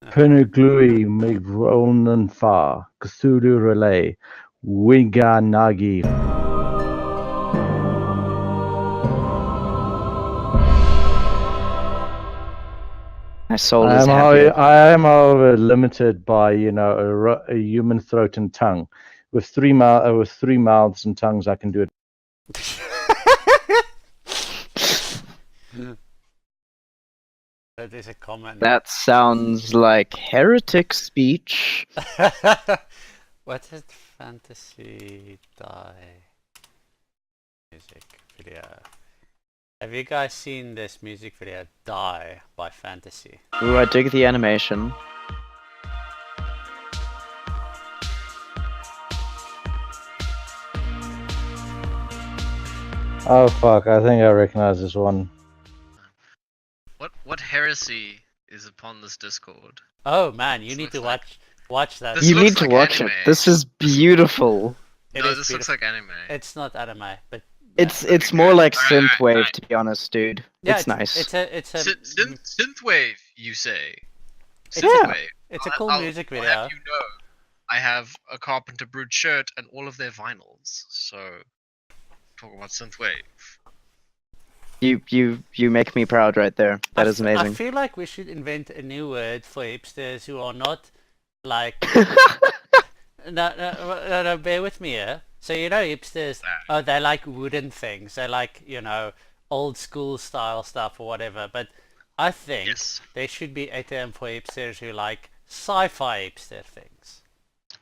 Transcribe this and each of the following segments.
Penuglui Migronanfa, Cthulhu Relay, Wiganagi. My soul is happy. I am, however, limited by a human throat and tongue. With three mouths and tongues, I can do it. That is a comment. That sounds like heretic speech. What did Fantasy Die music video? Have you guys seen this music video, Die by Fantasy? Ooh, I dig the animation. Oh fuck! I think I recognize this one. What heresy is upon this Discord? Oh man, you This need to looks watch that. This You looks need to like watch anime. it. This is beautiful. It No, is this looks beautiful. like anime. It's not anime, but It's more like Alright, synthwave, alright. to be honest, dude. yeah, it's nice. It's a Synthwave, you say? It's Synthwave. it's a cool music I'll video. have you know, I have a Carpenter Brute shirt and all of their vinyls. So, talk about synthwave. You make me proud right there. That is I amazing. feel like we should invent a new word for hipsters who are not like. No, bear with me here. So hipsters, they like wooden things. They like old school style stuff or whatever. But I think Yes. there should be a term for hipsters who like sci-fi hipster things.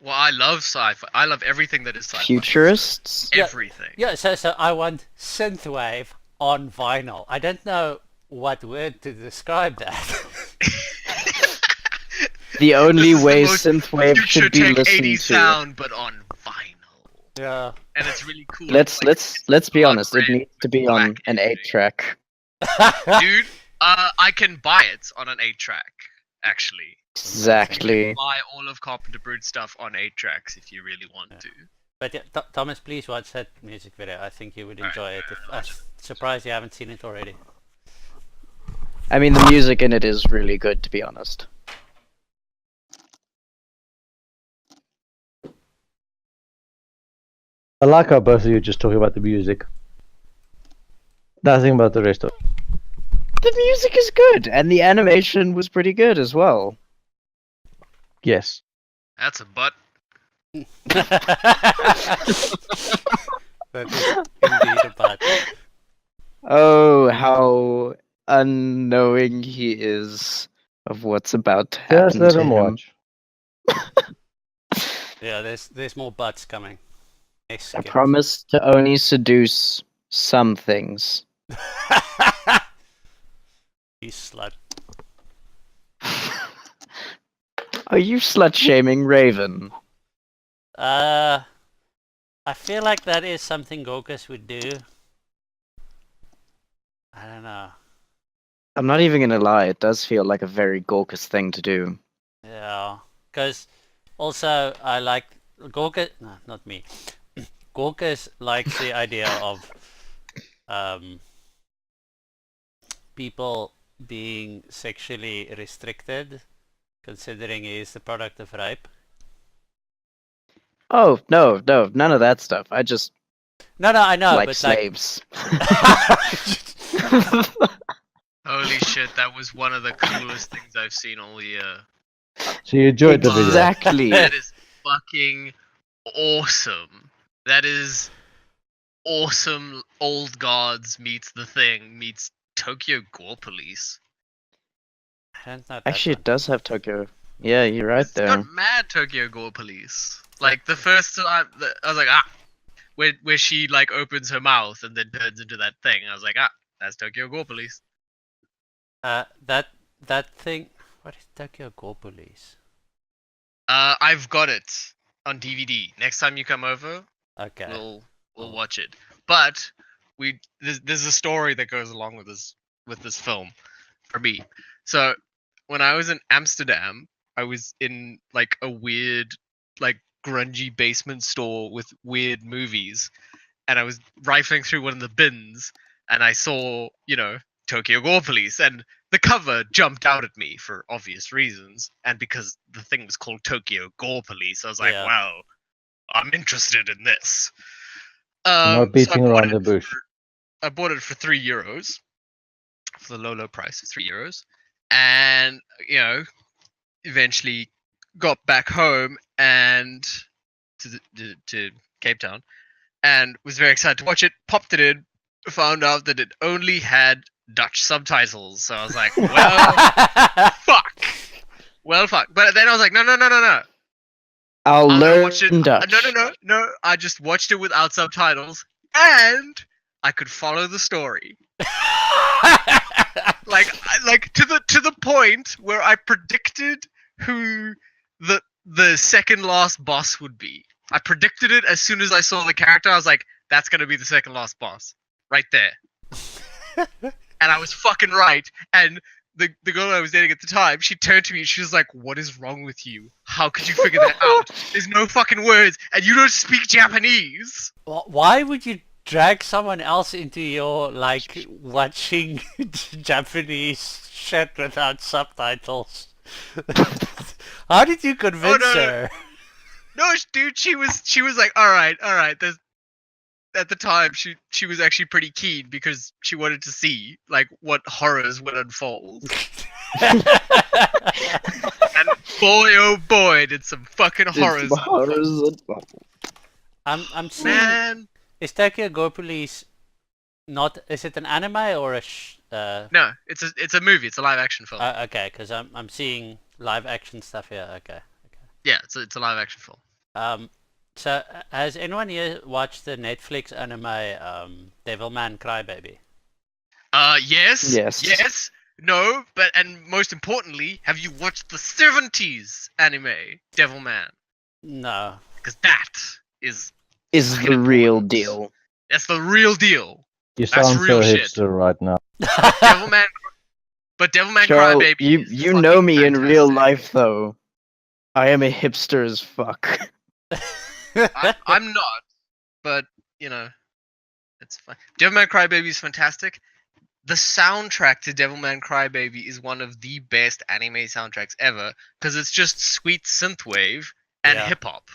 Well, I love sci-fi. I love everything that is sci-fi. Futurists? Yeah. Everything. Yeah, so I want synthwave on vinyl. I don't know what word to describe that. The only This is way the most synthwave future should be tech listened 80s to. sound, but on vinyl. Yeah. And it's really cool. Let's be blood honest. It red needs to be with on black an edging. 8-track. Dude, I can buy it on an 8-track, actually. Exactly. Buy all of Carpenter Brute stuff on 8 tracks if you really want to. But yeah, Thomas, please watch that music video. I think you would enjoy it. I'm surprised you haven't seen it already. I mean, the music in it is really good, to be honest. I like how both of you just talking about the music. Nothing about the rest of it. The music is good, and the animation was pretty good as well. Yes. That's a butt. That is indeed a butt. Oh, how unknowing he is of what's about to happen Just let to him watch. Yeah, there's more butts coming. Next I skip. promise to only seduce some things. You slut. Are you slut-shaming Raven? I feel like that is something Gorkas would do. I don't know. I'm not even gonna lie, it does feel like a very Gorkas thing to do. Yeah, because also I like Gorkas. No, not me. Gorkas likes the idea of people being sexually restricted, considering he is the product of rape. Oh, no, none of that stuff. I just No, I know, like but slaves. Holy shit, that was one of the coolest things I've seen all year. So you enjoyed the video. Exactly. That is fucking awesome. That is awesome. Old Gods meets The Thing meets Tokyo Gore Police. I don't know that Actually, one. it does have Tokyo. Yeah, you're right It's there. got mad Tokyo Gore Police. Like the first time, I was like, where she like opens her mouth and then turns into that thing. I was like, that's Tokyo Gore Police. That thing. What is Tokyo Gore Police? I've got it on DVD. Next time you come over, Okay. we'll watch it. But there's a story that goes along with this film for me. So when I was in Amsterdam, I was in like a weird like grungy basement store with weird movies, and I was rifling through one of the bins, and I saw Tokyo Gore Police, and the cover jumped out at me for obvious reasons, and because the thing was called Tokyo Gore Police, I was like, Yeah. wow, I'm interested in this. No So beating around the bush. I bought it for €3 for the low price of €3, and eventually got back home and to Cape Town, and was very excited to watch it. Popped it in, found out that it only had Dutch subtitles. So I was like, well, fuck. Well, fuck. But then I was like, no. I'll I'm gonna learn watch it. Dutch. No. I just watched it without subtitles, and I could follow the story. Like to the point where I predicted who the second last boss would be. I predicted it as soon as I saw the character. I was like, that's gonna be the second last boss, right there. And I was fucking right. And the girl I was dating at the time, she turned to me and she was like, "What is wrong with you? How could you figure that out? There's no fucking words, and you don't speak Japanese." Why would you drag someone else into your like watching Japanese shit without subtitles? How did you convince no. her? No, dude, she was like, all right. At the time, she was actually pretty keen because she wanted to see like what horrors would unfold. And boy, oh boy, did some fucking horrors. I'm seeing. Man, Is Tokyo Gore Police not? Is it an anime or a? no, it's a movie. It's a live action film. Okay, because I'm seeing live action stuff here. Okay. Yeah, it's a live action film. So has anyone here watched the Netflix anime Devilman Crybaby? Yes. Yes. Yes. No, and most importantly, have you watched the '70s anime Devilman? No. Because that is the real deal. That's the real deal. You That's sound so real shit. hipster right now. Devilman, but Devilman Charles, Crybaby. you know me in real life though. I am a hipster as fuck. I'm not, but it's fine. Devilman Crybaby is fantastic. The soundtrack to Devilman Crybaby is one of the best anime soundtracks ever because it's just sweet synthwave and Yeah. hip hop.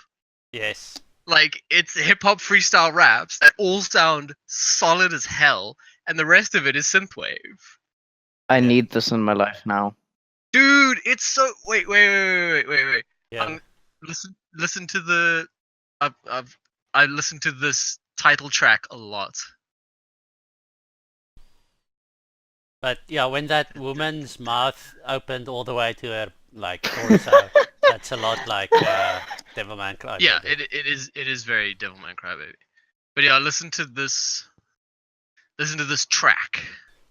Yes. Like it's hip hop freestyle raps that all sound solid as hell, and the rest of it is synthwave. I need this in my life now. Dude, it's so wait. Yeah. Listen to the I listened to this title track a lot. But yeah, when that woman's mouth opened all the way to her like torso, that's a lot like Devilman Crybaby. Yeah, it is very Devilman Crybaby. But yeah, listen to this track.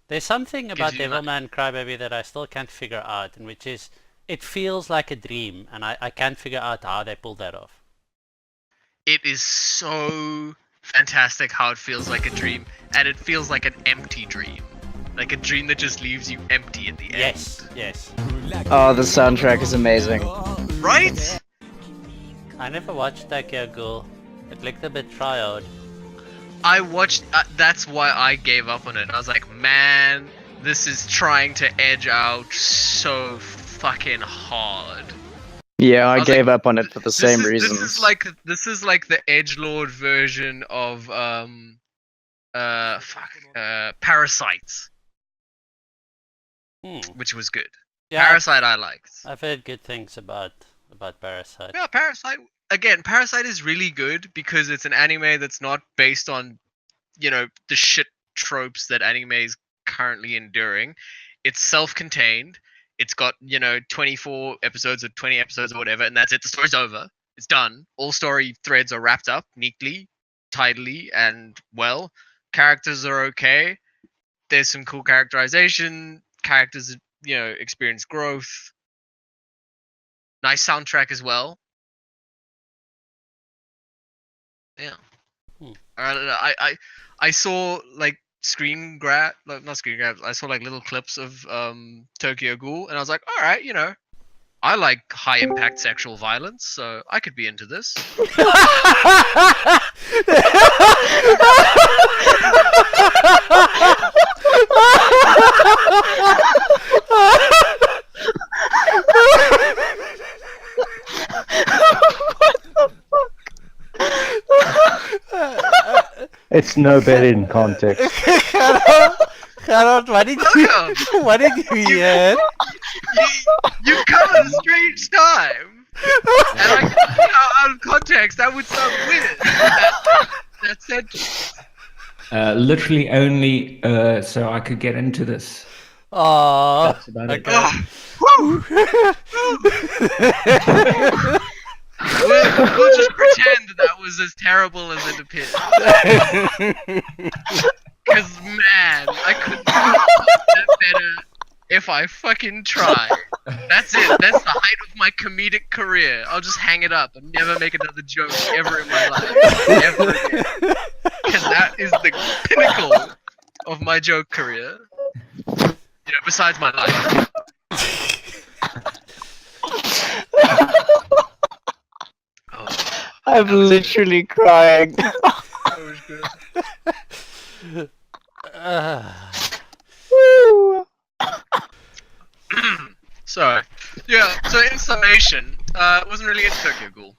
There's something about you like- Devilman Crybaby that I still can't figure out, and which is it feels like a dream, and I can't figure out how they pull that off. It is so fantastic how it feels like a dream, and it feels like an empty dream. Like a dream that just leaves you empty at the end. Yes. Oh, the soundtrack is amazing. Right? I never watched Tokyo Ghoul. It looked a bit triod. I watched. That's why I gave up on it. I was like, man, this is trying to edge out so fucking hard. Yeah, I was gave like, up on it for the same reasons. This is like the edgelord version of Parasites, which was good. Yeah, Parasite I liked. I've heard good things about Parasite. Yeah, Parasite. Again, Parasite is really good because it's an anime that's not based on, the shit tropes that anime is currently enduring. It's self-contained. It's got, 24 episodes or 20 episodes or whatever, and that's it. The story's over. It's done. All story threads are wrapped up neatly, tidily, and well. Characters are okay. There's some cool characterization. Characters, experience growth. Nice soundtrack as well. Yeah. I don't know. I saw like not screen grabs. I saw like little clips of Tokyo Ghoul, and I was like, all right, I like high impact sexual violence, so I could be into this. It's no better in context. Gerard, what did you, Welcome. what did you hear? You come at a strange time, and I can see how out of context that would sound weird. That sentence. Literally only so I could get into this. Oh, That's about it. okay. Oh, whew. We'll just pretend that was as terrible as it appears. Cause man, I couldn't do that better if I fucking tried. That's it. That's the height of my comedic career. I'll just hang it up and never make another joke ever in my life. Ever again. Cause that is the pinnacle of my joke career. You know, besides my life. Oh, I'm literally crying. that was good. Woo. So, yeah, so in summation, wasn't really into Tokyo Ghoul.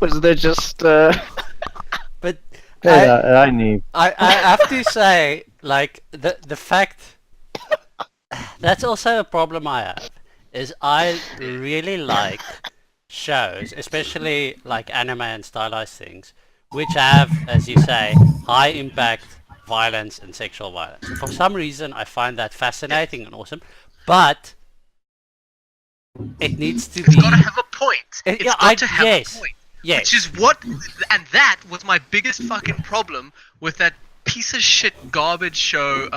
Was there just But I knew. I have to say, like, the fact that's also a problem I have is I really like shows, especially like anime and stylized things, which have, as you say, high impact violence and sexual violence. For some reason, I find that fascinating and awesome, but it needs to It's be. gotta have a point. It's yeah, got to have yes, a point. yes. Which is what, and that was my biggest fucking problem with that piece of shit garbage show,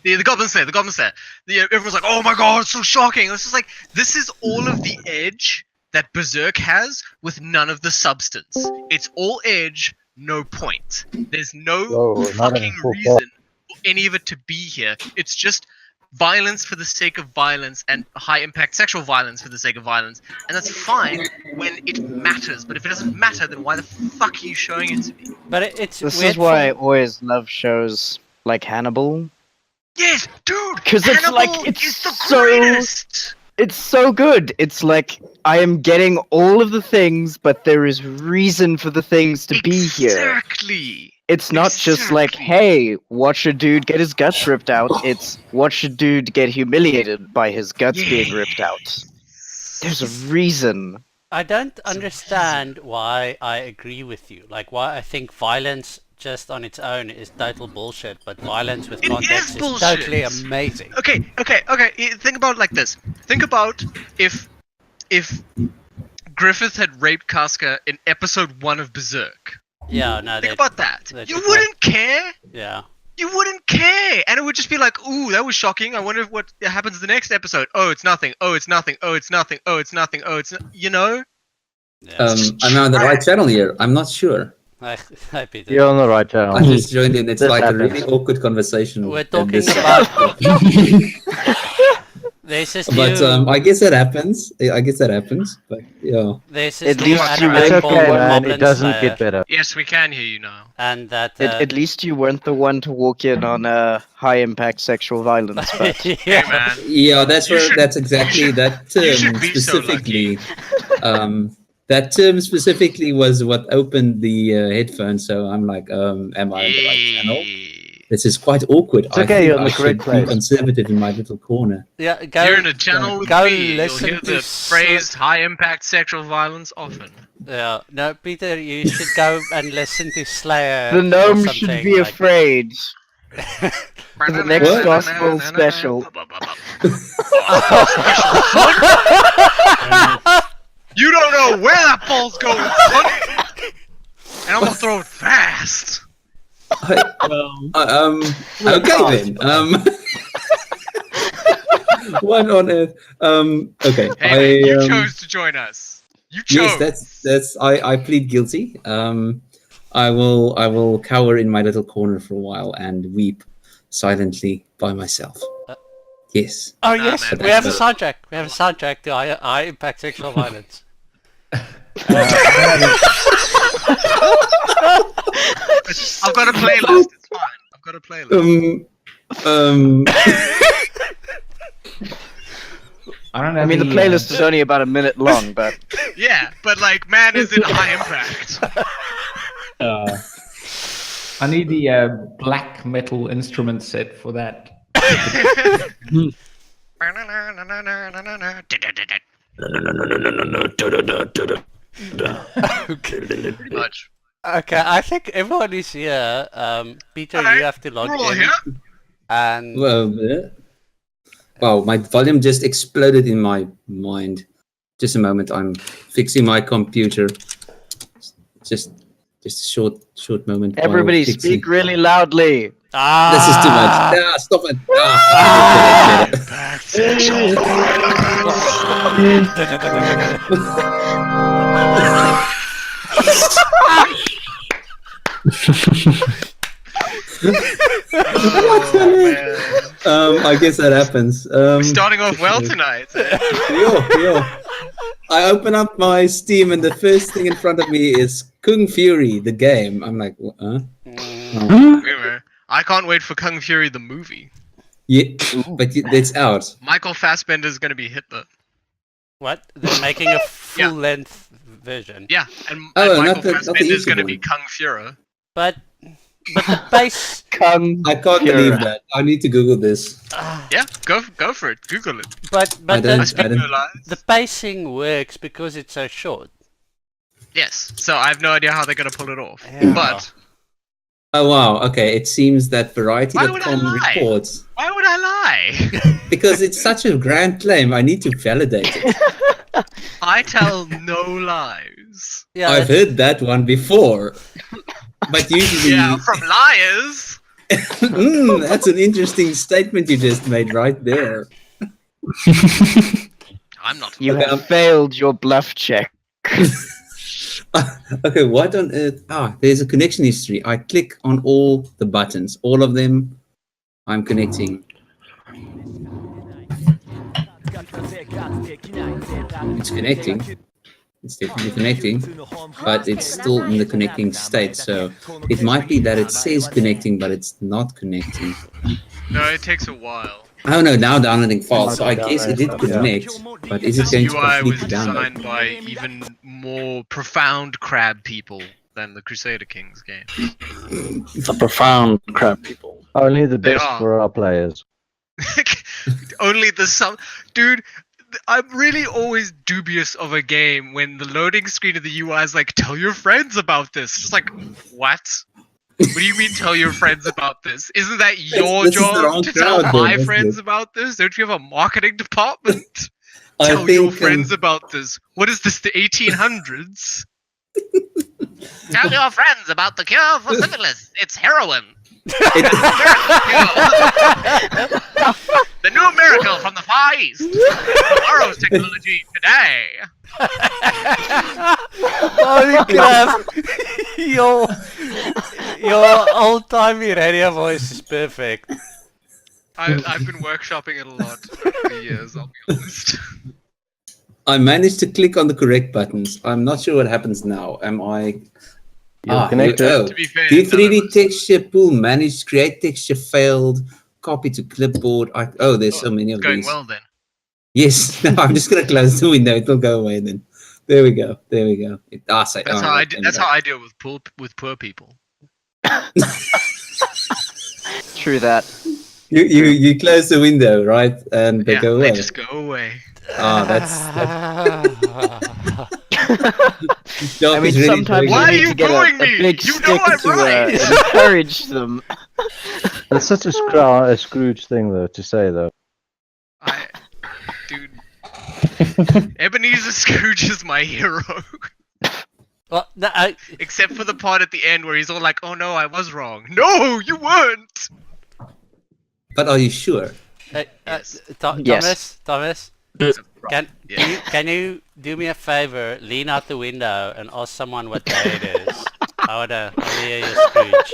the Goblin Slayer, everyone's like, oh my god, it's so shocking. It's just like, this is all of the edge that Berserk has with none of the substance. It's all edge, no point. There's no Whoa, not fucking even full reason for any of it to be here. It's just violence for the sake of violence and high impact sexual violence for the sake of violence, and that's fine when it matters, but if it doesn't matter, then why the fuck are you showing it to me? But it's This weird is why I for- always love shows like Hannibal. Yes, dude! 'Cause it's Hannibal like, it's is the so- greatest! It's so good. It's like I am getting all of the things, but there is reason for the things to be here. Exactly! It's not just like, Exactly. hey, watch a dude get his guts ripped out. It's watch a dude get humiliated by his guts being ripped out. There's a reason. I don't understand why I agree with you. Like, why I think violence just on its own is total bullshit, but violence with It context is is bullshit. totally amazing. Okay. Think about it like this. Think about if Griffith had raped Casca in episode 1 of Berserk. Yeah, no, Think about that. that You did not- wouldn't care. Yeah. You wouldn't care, and it would just be like, "Ooh, that was shocking. I wonder what happens the next episode. Oh, it's nothing. Oh, it's nothing. Oh, it's nothing. Oh, it's nothing. Oh, it's you know." Yeah. I'm on the right channel here. I'm not sure. I Peter. You're on the right channel. I just joined in. It's This like happens. a really awkward conversation. We're at talking this- about there's this But new I guess that happens. But yeah. there's this At new least you anime It's weren't called okay, man. Goblin It doesn't Slayer, get better. Yes, we can hear you now. and that At least you weren't the one to walk in on high impact sexual violence, but Hey, yeah. man. Yeah, that's You where. should- That's exactly that you term should be so specifically. That term specifically was what opened the headphones. So I'm like, am I on the right channel? This is quite awkward. It's okay, you're in the correct be place. conservative in my little corner. Yeah, go, You're in a channel with go me. You'll listen hear to the phrase "high impact sexual violence" often. yeah. No, Peter, you should go and listen to Slayer. the or gnome should something, be like- afraid. For the next What? gospel special. You don't know where that ball's going, son. And I'm gonna throw it fast. Okay then. What on earth? Okay. Hey, man, you I, chose to join us. You chose. yes, that's. I plead guilty. I will cower in my little corner for a while and weep silently by myself. Yes. Oh Nah, yes, man, we have a that's soundtrack. We have a soundtrack to high impact sexual violence. I've got a playlist. It's fine. I've got a playlist. I don't know. I mean, the playlist is only about a minute long, but Yeah, but like, man is in high impact. I need the black metal instrument set for that. Pretty much. Okay, I think everyone is here. Peter, Alright, you have to log we're all in. here. And Wow, my volume just exploded in my mind. Just a moment, I'm fixing my computer. Just a short moment. while everybody fixing. speak really loudly. This is too much. Stop it. I guess that happens. We're starting off well tonight. Yo. I open up my Steam and the first thing in front of me is Kung Fury, the game. I'm like, huh? I can't wait for Kung Fury the movie. Yeah, but it's out. Michael Fassbender's gonna be Hitler. what? They're making a full-length version. Yeah, and Oh, Michael not the Fassbender's easy gonna one. be Kung Fuhrer. But the base. I can't believe that. I need to Google this. Yeah, go for it. Google it. But I don't- the, No lies. the pacing works because it's so short. Yes. So I have no idea how they're gonna pull it off. Yeah. But Oh wow, okay. It seems that Why would I Variety.com lie? reports why would I lie? because it's such a grand claim. I need to validate it. I tell no lies. Yeah, I've that's- heard that one before, but usually, Yeah, from liars. that's an interesting statement you just made right there. I'm not. You Okay, have failed your bluff check. Okay, what on earth? There's a connection history. I click on all the buttons, all of them. I'm connecting. It's connecting. It's definitely connecting, but it's still in the connecting state. So it might be that it says connecting, but it's not connecting. No, it takes a while. Oh no, now downloading files. So I guess it did connect, but is it This going to UI was completely download? designed by even more profound crab people than the Crusader Kings game. The profound crab people. Only the They best are. for our players. Only the some dude. I'm really always dubious of a game when the loading screen of the UI is like, "Tell your friends about this." Just like, what? What do you mean, tell your friends about this? Isn't that your This is the job wrong to tell crowd, my though, friends isn't it? about this? Don't you have a marketing department? I Tell your think, friends about this. What is this, the 1800s? Tell your friends about the cure for syphilis. It's heroin. The new miracle from the Far East. Tomorrow's technology today. Holy crap! your old-timey radio voice is perfect. I've been workshopping it a lot over the years, I'll be honest. I managed to click on the correct buttons. I'm not sure what happens now. Am I? You're connected. To be fair, Do none of 3D us- texture pool managed? Create texture failed. Copy to clipboard. There's so many of Going these. well then. Yes. No, I'm just gonna close the window. It'll go away then. There we go. That's how I deal with poor people. True that. You close the window, right? And they Yeah, go away. they just go away. That's I mean, sometimes Why are you need you to get booing a me? big You know stick I'm to right. encourage them. That's such a Scrooge thing, though, to say, though. Dude, Ebenezer Scrooge is my hero. Well, no, Except for the part at the end where he's all like, "Oh no, I was wrong." No, you weren't. But are you sure? Yes. Yes. Thomas, Yeah. can you do me a favor? Lean out the window and ask someone what day it is. I wanna hear your Scrooge.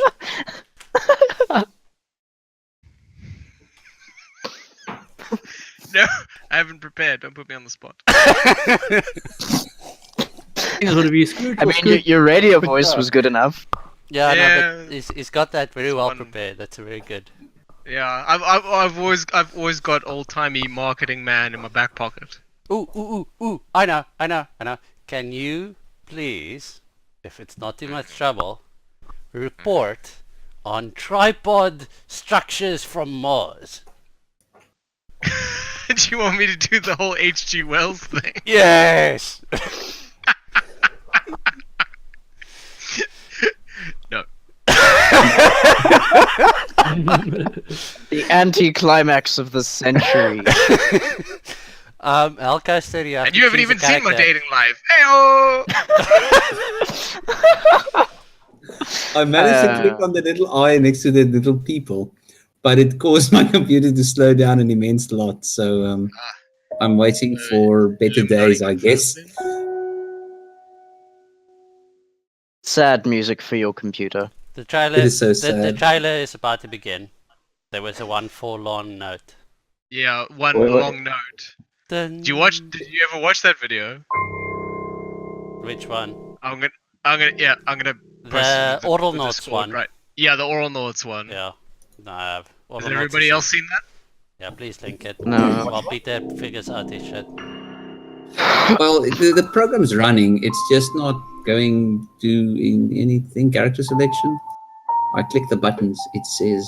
No, I haven't prepared. Don't put me on the spot. What have you, Scrooge? I mean, your radio voice was good enough. Yeah, no, Yeah, but he's got that very well one. prepared. That's very good. Yeah, I've always got old timey marketing man in my back pocket. Ooh! I know. Can you please, if it's not too much trouble, report on tripod structures from Mars? Do you want me to do the whole H.G. Wells thing? Yes. No. The anti-climax of the century. Hellcaster, you have And to you haven't choose a even seen my character. dating life. Heyo! I managed to click on the little eye next to the little people, but it caused my computer to slow down an immense lot. So I'm waiting for better days, I guess. Sad music for your computer. The trailer. It is so The sad. trailer is about to begin. There was a one forlorn note. Yeah, one Wait. long note. Dun. Did you ever watch that video? Which one? I'm gonna post The it Oral the Notes Discord, one. right? Yeah, the oral notes one. Yeah. No, I have. Has everybody else seen that? Yeah, please link it. No. While Peter figures out his shit. Well, the program's running. It's just not going to anything. Character selection. I click the buttons. It says,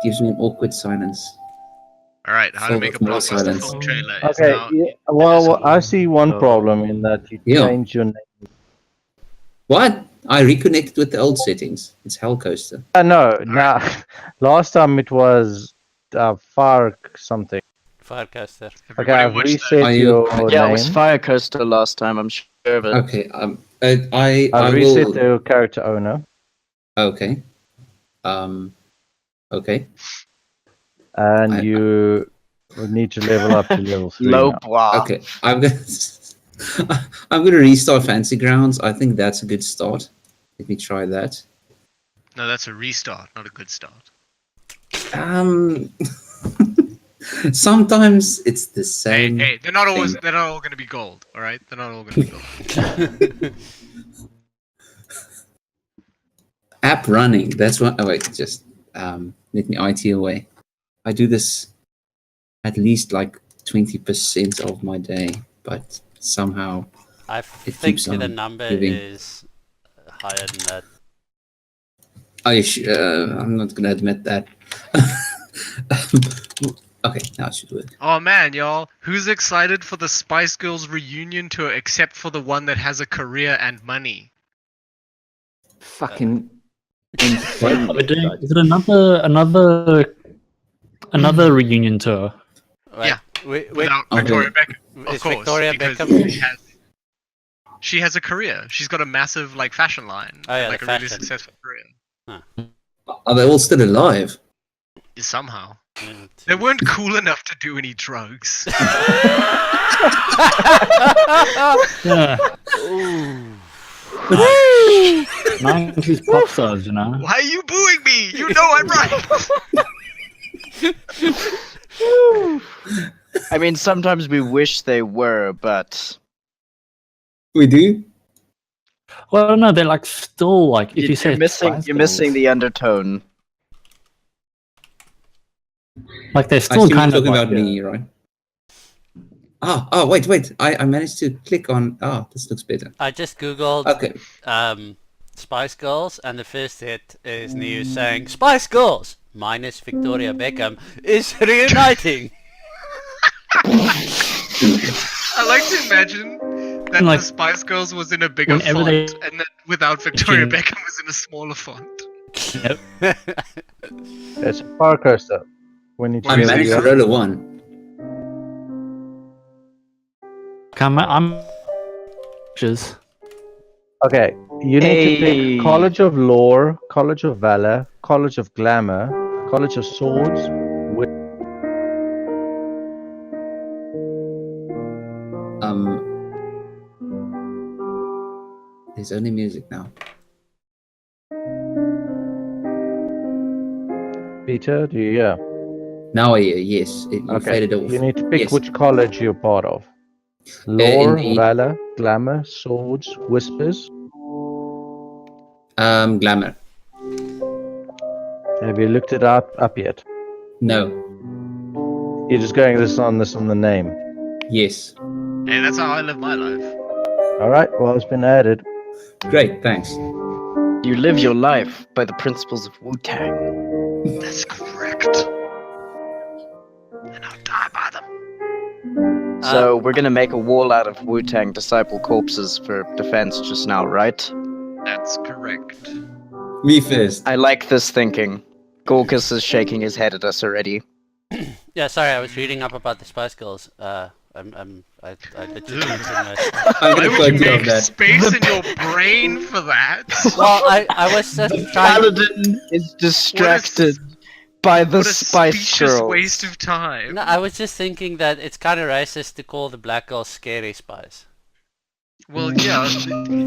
gives me an awkward silence. All right, how to Full make a of more blockbuster silence. film trailer is Okay. now. Yeah, well, I see one problem in that you Yeah. change your name. What? I reconnected with the old settings. It's Hellcoaster. No, now last time it was Far something. Firecaster. Okay, Everybody I've watch that. reset Are you- your Yeah, it name. was Fire Coaster last time, I'm sure of it. Okay. I I've reset will. the character owner, Okay. Okay. and I- you need to level up to level 3 Low now. blah. Okay. I'm gonna restart Fancy Grounds. I think that's a good start. Let me try that. No, that's a restart, not a good start. Sometimes it's the Hey, same. they're not always. thing. They're not all gonna be gold. All right, they're not all gonna be gold. App running. That's what. Oh wait, just let me IT away. I do this at least like 20% of my day, but somehow I It think keeps the on number giving. is higher than that. I'm not gonna admit that. Okay, now it should work. Oh man, y'all, who's excited for the Spice Girls reunion tour except for the one that has a career and money? Fucking What insane. are we doing? Is it another reunion tour? Right. Yeah. Wait, Without Okay. Victoria Beckham, of is course, Victoria because Beckham? she has a career. She's got a massive like fashion line, Oh, yeah, and, like the a really fashion. successful career. Are they all still alive? Somehow, Yeah, they weren't cool enough to do any drugs. Yeah. 90s pop stars, you know? Why are you booing me? You know I'm right. I mean, sometimes we wish they were, but We do. Well, no, they're like still like if you say you're missing Spice you're missing Girls, the undertone. like they're I still assume you're kind of talking like, about me, right? Oh, wait. I managed to click on. Oh, this looks better. I just googled Okay. Spice Girls, and the first hit is news saying Spice Girls minus Victoria Beckham is reuniting. I like to imagine that Like, the Spice Girls was in a bigger whenever font, they- and that without Victoria Can- Beckham was in a smaller font. Yep. It's a Far Coaster. We need to I Where is level managed you to up. roll a 1. I'm just Okay, you need to Hey. pick College of Lore, College of Valor, College of Glamour, College of Swords. There's only music now. Peter, do you hear? Now, yes, it faded off. You need to pick Yes. which college you're part of. Lore, indeed. valor, glamour, swords, whispers. Glamour. Have you looked it up yet? No. You're just going on the name. Yes. Hey, that's how I live my life. All right. Well, it's been added. Great. Thanks. You live your life by the principles of Wu-Tang. That's correct. And I'll die by them. So we're gonna make a wall out of Wu-Tang disciple corpses for defense just now, right? That's correct. Me first. I like this thinking. Gorkus is shaking his head at us already. Yeah, sorry, I was reading up about the Spice Girls. I literally didn't know. I'm Why gonna would quote you you on make that. space in your brain for that? Well, I was just trying. Paladin is distracted by the What a Spice specious Girls. waste of time. No, I was just thinking that it's kind of racist to call the black girls scary spies. Well, yeah.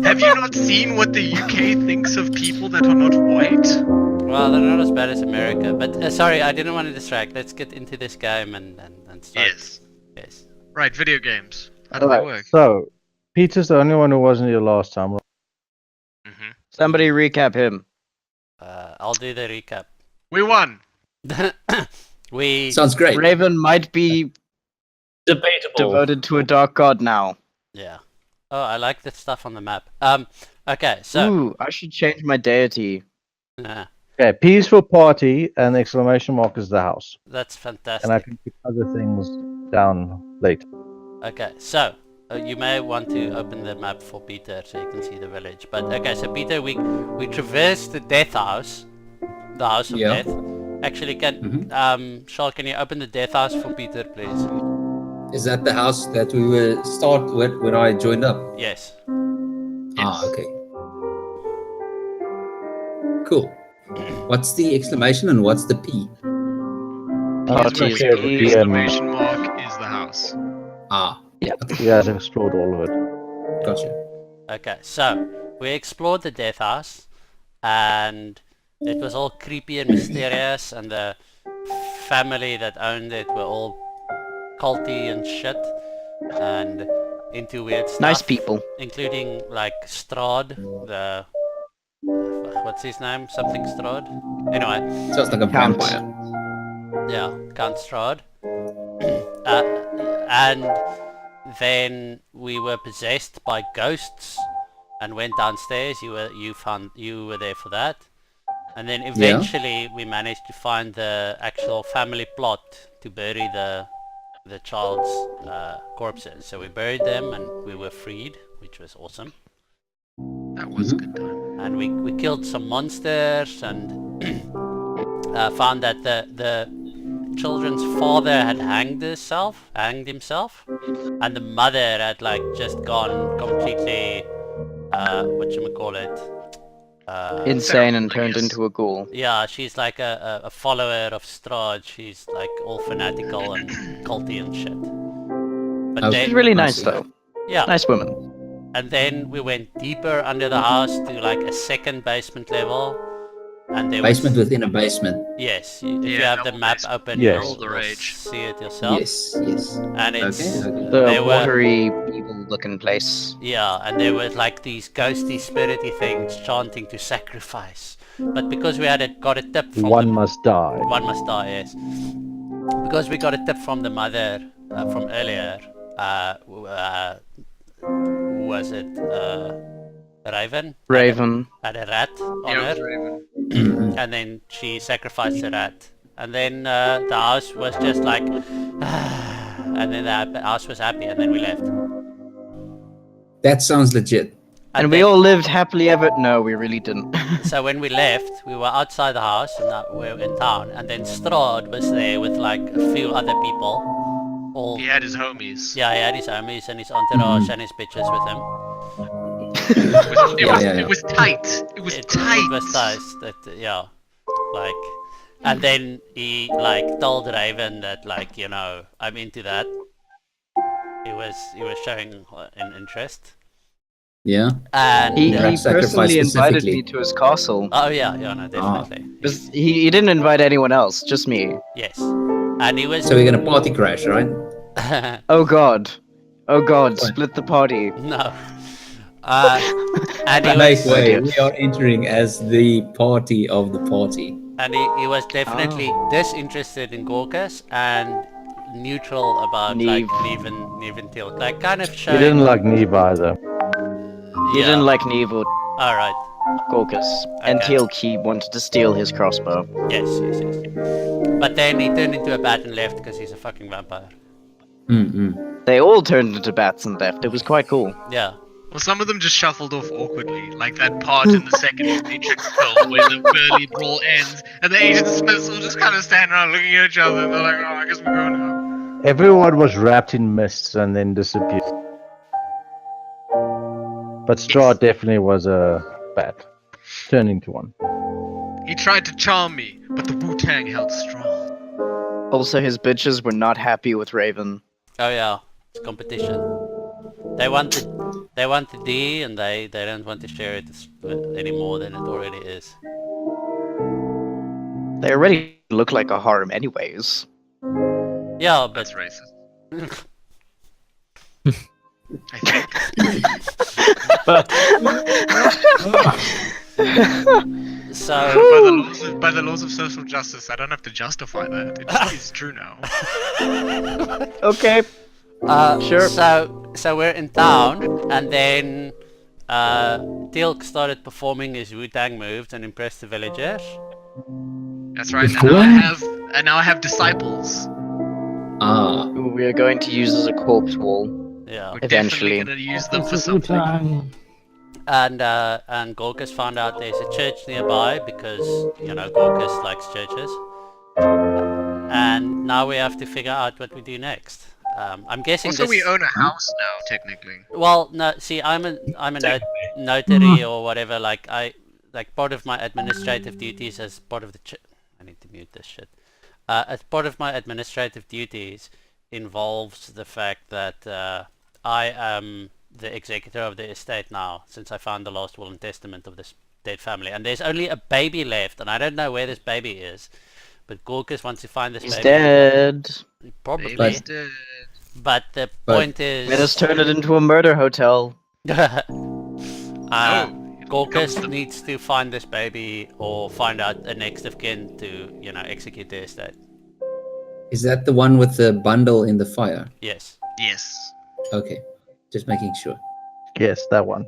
Have you not seen what the UK thinks of people that are not white? Well, they're not as bad as America, but sorry, I didn't want to distract. Let's get into this game and start. Yes. Yes. Right, video games. How do they Alright, work? so Peter's the only one who wasn't here last time. Mm-hmm. Somebody recap him. I'll do the recap. We won. we Sounds great. Raven might be Debatable. devoted to a dark god now. yeah. Oh, I like the stuff on the map. Okay, so Ooh, I should change my deity. Okay, peaceful party and the exclamation mark is the house. that's fantastic. And I can put other things down later. Okay, so you may want to open the map for Peter so you can see the village. But okay, so Peter, we traversed the death house, the house of Yeah. death. Actually, can Charles, can you open the death house for Peter, please? Is that the house that we were start with when I joined up? Yes. Ah, okay. Cool. What's the exclamation and what's the P? Party is Share the key. DM. Exclamation mark is the house. Ah, Yeah, I've explored all of it. gotcha. Okay, so we explored the death house, and it was all creepy and mysterious, and the family that owned it were all culty and shit, and into weird stuff. Nice people. Including like Strahd, the what's his name? Something Strahd. Anyway, Sounds like a Count. vampire. yeah, Count Strahd. And then we were possessed by ghosts and went downstairs. You were there for that. And then eventually we managed to find the actual family plot to bury the child's corpses. So we buried them and we were freed, which was awesome. That was a good time. And we killed some monsters and found that the children's father had hanged himself, and the mother had like just gone completely Insane and turned into a ghoul. yeah, she's like a follower of Strahd. She's like all fanatical and culty and shit. But Okay. She's then, really I nice see. though. yeah, Nice woman. and then we went deeper under the house to like a second basement level, and there Basement was within a basement. yes, if you Yeah, have the double map basement. open, Yes. you'll, All the rage. see it yourself. Yes, yes. And it's Okay. The They were- watery, evil-looking place. yeah, and there were like these ghosty, spirity things chanting to sacrifice. But because we got a tip from One the, must die. one must die, yes. Because we got a tip from the mother from earlier. Was it Raven? Raven. Had a rat on Yeah, it was her, Raven. and then she sacrificed the rat. And then the house was just like, and then the house was happy, and then we left. That sounds legit. And we then- all lived happily ever. No, we really didn't. So when we left, we were outside the house and we were in town, and then Strahd was there with like a few other people. All He had his homies. yeah, he had his homies and his entourage and his bitches with him. It was tight. It was tight. It was nice. That yeah, like, and then he like told Raven that like I'm into that. He was showing an interest. Yeah. And He Rat sacrifice personally invited specifically. me to his castle. oh yeah, no, definitely. He didn't invite anyone else, just me. Yes. And he was So we're gonna party crash, right? Oh god. Oh god, split the party. no. And he Make was way. dear. We are entering as the party of the party. and he was definitely disinterested in Gorkas and neutral about like Neve. Neve and Teal. Like kind of He showing. didn't like Neve either. He Yeah. didn't like Neve or All right. Gorkas. And Okay. Teal'c wanted to steal his crossbow. Yes. But then he turned into a bat and left because he's a fucking vampire. They all turned into bats and left. It was quite cool. Yeah. Well, some of them just shuffled off awkwardly, like that part in the second Matrix film where the Burley brawl ends, and the Agent Smiths will just kind of stand around looking at each other, and they're like, "Oh, I guess we're going now." Everyone was wrapped in mists and then disappeared. But Straw Yes. definitely was a bat. Turned into one. He tried to charm me, but the Wu-Tang held strong. Also, his bitches were not happy with Raven. Oh yeah. It's competition. They want the D, and they don't want to share it any more than it already is. They already look like a harem anyways. Yeah, but That's racist. I think. so By the laws of social justice, I don't have to justify that. It just is true now. Okay. Sure. So we're in town, and then Teal'c started performing his Wu-Tang moves and impressed the villagers. That's right. And now I have disciples. Ah. Who we are going to use as a corpse wall. Yeah. We're Eventually. definitely gonna use them for something. And Gorkas found out there's a church nearby because Gorkas likes churches. And now we have to figure out what we do next. I'm guessing. Also, this... we own a house now, technically. Well, no. See, I'm a notary or whatever. Like part of my administrative duties as part of the. I need to mute this shit. As part of my administrative duties involves the fact that I am the executor of the estate now, since I found the last will and testament of this dead family, and there's only a baby left, and I don't know where this baby is. But Gorkas wants to find this He's baby. dead. Probably. Baby's dead. But the point is... Let us turn it into a murder hotel. Gorkas needs to find this baby or find out a next of kin to, execute the estate. Is that the one with the bundle in the fire? Yes. Yes. Okay. Just making sure. Yes, that one.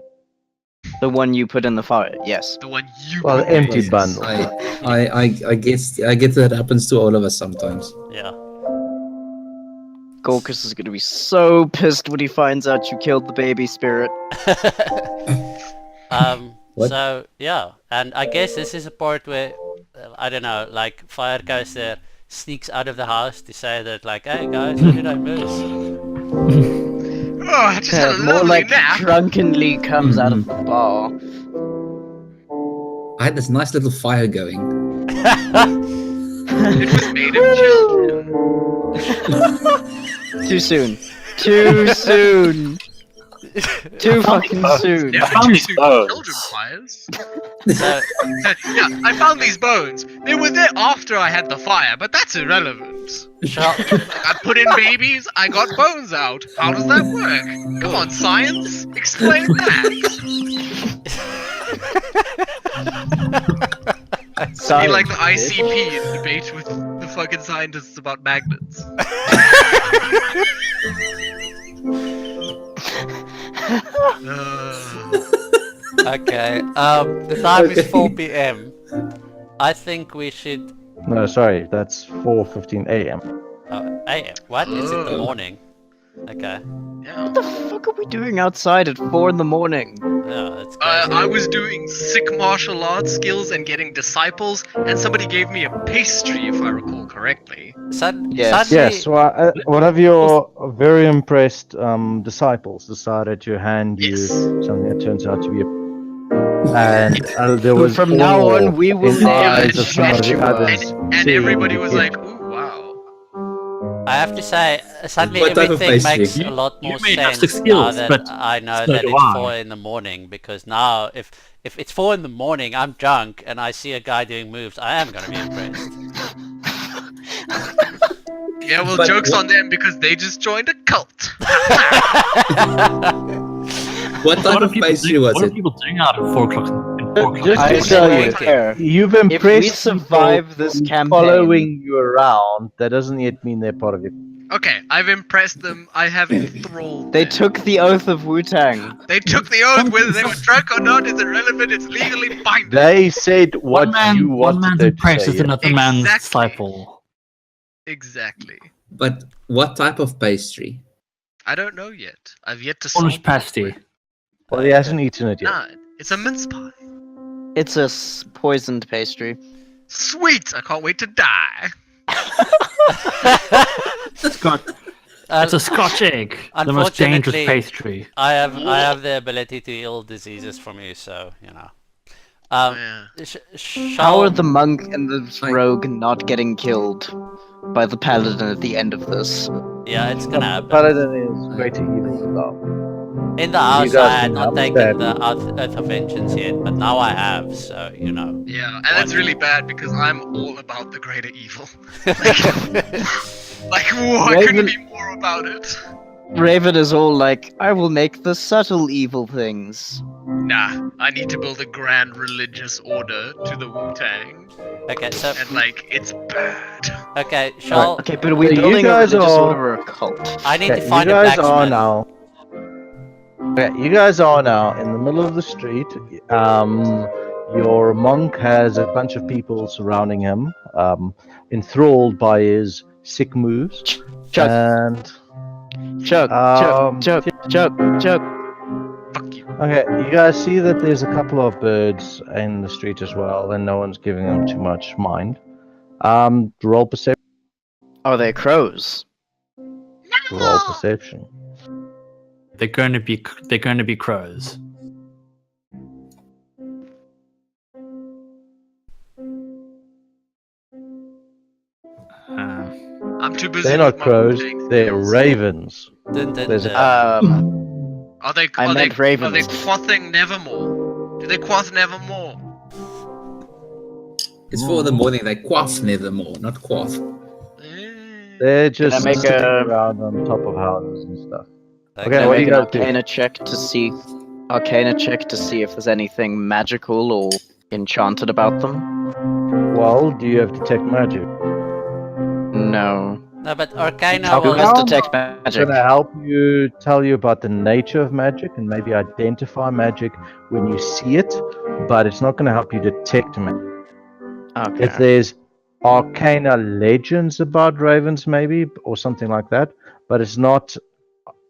The one you put in the fire, yes. The one you. Well, put empty in. bundle. I guess that happens to all of us sometimes. Yeah. Gorkas is gonna be so pissed when he finds out you killed the baby spirit. What? So, yeah. And I guess this is a part where, I don't know, like Firecoaster sneaks out of the house to say that, like, hey guys, where did I miss? Oh, I just had a More lovely like nap. drunkenly comes out of the bar. I had this nice little fire going. It was made of children. Too soon. Too soon. Too fucking soon. Never found too these soon bones. for children fires. So, Yeah, I found these bones. They were there after I had the fire, but that's irrelevant. I put in babies, I got bones out. How does that work? Come on, science, explain that. Be like the ICP in debate with the fucking scientists about magnets. okay. The time is 4 p.m. I think we should... No, sorry, that's 4:15 a.m. AM. What? It's in the morning. Okay. Yeah. What the fuck are we doing outside at 4 in the morning? Yeah, that's crazy. I was doing sick martial arts skills and getting disciples, and somebody gave me a pastry, if I recall correctly. Yes. Yes, well, one of your very impressed disciples decided to hand you Yes. something that turns out to be a... And there was From now awe on, we will in the never eyes of some of the judge you. others. And seeing everybody was it. like, ooh, wow. I have to say, suddenly What type of everything pastry? makes a lot more may have sense 6 now skills, that but I know so that do it's I. 4 in the morning, because now if it's 4 in the morning, I'm drunk, and I see a guy doing moves, I am going to be impressed. Yeah, well, But joke's what- on them because they just joined a cult. What type of pastry was What are it? people doing out at 4 o'clock? At 4 o'clock? Just I to tell you, swear, you've if we impressed survive people this who's campaign, following you around. That doesn't yet mean they're part of your. Okay, I've impressed them. I have enthralled they them. took the oath of Wu-Tang. They took the oath, whether they were drunk or not is irrelevant. It's legally binding. They said what you One wanted man's them to impressed say. is yeah. another man's Exactly. disciple. Exactly. But what type of pastry? I don't know yet. I've yet to Polish solve pasty. Well, he hasn't eaten it yet. Nah, it's a mince pie. It's a poisoned pastry. Sweet! I can't wait to die. Scotch. It's a Scotch egg. The most dangerous Unfortunately, pastry. I have the ability to heal diseases from you, so you know. Yeah. How are the monk and the rogue not getting killed by the paladin at the end of this? Yeah, it's gonna happen. Paladin is greater evil without. In the house, guys I had can not help taken that. the Oath of Vengeance yet, but now I have, so you know. Yeah, and that's really bad because I'm all about the greater evil. Like, whoa, I couldn't be more about it. Raven is all like, I will make the subtle evil things. Nah, I need to build a grand religious order to the Wu-Tang, Okay, so and like, it's bad. okay, Shal, Okay, but are we So you building a guys religious are- order or a cult? I need to Okay, find you a guys are blacksmith. now. Okay, you guys are now in the middle of the street. Your monk has a bunch of people surrounding him, enthralled by his sick moves. Chuck, And Chuck, um, Chuck, Chuck, Chuck. Fuck you. okay, you guys see that there's a couple of birds in the street as well, and no one's giving them too much mind. Roll perception. Are they crows? Roll perception. They're going to be crows. I'm too busy. They're with not my crows. Wu-Tang They're skills. ravens. Dun, dun, There's dun. Are they? I Are meant they ravens. quaffing nevermore? Do they quaff nevermore? It's for the morning. They quaff nevermore, not quaff. They're just make sitting a- around on top of houses and stuff. Okay, Okay, Can I what do make you an guys do? Arcana check to see if there's anything magical or enchanted about them? Well, do you have detect magic? No. No, but Arcana How Who will. has come? detect I'm magic? gonna help you tell you about the nature of magic and maybe identify magic when you see it, but it's not gonna help you detect magic. Okay. If there's arcana legends about ravens, maybe, or something like that, but it's not.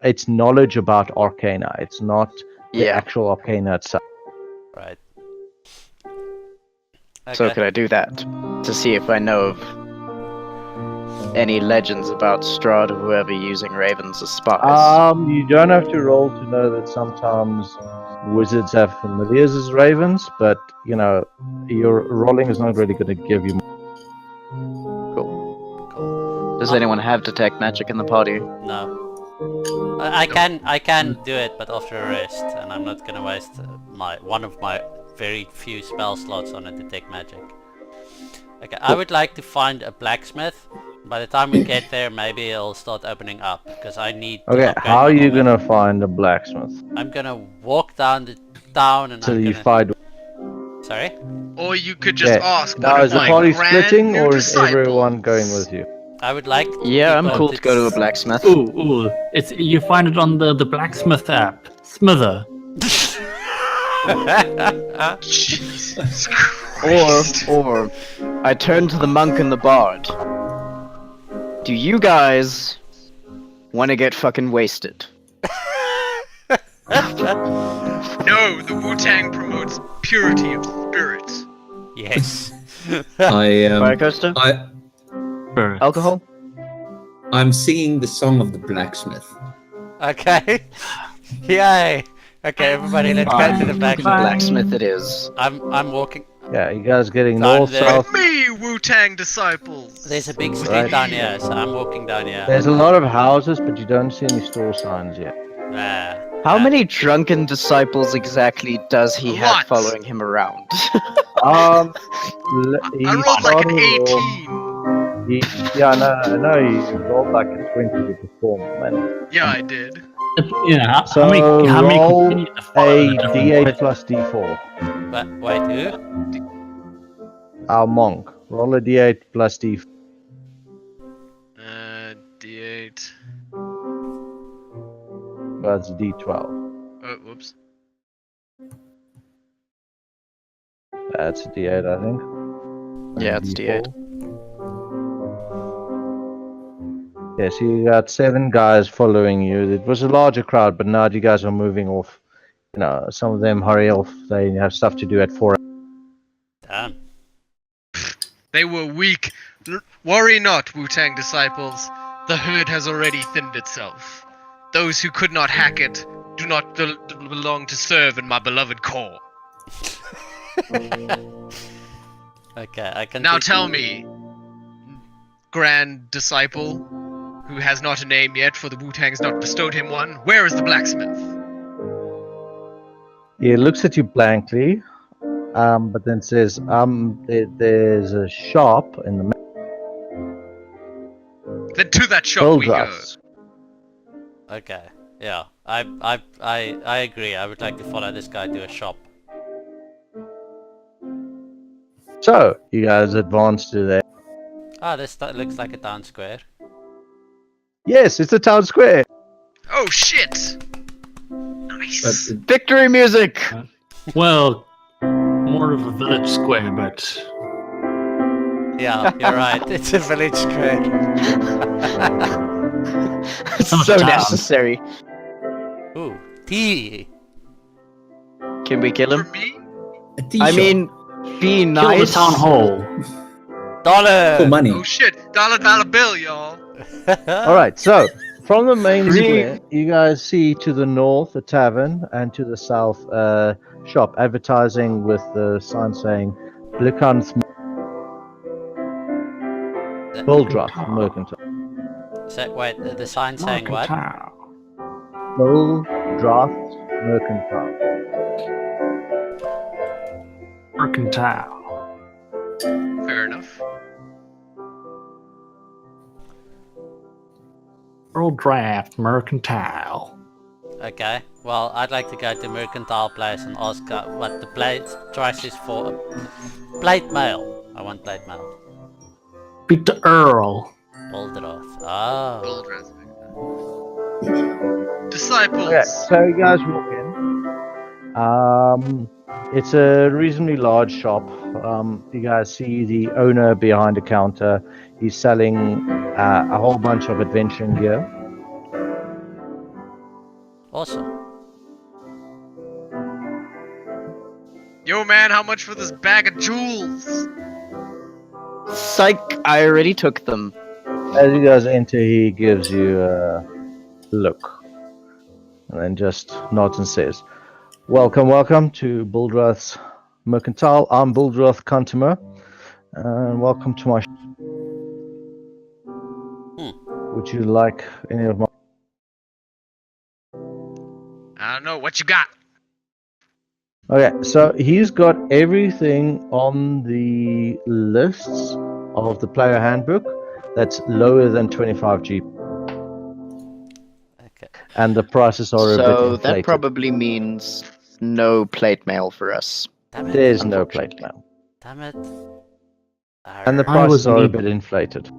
It's knowledge about arcana. It's not the Yeah. actual arcana itself. Right. So Okay. could I do that to see if I know of any legends about Strahd or whoever using ravens as spies? You don't have to roll to know that sometimes wizards have familiars as ravens, but you know your rolling is not really going to give you. Does anyone have detect magic in the party? No. I can do it, but after a rest, and I'm not gonna waste one of my very few spell slots on a detect magic. Okay, I would like to find a blacksmith. By the time we get there, maybe it'll start opening up because I need. to Okay, upgrade how are my you armor. gonna find a blacksmith? I'm gonna walk down the town and Till I'm you gonna. find. Sorry. Or you could just Yeah. ask. Now one is of the my party grand splitting, new or is disciples. everyone going with you? I would like. Yeah, I'm people cool to go to a blacksmith. Ooh, it's you find it on the blacksmith app, Smither. Jesus Christ. Or I turn to the monk and the bard. Do you guys want to get fucking wasted? No, the Wu-Tang promotes purity of spirit. Yes. Fire coaster? Sure. Alcohol? I'm singing the song of the blacksmith. Okay. Yay. Okay, everybody, let's go to the blacksmith. Blacksmith it is. I'm walking. Yeah, you guys getting Down north, there. south. Me, Wu-Tang disciples. There's a big street Right. down here, so I'm walking down here. There's a lot of houses, but you don't see any store signs yet. How many drunken disciples exactly does he A have lot. following him around? I I rolled like an 18. Yeah, no, you rolled like a 20 to perform, man. Yeah, I did. Yeah, So how many roll continue to follow a the different D8 questions? plus D4. But wait, who? Our monk. Roll a D8 plus D4. D8. That's D12. Oh, whoops. That's a D8, I think. Yeah, And it's D8. Yeah, so you got 7 guys following you. It was a larger crowd, but now you guys are moving off. You know, some of them hurry off. They have stuff to do at 4. Damn. They were weak. Worry not, Wu-Tang disciples. The herd has already thinned itself. Those who could not hack it do not belong to serve in my beloved corps. Okay, I can. Now tell me, grand disciple, who has not a name yet, for the Wu-Tang's not bestowed him one, where is the blacksmith? He looks at you blankly, but then says, there's a shop in the Then to that shop we go. Bullgrass. Okay. Yeah. I agree. I would like to follow this guy to a shop. So, you guys advance to there. Ah, this looks like a town square. Yes, it's a town square. Oh shit! Nice. But Victory music! Well, more of a village square, but Yeah, you're right. It's a village square. It's Some so town. necessary. Ooh, tea. Can we kill For him? me? a tea I shop mean, be kill nice. the town hall. Dollar. for money. Oh shit! Dollar bill, y'all. Alright, so from the main Free. square, you guys see to the north a tavern and to the south a shop advertising with the sign saying Blikanth Buldrath Mercantile. So, wait, the sign saying what? Mercantile. Buldrath Mercantile. Mercantile. Fair enough. Earl Draft Mercantile. Okay. Well, I'd like to go to Mercantile Place and ask what the price is for plate mail. I want plate mail. Beat the Earl. Buldrath. Oh. Buldrath. Disciples. Okay, so you guys walk in. It's a reasonably large shop. You guys see the owner behind the counter. He's selling a whole bunch of adventuring gear. Awesome. Yo, man, how much for this bag of jewels? Psych, I already took them. As you guys enter, he gives you a look. And then just nods and says, welcome to Buldrath's Mercantile. I'm Buldrath Contumer. And welcome to my Would you like any of my... I don't know. What you got? Okay, so he's got everything on the lists of the player handbook that's lower than 25 G. Okay. And the prices are a bit So inflated. that probably means no plate mail for us. Damn it. There's no plate Unfortunately. now. Damn it. And the I prices was are a need- bit inflated.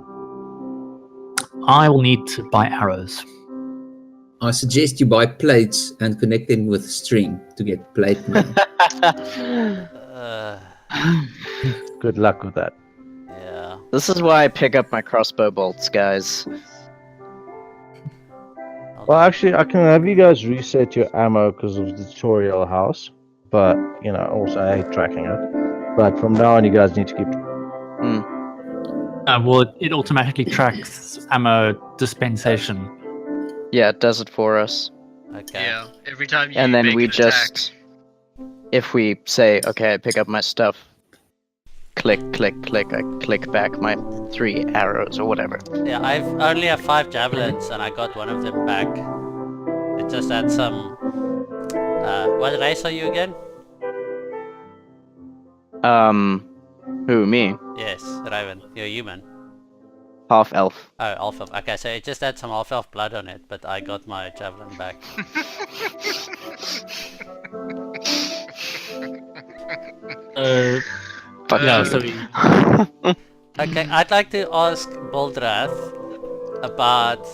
I will need to buy arrows. I suggest you buy plates and connect them with string to get plate mail. Good luck with that. Yeah. This is why I pick up my crossbow bolts, guys. Well, actually, I can have you guys reset your ammo because of the tutorial house. But, you know, also I hate tracking it. But from now on, you guys need to keep... Well, it automatically tracks ammo dispensation. Yeah, it does it for us. Okay. Yeah. Every time you And then make we an attack. just, if we say, okay, I pick up my stuff, click, click, click, I click back my 3 arrows or whatever. Yeah, I only have 5 javelins and I got one of them back. It just had some... what race are you again? Who, me? Yes, Raven. You're human. Half elf. Oh, half elf. Okay, so it just had some half elf blood on it, but I got my javelin back. Yeah, so we, Okay, I'd like to ask Boldrath about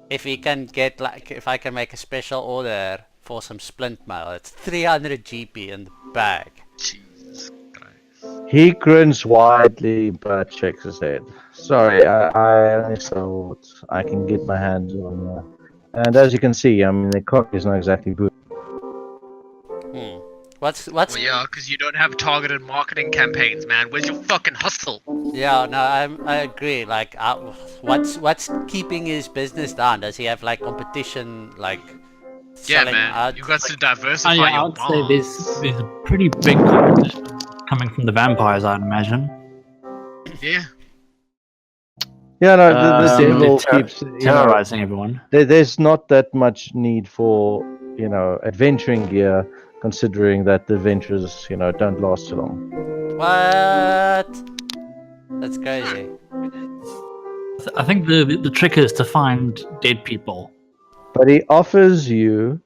if he can get if I can make a special order for some splint mail. It's 300 GP in the bag. Jesus Christ. He grins widely but shakes his head. Sorry, I only thought I can get my hands on. And as you can see, I mean, the cock is not exactly good. What's Well, yeah, because you don't have targeted marketing campaigns, man. Where's your fucking hustle? Yeah, no, I agree. Like, what's keeping his business down? Does he have like competition, like Yeah, selling man. out? You got to diversify yeah, your I'd say bombs. there's a pretty big competition coming from the vampires, I'd imagine. Yeah. Yeah, no, the Um, devil They're keeps terrorizing everyone. There's not that much need for adventuring gear, considering that the adventures don't last too long. What? That's crazy. I think the trick is to find dead people. But he offers you,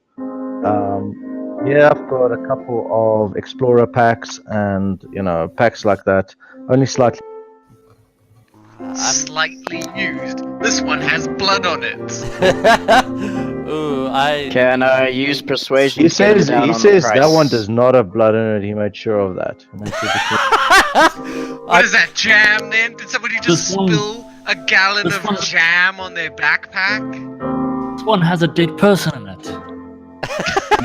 I've got a couple of explorer packs and packs like that, only slightly. Slightly used. This one has blood on it. Ooh, Can I use persuasion He to get him says down he on the says price? that one does not have blood in it. He made sure of that. He made sure What is that, jam then? Did somebody just This one- spill a gallon this of one- jam on their backpack? This one has a dead person in it.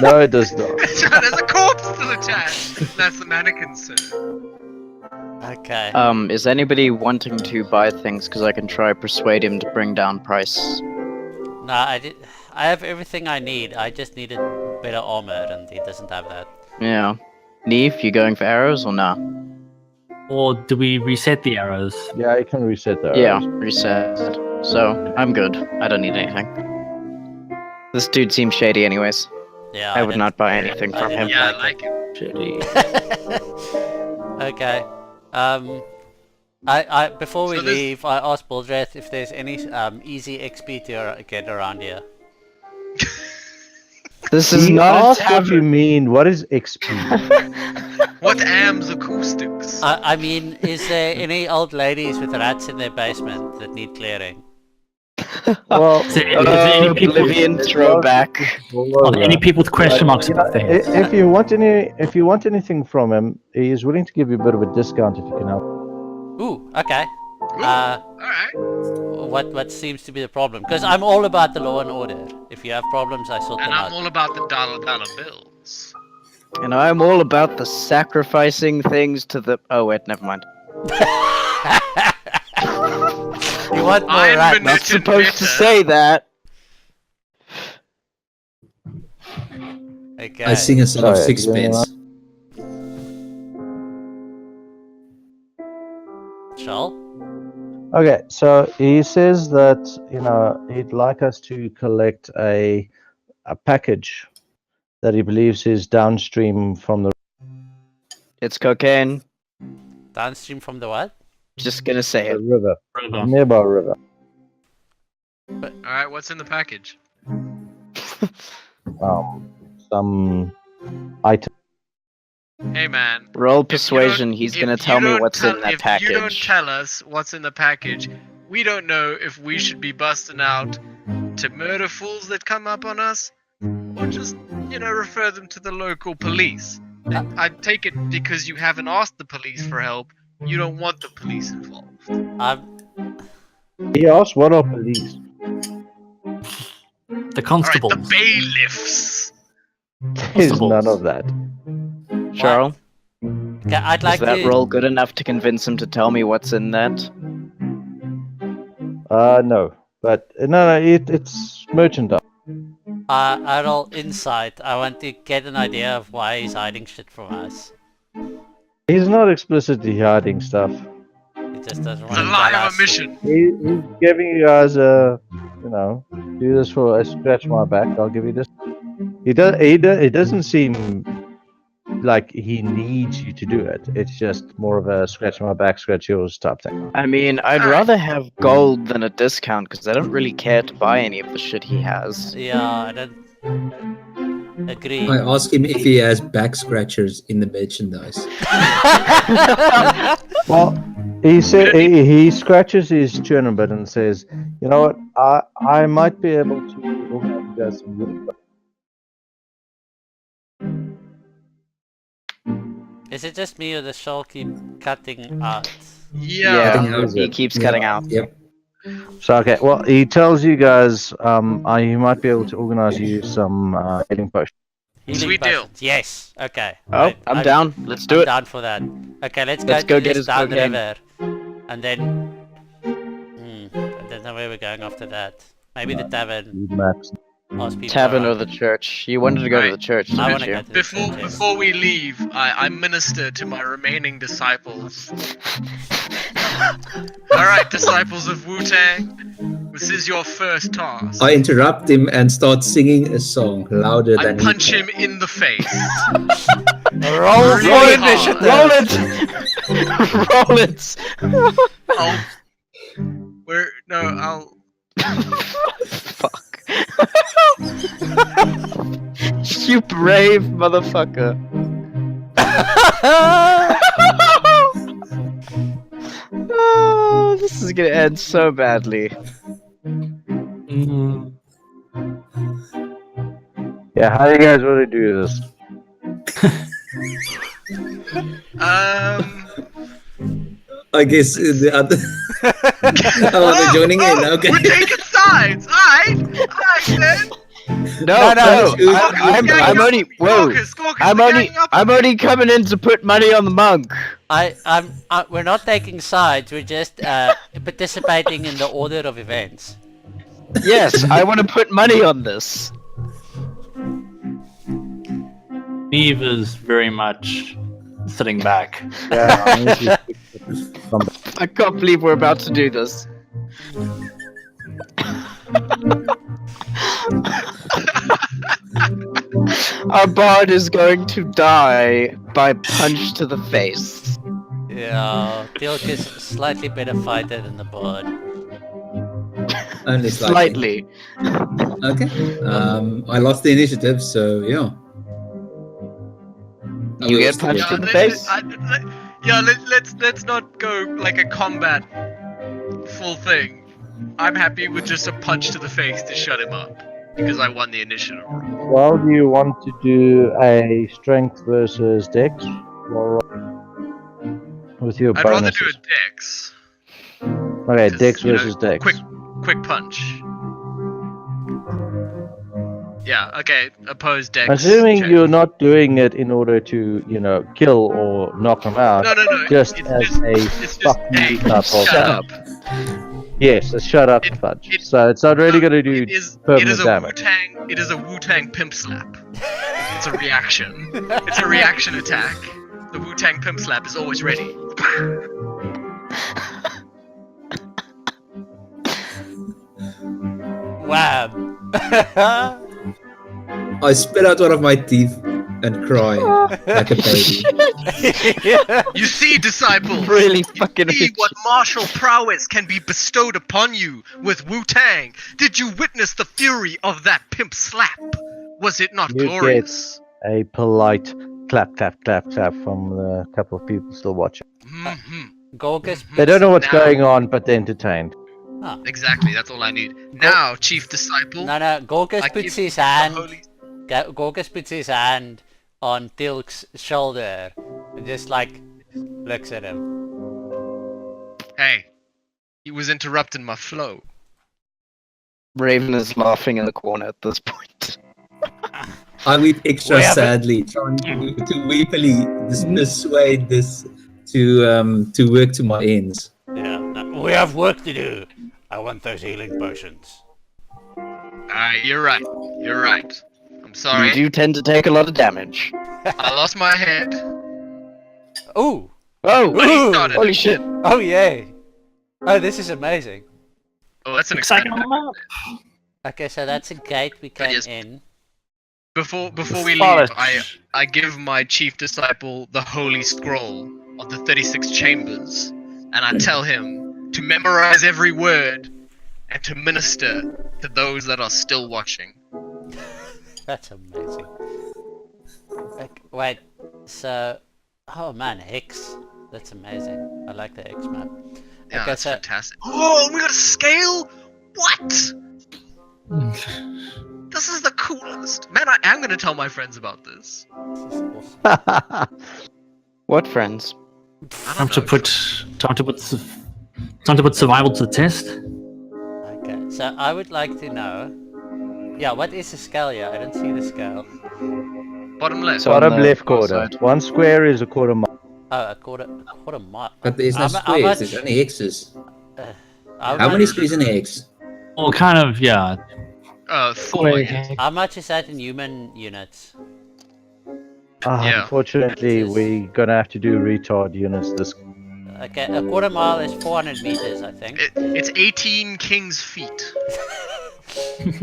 No, it does not. There's a corpse still attached. That's the mannequin, sir. okay. Is anybody wanting to buy things? Because I can try persuade him to bring down price. Nah, I have everything I need. I just needed better armor, and he doesn't have that. Yeah. Neve, you going for arrows or nah? Or do we reset the arrows? Yeah, you can reset that. Yeah, reset. So, I'm good. I don't need anything. This dude seems shady anyways. Yeah, I would didn't- not buy anything I from didn't him. Yeah, I like like it. Shitty. Okay. I before we So there's- leave, I asked Baldreth if there's any easy XP to get around here. This is He not a asked what you tavern. mean. What is XP? What AM's acoustics? I mean, is there any old ladies with rats in their basement that need clearing? Well, Is there any people, Oblivion throwback. are there any people with question marks above their heads? If you want anything from him, he is willing to give you a bit of a discount if you can help. Ooh, okay. Ooh, alright. What seems to be the problem? Because I'm all about the law and order. If you have problems, I sort And them I'm out. all about the dollar bills. And I'm all about the sacrificing things to the. Oh, wait, never mind. You want more I'm rats? Not Knit and supposed to knitter. say that. Okay. I sing a song of Sorry, sixpence. Shall? Okay, so he says that he'd like us to collect a package that he believes is downstream from the. It's cocaine. Downstream from the what? Just gonna say it. river, River. nearby river. Alright, what's in the package? Some item. Hey man. Roll if you don't- persuasion. He's if gonna you tell me don't what's tell- in that If you don't package. tell us what's in the package, we don't know if we should be busting out to murder fools that come up on us, or just, refer them to the local police. I take it because you haven't asked the police for help, you don't want the police involved. He asked, "What are police?" The Alright, constables. the bailiffs. There's none of that. Charles, Okay, I'd like is that to. roll good enough to convince him to tell me what's in that? No, but no, it's merchandise. I roll insight. I want to get an idea of why he's hiding shit from us. He's not explicitly hiding stuff. He just doesn't It's want a to lie tell of us. a mission. He's giving you guys do this for a scratch my back. I'll give you this. He doesn't seem like he needs you to do it. It's just more of a scratch my back, scratch yours type thing. I mean, I'd Alright. rather have gold than a discount because I don't really care to buy any of the shit he has. Yeah, I don't agree. I ask him if he has back scratchers in the merchandise. Well, he scratches his chin a bit and says, "You know what? I might be able to organize you guys some work." Is it just me or the show keep cutting out? Yeah. Cutting out. He keeps cutting out. Yep. So okay, well, he tells you guys, he might be able to organize you some healing potions. Healing Sweet deal. potions. Yes. Okay. Oh, I'm down. Let's do I'm it. down for that. Okay, let's Let's go go to get this his down the cocaine. river, and then. I don't know where we're going after that. Maybe the tavern. Max. Ask people Tavern or around. the church. You wanted to go to Right. the church, I didn't want to you? go to the Before church, yes. before we leave, I minister to my remaining disciples. Alright, disciples of Wu-Tang, this is your first task. I interrupt him and start singing a song louder I than punch he him in the face. Roll for Really initiative. Roll it! Roll it! I'll... I'll... Fuck. You brave motherfucker. Oh, this is gonna end so badly. Mm, Yeah, how do you guys want to do this? I guess the other. Oh, they're joining in. Okay. We're taking sides! Alright! Alright then! No, no, I'm only. Whoa. Squawkers, I'm only coming in to put money on the monk. We're not taking sides. We're just participating in the order of events. Yes, I want to put money on this. Neve is very much sitting back. Yeah, I need to- I can't believe we're about to do this. Our bard is going to die by punch to the face. Yeah, Tilk is slightly better fighter than the bard. Only slightly. Slightly. Okay. I lost the initiative, so yeah. You get punched in the face? Let's not go like a combat full thing. I'm happy with just a punch to the face to shut him up because I won the initiative roll. Well, do you want to do a strength versus dex? Or with your I'd rather bonuses? do a dex. Okay, 'cause, dex you know, versus dex. Quick punch. Yeah. Okay. Oppose dex. Assuming check. you're not doing it in order to, kill or knock him out. No. just it's as just, a it's fuck just you hey, type of shut up. Yes, a shut up fudge. So it's not really going to do It is permanent a damage. Wu-Tang. It is a Wu-Tang pimp slap. It's a reaction. It's a reaction attack. The Wu-Tang pimp slap is always ready. Wham! I spit out one of my teeth and cry like a baby. You see, disciples. Really You fucking see what martial prowess can be bestowed upon you with Wu-Tang. Did you witness the fury of that pimp slap? Was it not You get- glorious? A polite clap, clap, clap, clap from the couple of people still watching. Mhm. Gorgas. They don't know what's Now- going on, but they're entertained. Exactly, that's all I need. Now, chief disciple. No, Gorgas I puts give his the hand. holy- Gorgas puts his hand on Tilk's shoulder and just looks at him. Hey, he was interrupting my flow. Raven is laughing in the corner at this point. I weep extra We have a- sadly, trying to weepily persuade this to work to my ends. Yeah, no, we have work to do. I want those healing potions. You're right. You're right. I'm sorry. You do tend to take a lot of damage. I lost my head. Ooh! Oh! But he Ooh. started. Holy shit! Oh yay! Oh, this is amazing. Oh, that's an Exciting exciting. map. Okay, so that's a gate we came yes. in. Before we leave, Foliage. I give my chief disciple the holy scroll of the 36 chambers, and I tell him to memorize every word and to minister to those that are still watching. That's amazing. Like, wait, so... Oh man, Hex. That's amazing. I like the Hex map. Yeah, Okay, that's so... fantastic. Oh, we got a scale? What? This is the coolest. Man, I am gonna tell my friends about this. This is awesome. What friends? I Time don't to know. put survival to the test. Okay, so I would like to know... Yeah, what is the scale here? I don't see the scale. Bottom left. So- on Bottom the left far quarter. side. 1 square is a quarter mile. Oh, a quarter mile. But there's no How squares, there's much- only X's. how How many much- squares in an X? Or kind of, yeah. 4, I guess. How much is that in human units? Yeah. Unfortunately, It is- we're gonna have to do retard units this. Okay, a quarter mile is 400 meters, I think. It's 18 king's feet.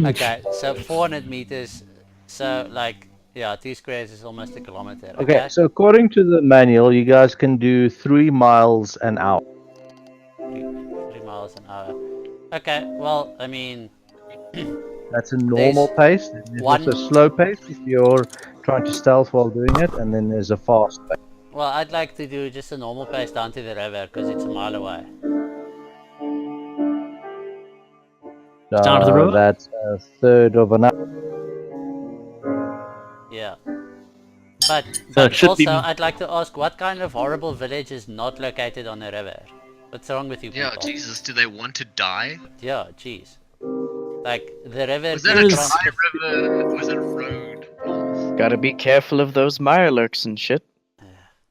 Okay, so 400 meters. So, like, yeah, 2 squares is almost a kilometer. Okay, so according to the manual, you guys can do 3 miles an hour. 3 miles an hour. Okay, well, I mean, That's a normal pace. There's one- also a slow pace if you're trying to stealth while doing it, and then there's a fast pace. well, I'd like to do just a normal pace down to the river because it's a mile away. Down to the river? That's a third of an hour. Yeah. But, So it should also, be- I'd like to ask, what kind of horrible village is not located on a river? What's wrong with you Yeah, people? Jesus, do they want to die? Yeah, jeez. Like, the river... Was that a is- dry river? Was it a road? North? Gotta be careful of those mirelurks and shit.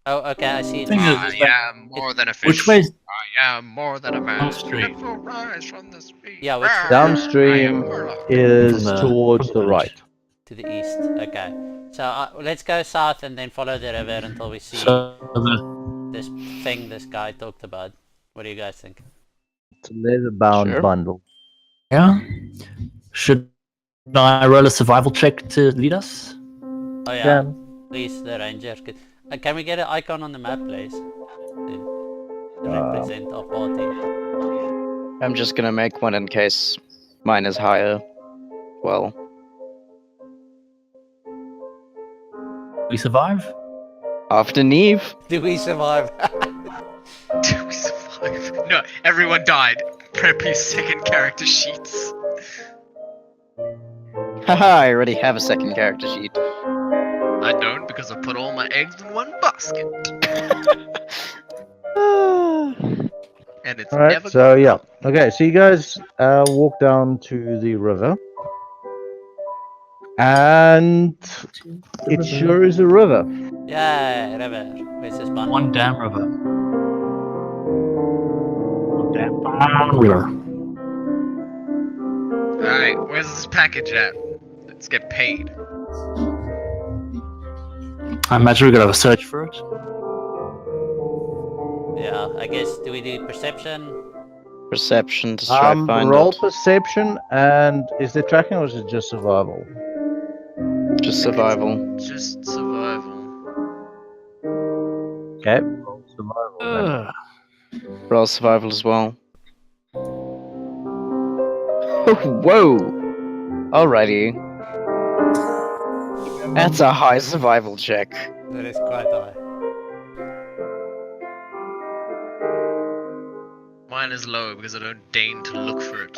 Oh, okay, I see it. Thing now. is- I am more than a fish. Which way? I am more than a man. Downstream. Never rise from the sea. Yeah, which way? Downstream is From the- towards from the the right. To the east, okay. So, let's go south and then follow the river until we see So the, this thing this guy talked about. What do you guys think? It's a leather-bound Sure. bundle. yeah. Should I roll a survival check to lead us? Oh yeah, Yeah. please, the ranger. Can we get an icon on the map, please? To represent our party. I'm just gonna make one in case mine is higher. Well, We survive? after Neve. Do we survive? Do we survive? No, everyone died. Prep your second character sheets. Haha, I already have a second character sheet. I don't because I put all my eggs in one basket. And it's Alright, never so yeah. Okay, so you guys walk down to the river. And it sure is a river. Yeah, river. Where's this bundle? One damn river. One damn river. Alright, where's this package at? Let's get paid. I imagine we're gonna have a search for it. Yeah, I guess, do we do perception? Perception to try to find Roll it. perception, and is there tracking or is it just survival? Just survival. Just survival. Okay, roll survival. then. Roll survival as well. Whoa! Alrighty. That's a high survival check. That is quite high. Mine is low because I don't deign to look for it.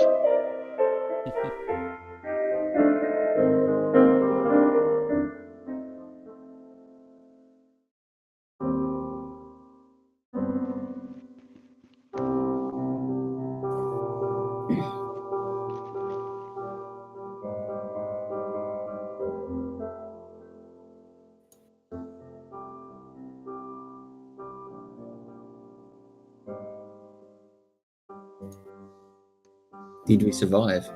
Did we survive?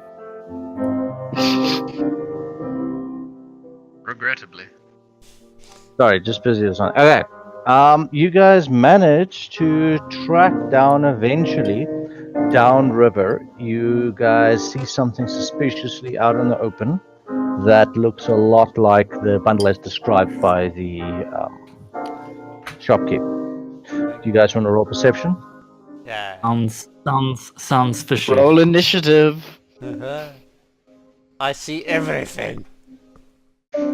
Regrettably. Sorry, just busy or something. Okay. You guys managed to track down eventually downriver. You guys see something suspiciously out in the open. that looks a lot like the bundle as described by the shopkeep. Do you guys want to roll perception? Yeah. Sounds fishy. Roll initiative. I see everything. No,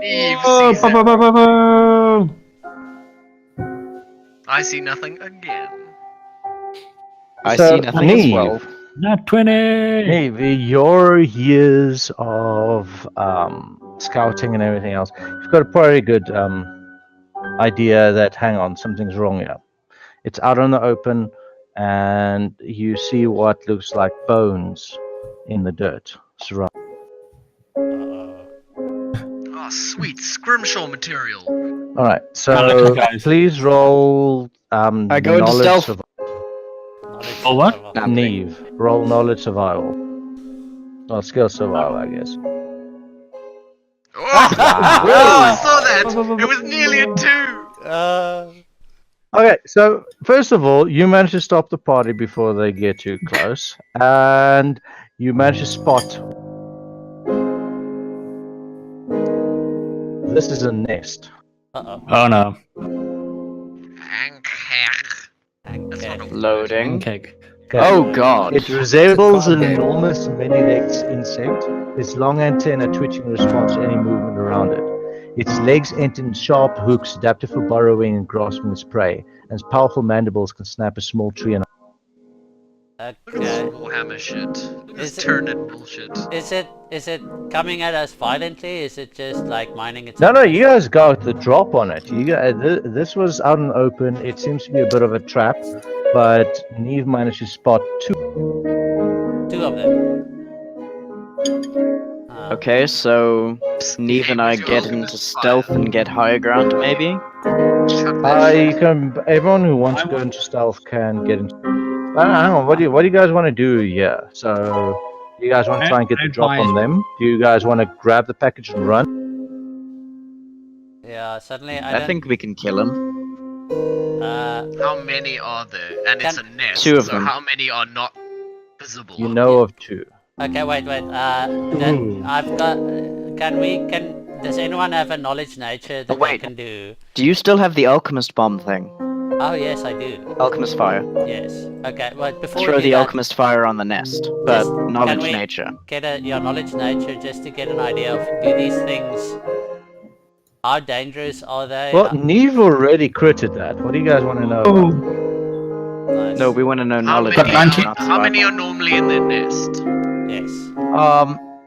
Eve Oh, sees it. ba-ba-ba-ba-ba. I see nothing again. I So, see nothing as Neve. well. Nat 20! Neve, your years of scouting and everything else, you've got a pretty good idea that, hang on, something's wrong here. It's out on the open, and you see what looks like bones in the dirt. Surround. Oh, sweet scrimshaw material. All right, so listen, guys. please roll I go into knowledge stealth. Knowledge Oh, what? survival. Nah, I'm kidding. Neve, roll knowledge survival. Well, skill survival, I guess. Oh, I saw that. It was nearly a 2. Okay, so first of all, you manage to stop the party before they get too close, and you manage to spot. This is a nest. Uh-oh. Oh no. That's not a Loading. Pancake. Okay. Oh god. It resembles an Okay. enormous many-legged insect. Its long antenna twitching in response to any movement around it. Its legs end in sharp hooks adapted for burrowing and grasping its prey, and its powerful mandibles can snap a small tree and Look at this Okay. Warhammer shit. Look at this Is it- Turnet bullshit. Is it coming at us violently? Is it just like mining its No, own no, business? you guys got the drop on it. You got, this was out in the open. It seems to be a bit of a trap, but Neve managed to spot two. Two of them. Okay, so Neve Hey, and I what's your get alchemist into fire? stealth and get higher ground, maybe? Chuck that You shit. can. Everyone who wants to go into stealth can get into. Hang on. What do you guys want to do here? So, do you guys want to try and get the drop on them? Do you guys want to grab the package and run? Yeah, suddenly I think we can kill him. How many are there? And it's a nest. Two of so them. how many are not visible? You know of two. Okay, wait. Then I've got. Does anyone have a knowledge nature that they wait. can do? Do you still have the alchemist bomb thing? Oh yes, I do. Alchemist fire. Yes. Okay. Wait. Before Throw we do the that, alchemist fire on the nest. But Yes, can knowledge we- nature. get your knowledge nature just to get an idea of do these things. How dangerous are they? Well, Neve already critted that. What do you guys want to know? Nice. No, we want to know How knowledge many, nature, are, not how many survival. are normally in their nest? Yes.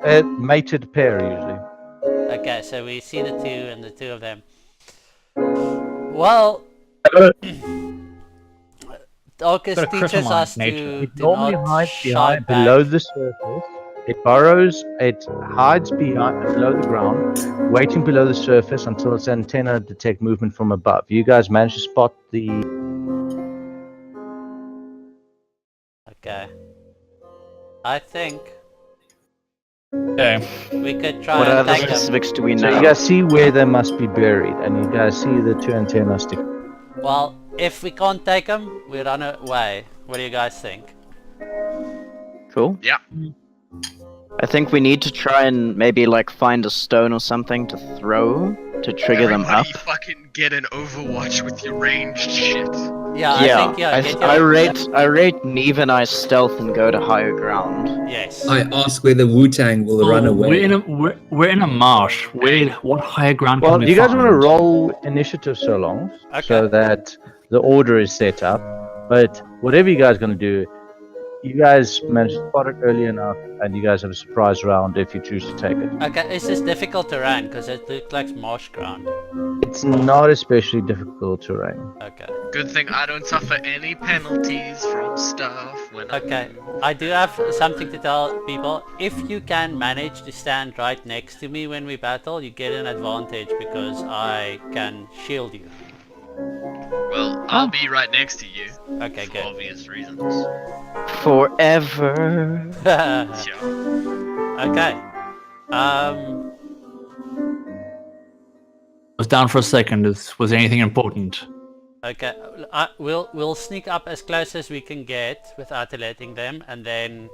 A mated pair usually. Okay, so we see the two and the two of them. Well, Orcus Got a crit on teaches my us nature. to It do normally not hides shy behind back. below the surface. It burrows. It hides behind below the ground, waiting below the surface until its antenna detect movement from above. You guys managed to spot the. Okay. I think Okay. we could try What and other take them. specifics do we So know? you guys see where they must be buried, and you guys see the two antennas stick. Well, if we can't take them, we run away. What do you guys think? Cool. Yeah. I think we need to try and maybe like find a stone or something to throw to trigger them up. Everybody fucking get an Overwatch with your ranged shit. Yeah, I think get your... I rate Neve and I stealth and go to higher ground. Yes. I ask whether Wu-Tang will run away. We're in a marsh. What higher ground Well, can we you guys find? want to roll initiative so long, so Okay. that the order is set up. But whatever you guys are going to do, you guys managed to spot it early enough, and you guys have a surprise round if you choose to take it. Okay, is this difficult terrain? Because it looks like marsh ground. It's not especially difficult terrain. Okay. Good thing I don't suffer any penalties from stuff when Okay, I do have something to tell people. If you can manage to stand right next to me when we battle, you get an advantage because I can shield you. Well, I'll be right next to you. Okay, For good. obvious reasons. Forever. Sure. Okay. I was down for a second. Was anything important? Okay, we'll sneak up as close as we can get without alerting them, and then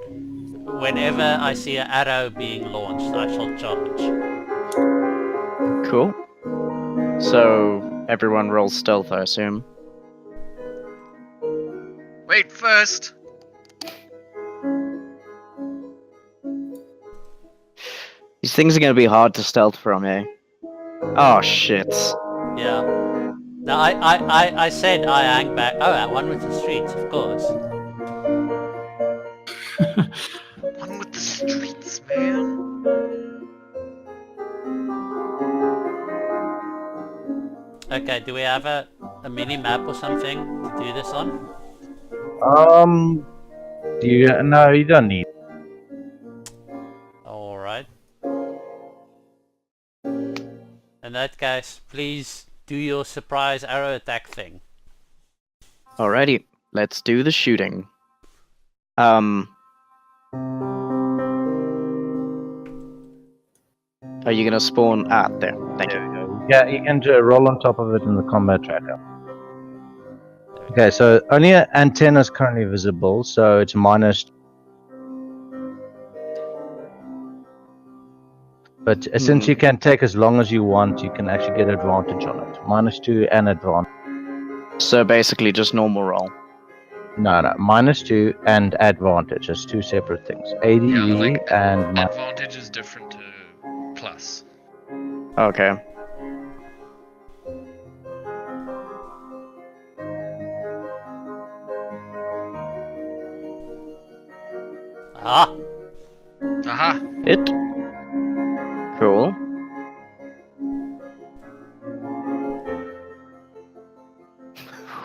whenever I see an arrow being launched, I shall charge. Cool. So everyone rolls stealth, I assume. Wait, first. These things are gonna be hard to stealth from, eh? Oh shit. Yeah. No, I said I hang back. Oh, that one with the streets, of course. One with the streets, man. Okay, do we have a mini map or something to do this on? Do you? No, you don't need. Alright. In that case, please do your surprise arrow attack thing. Alrighty, let's do the shooting. Are you gonna spawn? Ah, there. Thank you. Yeah, you can roll on top of it in the combat tracker. Okay, so only an antenna is currently visible, so it's minus. But since you can take as long as you want, you can actually get advantage on it. -2 and advantage. So basically just normal roll. No, -2 and advantage. It's two separate things. ADV Yeah, like, and advantage is different to plus. Okay. Ah! Aha! Hit. Cool.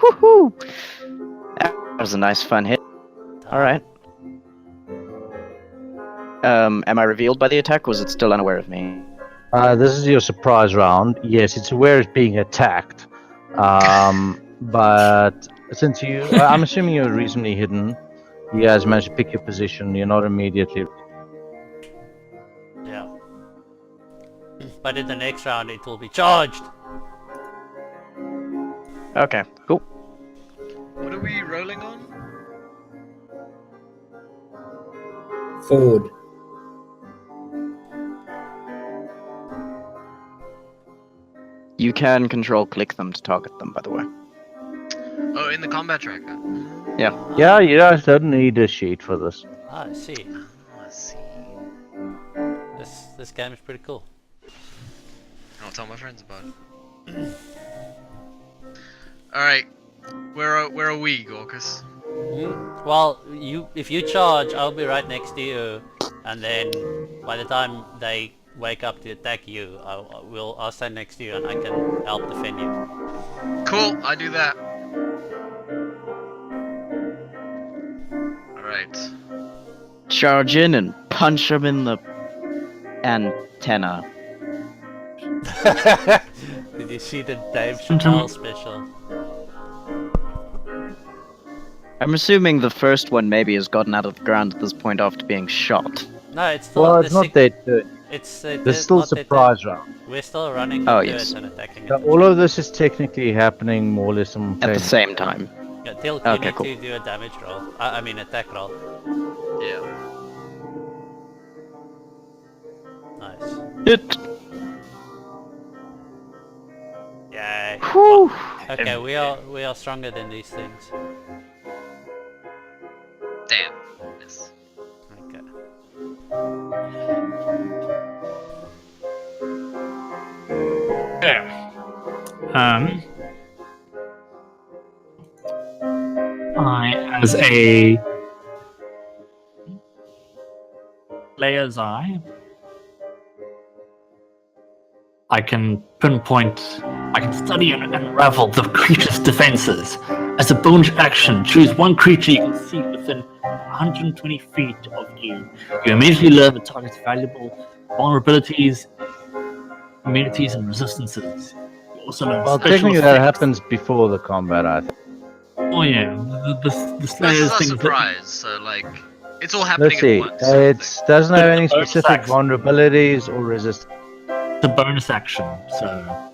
Woohoo! That was a nice fun hit. Alright. Am I revealed by the attack, or was it still unaware of me? this is your surprise round. Yes, it's aware it's being attacked. But since I'm assuming you're reasonably hidden. You guys managed to pick your position. You're not immediately. Yeah. But in the next round it will be charged! Okay, cool. What are we rolling on? Forward. You can control click them to target them, by the way. Oh, in the combat tracker. Yeah, you guys don't need a sheet for this. Ah, I see. Oh, I see. This game is pretty cool. I'll tell my friends about it. Alright. Where are we, Gorkus? Well, if you charge, I'll be right next to you, and then by the time they wake up to attack you, I'll stand next to you and I can help defend you. Cool, I do that. Alright. Charge in and punch him in the antenna. Did you see the Dave Chappelle special? I'm assuming the first one maybe has gotten out of the ground at this point after being shot. No, it's still Well, it's not that good. It's There's still not that surprise round. we're still running Oh, into yes. it and attacking So it. all of this is technically happening more or less At the simultaneously. same time. Yeah, Till, you Okay, need cool. to do a damage roll. I mean attack roll. Yeah. Nice. Hit! Yay. Whew. Okay, we are stronger than these things. Damn. Miss. Okay. Yeah. As a player's eye, I can pinpoint, I can study and unravel the creature's defenses. As a bonus action, choose one creature you can see within 120 feet of you. You immediately learn the target's valuable vulnerabilities, immunities, and resistances. You also learn Well, special technically that effects. happens before the combat, I think. Oh yeah, the This Slayer's is a things surprise, so like, it's all happening Let's see. at once. sort of It doesn't have any Bonus specific action. vulnerabilities or resistance. it's a bonus action, so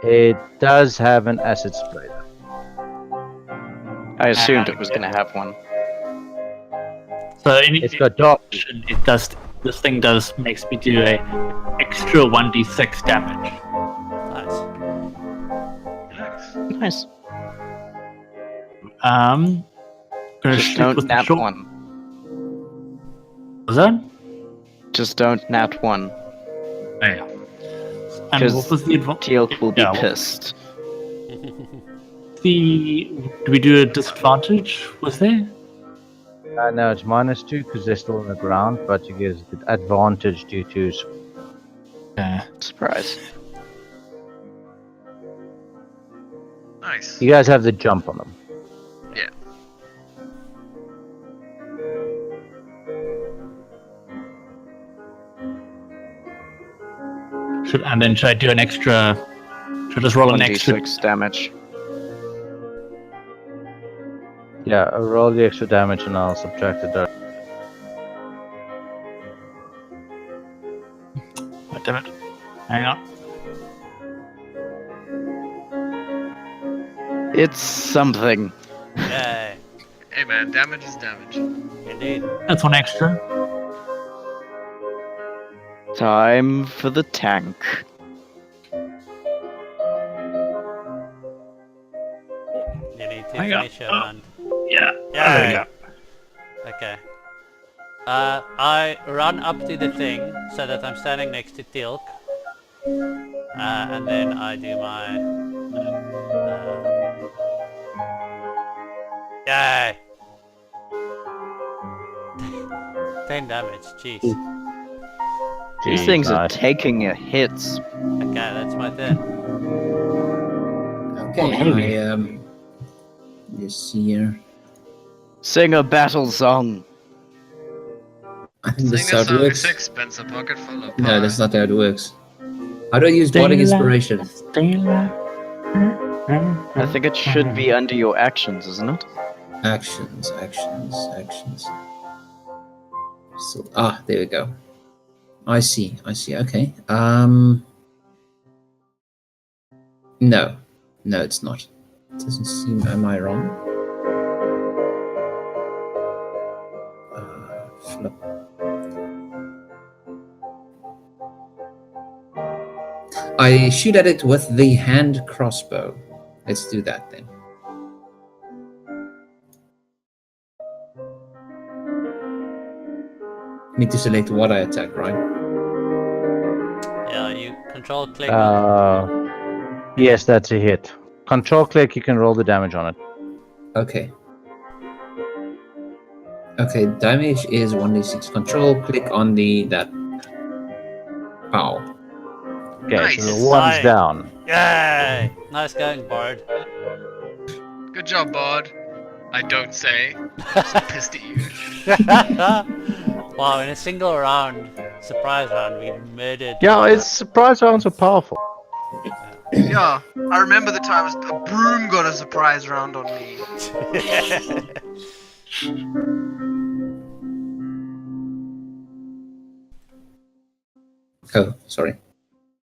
It does have an acid spray. Though. I assumed it was going to have one. So It's got dark. it does. This thing makes me do a extra 1d6 damage. Nice. Nice. Nice. Gonna Just shoot don't with the nat short. one. Was that? Just don't nat one. Oh, yeah. And 'Cause what was the advantage? Teal'c will be Yeah, what- pissed. Do we do a disadvantage? Was there? No, it's -2 because they're still on the ground, but you get the advantage due to. Yeah. Surprise. Nice. You guys have the jump on them. Yeah. Should I do an extra? Should I just roll an extra? 1d6 damage. Yeah, I'll roll the extra damage and I'll subtract it out. Oh, damn it! Hang on. It's something. Yay. Hey man, damage is damage. Indeed. That's one extra. Time for the tank. You need to Hang on. finish your round. Yeah. Yeah. There we go. Okay. I run up to the thing so that I'm standing next to Teal'c. And then I do my... Yay! 10 damage, jeez. These Jeez, things are nice. taking your hits. Okay, that's my turn. Okay, let's see here. Sing a battle song. I think this Sing is us how it a works. sixpence, a pocket full of No, that's pie. not how it works. How do I use Bardic Inspiration? I think it should be under your actions, isn't it? Actions. So, there we go. I see. Okay. No, it's not. It doesn't seem. Am I wrong? Flip. I shoot at it with the hand crossbow. Let's do that then. Need to select what I attack, right? Yeah, you control click. Yes, that's a hit. Control click, you can roll the damage on it. Okay. Okay, damage is 1d6. Control click on that. Pow. Okay, Nice. so the one's Nice. down. Yay! Nice going, Bard. Good job, Bod. I don't say. I'm so pissed at you. Wow, in a single round, surprise round, we murdered. Yeah, it's surprise rounds are powerful. Yeah, I remember the times a broom got a surprise round on me. Oh, sorry.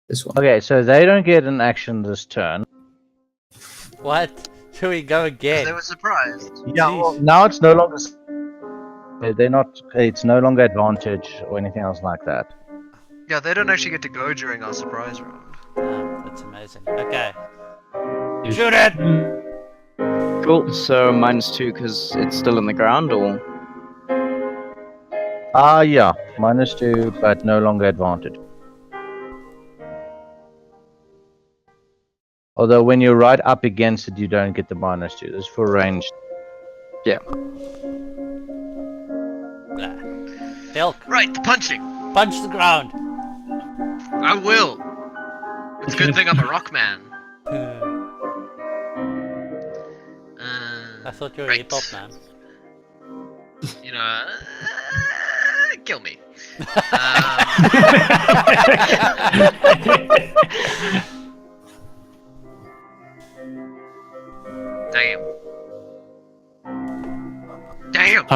This one. Okay, so they don't get an action this turn. What? Should we go again? They were surprised. Yeah, well, now it's no longer. They're not. It's no longer advantage or anything else like that. Yeah, they don't actually get to go during our surprise round. That's amazing. Okay. Shoot it! Cool. So -2 because it's still in the ground, or Yeah, -2, but no longer advantage. Although when you're right up against it, you don't get the -2. This is for range. Teal'c, Right, the punching. punch the ground. I will. It's a good thing I'm a rock man. I thought you were a Right. hip hop man. You know, kill me. Damn.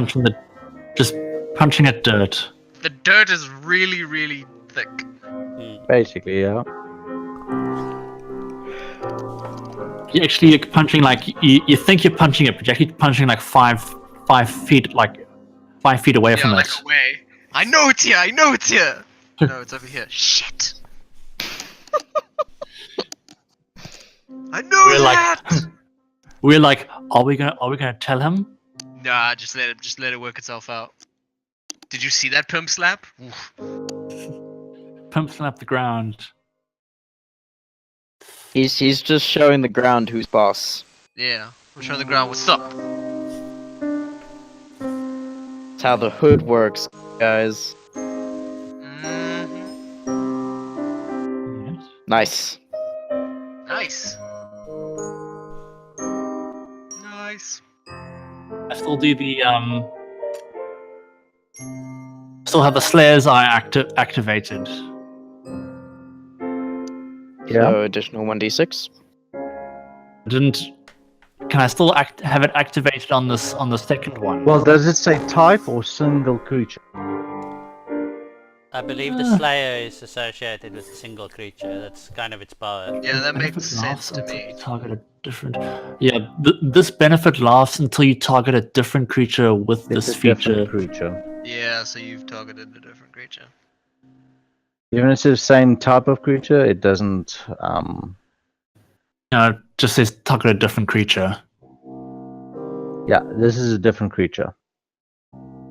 Punching at dirt. The dirt is really, really thick. Basically, yeah. you actually punching like you think you're punching it, but you're actually punching like 5 feet, like 5 feet away Yeah, from like it. away. I know it's here. I know it's here. No, it's over here. Shit. I know We're that. we're like, are we gonna tell him? Nah, just let it work itself out. Did you see that pimp slap? Oof. Pimp slap the ground. He's just showing the ground who's boss. Yeah, we're showing the ground. What's up? That's how the hood works, guys. Mm-hmm. Yes. Nice. Nice. Nice. I still do the still have the Slayer's Eye activated. Yeah. So additional 1d6. Didn't. Can I still have it activated on the second one? Well, does it say type or single creature? I believe the Slayer is associated with a single creature. That's kind of its power. Yeah, that Benefit makes sense lasts to until me. you target a different. Yeah, this benefit lasts until you target a different creature with It's this a feature. different creature. Yeah, so you've targeted a different creature. Even if it's the same type of creature, it doesn't. It just says target a different creature. Yeah, this is a different creature.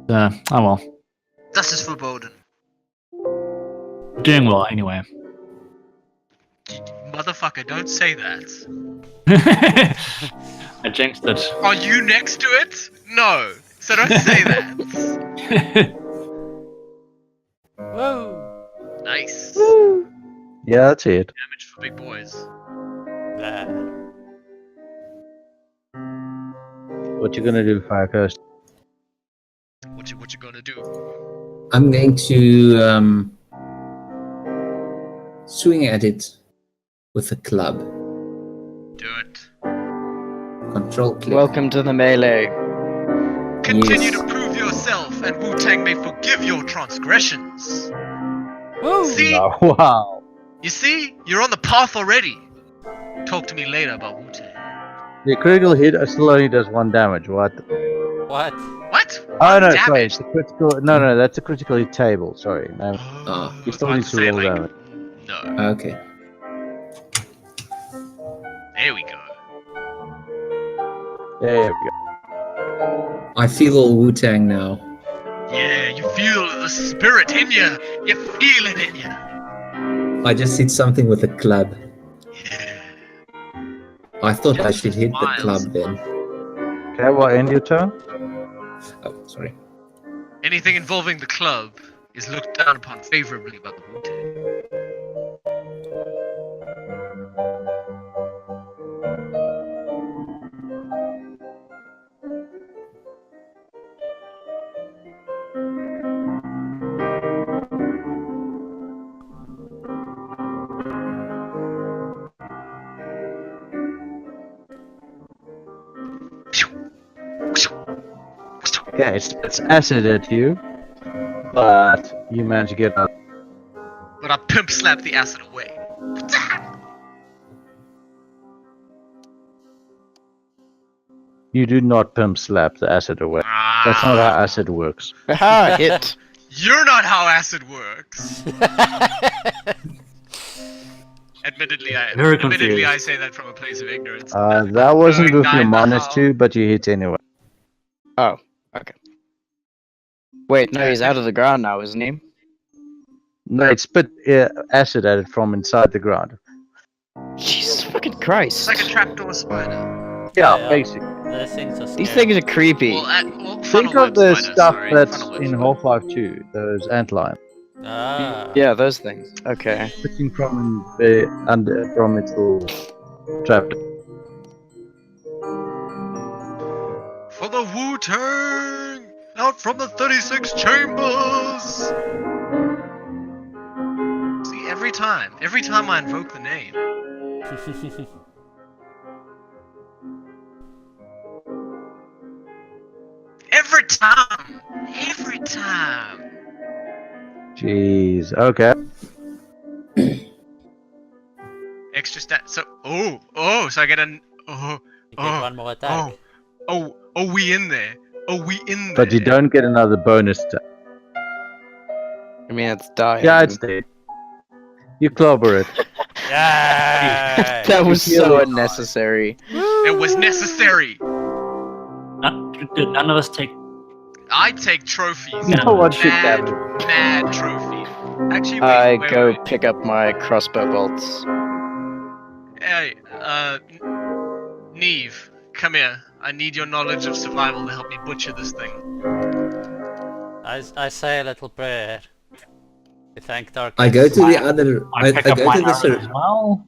Oh well, Das ist verboten. we're doing well anyway. Motherfucker, don't say that. I jinxed it. Are you next to it? No. So don't say that. Whoa! Nice. Yeah, that's it. Damage for big boys. Blah. What you gonna do, Firecurse? What you gonna do? I'm going to swing at it with a club. Do it. Control click. Welcome to the melee. Continue Yes. to prove yourself, and Wu-Tang may forgive your transgressions. Woo! See? Oh, wow. You see? You're on the path already. Talk to me later about Wu-Tang. The critical hit still only does 1 damage. What? What? What? Oh One no, sorry. damage? It's a critical. No, that's a critical hit table. Sorry. No, Oh, you still I need was to about roll say, damage. No. Okay. There we go. There we go. I feel all Wu-Tang now. Yeah, you feel the spirit in you. You feel it in you. I just hit something with a club. Yeah. I thought I Just should hit the smiles. club then. Okay, well, end your turn. Oh, sorry. Anything involving the club is looked down upon favorably by the Wu-Tang. Yeah, it's acid at you, but you manage to get out. But I pimp slap the acid away. You do not pimp slap the acid away. That's not how acid works. Haha, hit. You're not how acid works. Admittedly, Very admittedly, confused. I say that from a place of ignorance. That wasn't Knowing with your neither -2, but you hit anyway. Oh, okay. Wait, no, he's out of the ground now, isn't he? No, it spit acid at it from inside the ground. Jesus fucking It's Christ. like a trapdoor spider. Yeah, Yeah. basically. Those things are scary. These things are creepy. Well, Think funnel of the web spider, stuff sorry, that's funnel web in spider. Half-Life 2, those antlions. Ah. Yeah, those things. Okay. Spitting from from its little trap. For the Wu-Tang! Out from the 36 chambers! See, every time I invoke the name, every time! Jeez. Okay. Extra stat, so, so I get Oh, You get one more attack. oh, we in there? Oh, we in there? But you don't get another bonus attack. I mean, it's dying. Yeah, it's dead. You clobber it. Yay! That was so heal. unnecessary. It was necessary. Did none of us take? I take trophies. No one should mad, damage. mad trophies. Actually, I wait, go wait. pick up my crossbow bolts. Hey, Neve, come here. I need your knowledge of survival to help me butcher this thing. I say a little prayer. We thank Dark. I go to the other. I pick up go my to the arrow as well.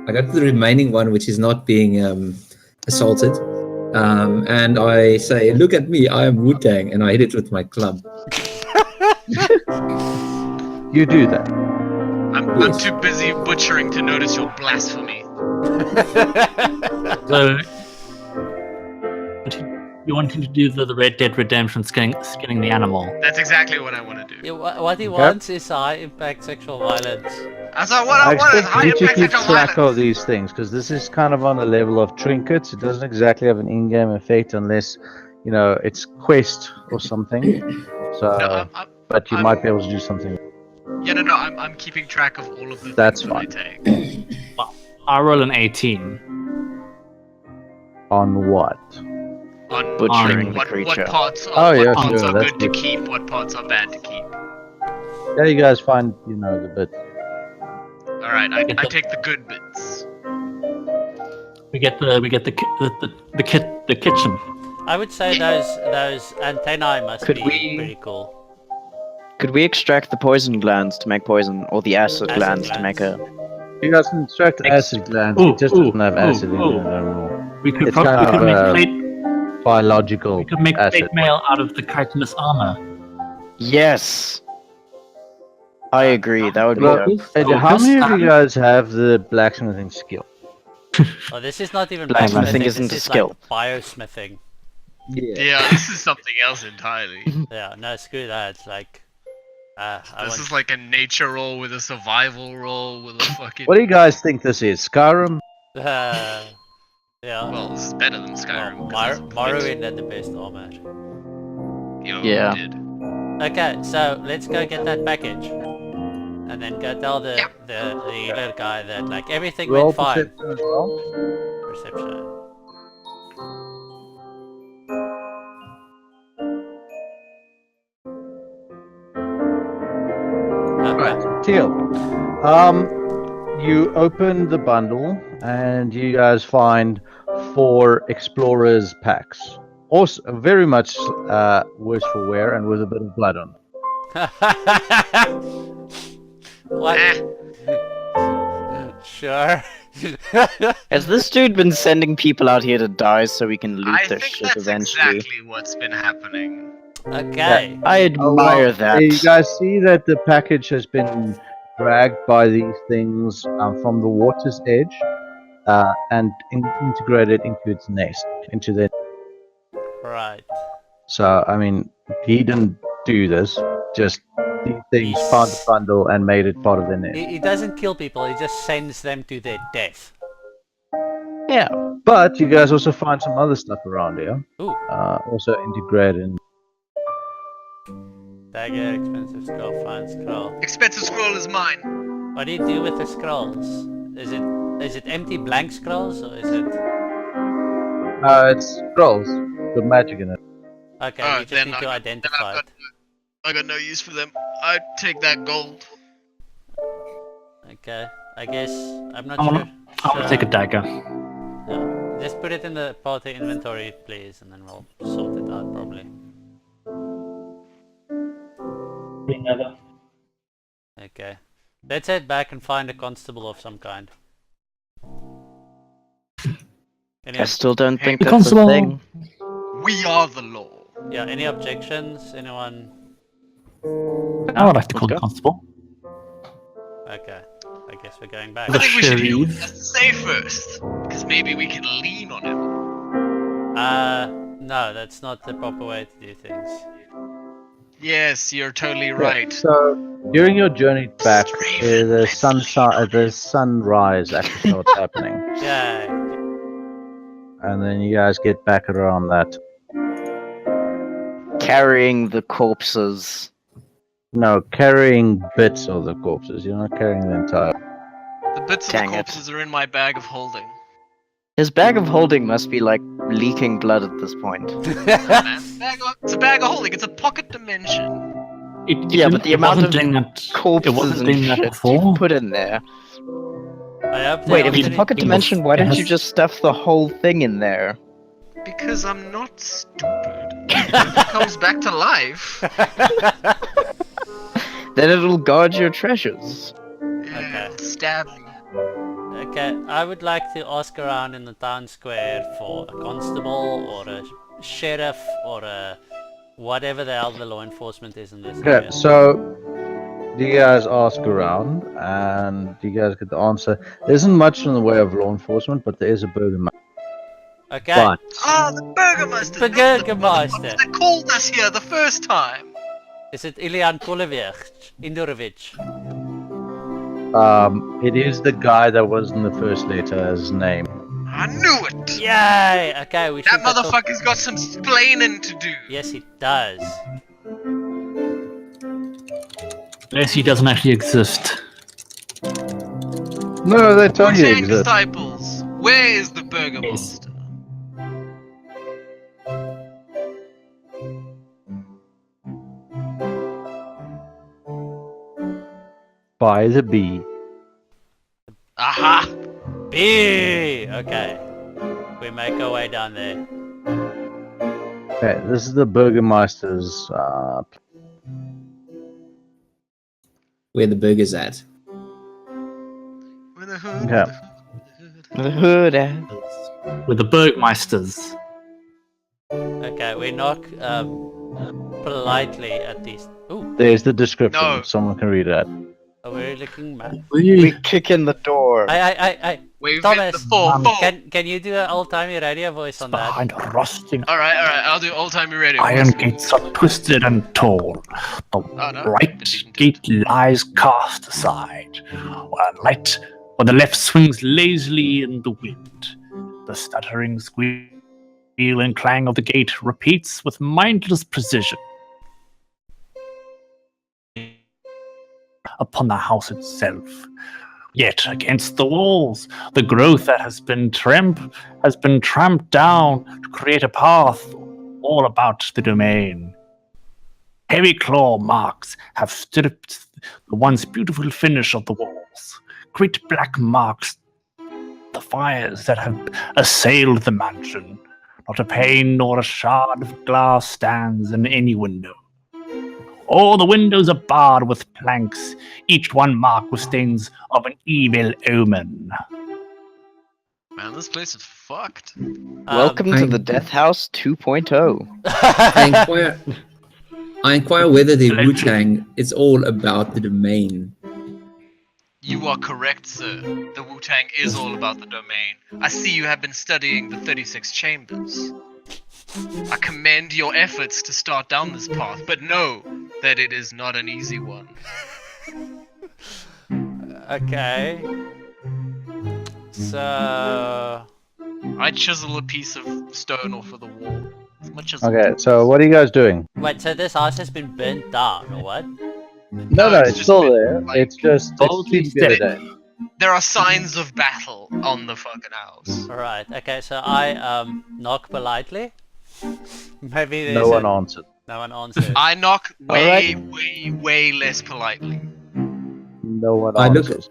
I go to the remaining one, which is not being assaulted, and I say, "Look at me, I am Wu-Tang," and I hit it with my club. You do that. I'm too busy butchering to notice your blasphemy. So, you wanting to do the Red Dead Redemption skinning the animal? That's exactly what I want to do. Yeah, what he wants is high impact sexual violence. That's what I I want is expect high you to impact keep sexual track violence. of these things, because this is kind of on the level of trinkets. It doesn't exactly have an in-game effect unless, it's quest or something. So, No, but you I'm- might be able to do something. Yeah, no, I'm keeping track of all of the That's things that I take. I roll an 18. On what? On Butchering the what creature. parts Oh, are, yeah, what parts sure, are that's good to good. keep, what parts are bad to keep. Yeah, you guys find, the bit. Alright, I take the good bits. We get the kitchen. I would say those antennae must Could be we- pretty cool. Could we extract the poison glands to make poison, or the acid Acid glands to make a? You guys can extract acid glands. It just doesn't have acid in it anymore. We could It's probably kind of, make plate. Biological We could make acid. plate mail out of the chitinous armor. Yes. I agree. That would be Look, dope. and how many of you guys have the blacksmithing skill? Oh, this is not even Blacksmithing blacksmithing. isn't This a is skill. like biosmithing. Yeah, this is something else entirely. Yeah, no, screw that. It's like, I This want. is like a nature roll with a survival roll with a fucking... What do you guys think this is? Skyrim? Yeah. Well, this is better than Skyrim. Well, 'cause it's Morrowind had the best armor. Yeah. Did. Okay, so let's go get that package, and then go tell the healer guy that like everything Roll went fine. perception as well. Perception. Right, Teal. You open the bundle and you guys find 4 explorers packs. Also, very much worse for wear and with a bit of blood on it. What? Eh, Sure. Has this dude been sending people out here to die so we can loot I their think shit that's eventually? exactly what's been happening. Okay. I admire that. You guys see that the package has been dragged by these things from the water's edge and integrated into its nest, into the. Right. So, I mean, he didn't do this. Just these things He's- found the bundle and made it part of the nest. He doesn't kill people. He just sends them to their death. Yeah. But you guys also find some other stuff around here. Ooh. Also integrated in. Dagger, expensive scroll, fine scroll. Expensive scroll is mine. What do you do with the scrolls? Is it empty blank scrolls or is it? It's scrolls with magic in it. Okay, Alright, you just then need to identify it. I got no use for them. I take that gold. Okay, I guess I'm not I sure. want to take a dagger. Yeah. Just put it in the party inventory, please, and then we'll sort it out probably. Okay. Let's head back and find a constable of some kind. Any, I still don't think The that's a constable. thing. We are the law. yeah, any objections? Anyone? I would like to Let's call the go. constable. Okay. I guess we're going back. I think we should heal H.I.S.V. Say first, because maybe we can lean on him. No, that's not the proper way to do things. Yes, you're totally Yeah, right. So during your journey back, the sunrise actually starts happening, Yay. and then you guys get back around that. Carrying the corpses. No, carrying bits of the corpses. You're not carrying the entire. The bits of Dang the it. corpses are in my bag of holding. His bag of holding must be like leaking blood at this point. Man, it's a bag of holding. It's a pocket dimension. Yeah, but the amount wasn't of doing that. It Corpses wasn't and doing that shit before. you put in there. I hope they Wait, if offer it's it- pocket it dimension, was- why it don't has- you just stuff the whole thing in there? Because I'm not stupid. If it comes back to life, Then it'll guard your treasures. yeah, it'll stab me. Okay, I would like to ask around in the town square for a constable or a sheriff or a whatever the hell the law enforcement is in this Okay, area. so you guys ask around, and you guys get the answer. There isn't much in the way of law enforcement, but there is a burgomaster. Okay, But Ah, the Burgermeister! The Burgermeister. They called us here the first time! is it Ilian Indorovich? it is the guy that was in the first letter as his name. I knew it! Yay! Okay, we That should go talk- motherfucker's got some splaining to do! Yes, he does. Unless he doesn't actually exist. No, they tell you Wu-Tang exist. disciples, where is the Burgermeister? By the bee. Aha! B. Okay, we make our way down there. Okay, this is the burgomaster's. Where the burger's at. Where the hood? Okay. The hood. With the Bergmeisters. Okay, we knock politely at these. Ooh, There's the description. No. Someone can read that. are we looking mad? We kick in the door. Hey, We've hit Thomas, the 4-4. can you do an old-timey radio voice on that? Behind rusting Alright, I'll do old-timey radio. iron gates are twisted and torn. The no. right gate lies cast aside, while the left swings lazily in the wind. The stuttering squeal and clang of the gate repeats with mindless precision upon the house itself. Yet against the walls, the growth that has been tramped down to create a path all about the domain. Heavy claw marks have stripped the once beautiful finish of the walls. Great black marks, the fires that have assailed the mansion. Not a pane nor a shard of glass stands in any window. All the windows are barred with planks, each one marked with stains of an evil omen. Man, this place is fucked. Welcome to the Death House 2.0. I inquire whether the Wu-Tang is all about the domain. You are correct, sir. The Wu-Tang is all about the domain. I see you have been studying the 36 chambers. I commend your efforts to start down this path, but know that it is not an easy one. Okay. So I chisel a piece of stone off of the wall. As much as Okay, so what are you guys doing? wait, so this house has been burnt down, or what? No, it's it's just still been, there. like, It's just boldly it's been steady. day. there are signs of battle on the fucking house. Alright, okay, so I knock politely. Maybe there's No one answered. no one answers. I knock way, Alright. way less politely. No one I look- answers.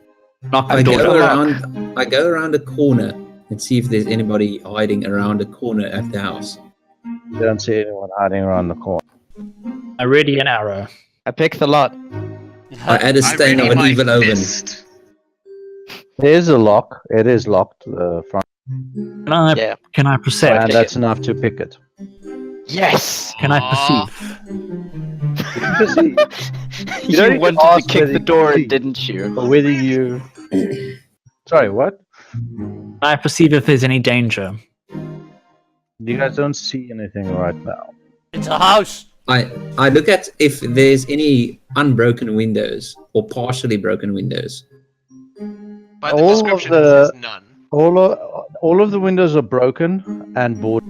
Knock I the door go down. I go around a corner and see if there's anybody hiding around a corner at the house. You don't see anyone hiding around the corner. I ready an arrow. I pick the lot. I add a I stain ready of an my evil omen. fist. There's a lock. It is locked. The front, Yeah. Can I perceive? and that's enough to pick it. Yes! Can I Aw. perceive? You, don't even wanted to ask kick whether the you door, see. didn't you? Or whether you. Sorry, what? Can I perceive if there's any danger? You guys don't see anything right now. It's a house! I look at if there's any unbroken windows or partially broken windows. By the All of description, the- it says none. All of the windows are broken and boarded.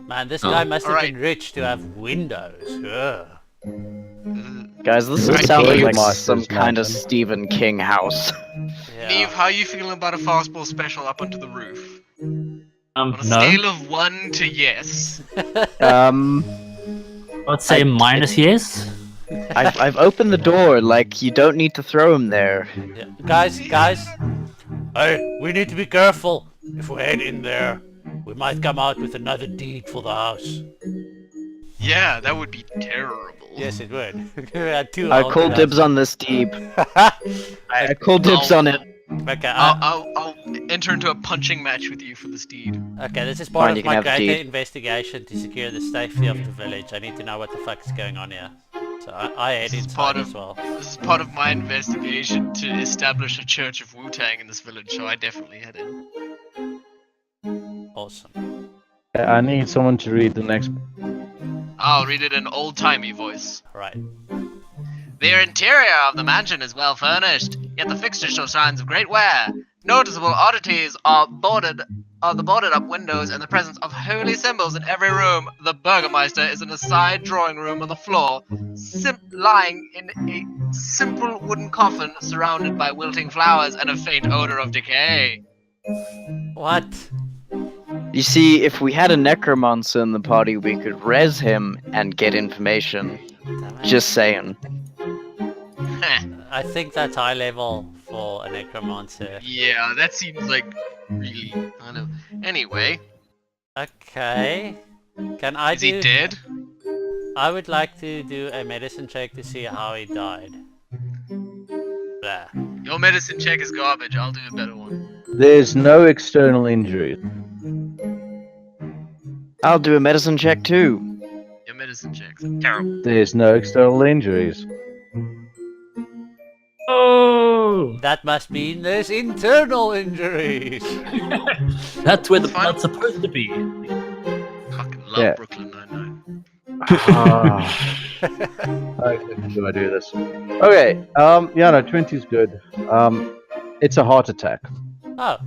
Man, this Oh. guy must have Alright. been rich to have windows. Ugh. Guys, this Right. is sounding like Burgomaster's some kind of mansion. Stephen King house. Yeah. Neve, how are you feeling about a fastball special up onto the roof? On a No. scale of 1 to yes. I'd say minus yes. I've opened the door. Like, you don't need to throw him there. Yeah. Guys, hey, we need to be careful. If we head in there, we might come out with another deed for the house. Yeah, that would be terrible. Yes, it would. We had two I haunted call houses. dibs on this deep. I call dibs on it. Okay, I'll enter into a punching match with you for this deed. okay, this is part Fine, you of can my have the greater deed. investigation to secure the safety of the village. I need to know what the fuck is going on here. So I head This is part inside of- as well. This is part of my investigation to establish a church of Wu-Tang in this village, so I definitely head in. Awesome. I need someone to read the next. I'll read it in old-timey voice. Right. The interior of the mansion is well furnished, yet the fixtures show signs of great wear. Noticeable oddities are the boarded up windows and the presence of holy symbols in every room. The Burgomaster is in a side drawing room on the floor, lying in a simple wooden coffin surrounded by wilting flowers and a faint odor of decay. What? You see, if we had a necromancer in the party, we could res him and get information. Damn it. Just saying. I think that's high level for a necromancer. Yeah, that seems like really kind of. Anyway, Okay. Can I is he do? dead? I would like to do a medicine check to see how he died. Blah. Your medicine check is garbage. I'll do a better one. There's no external injuries. I'll do a medicine check too. Your medicine checks are terrible. There's no external injuries. Oh, That must mean there's internal injuries. that's where the Fine. blood's supposed to be. Fucking love Yeah. Brooklyn Nine-Nine. How do I do this? Okay. Yeah, no, 20's good. It's a heart attack. Oh,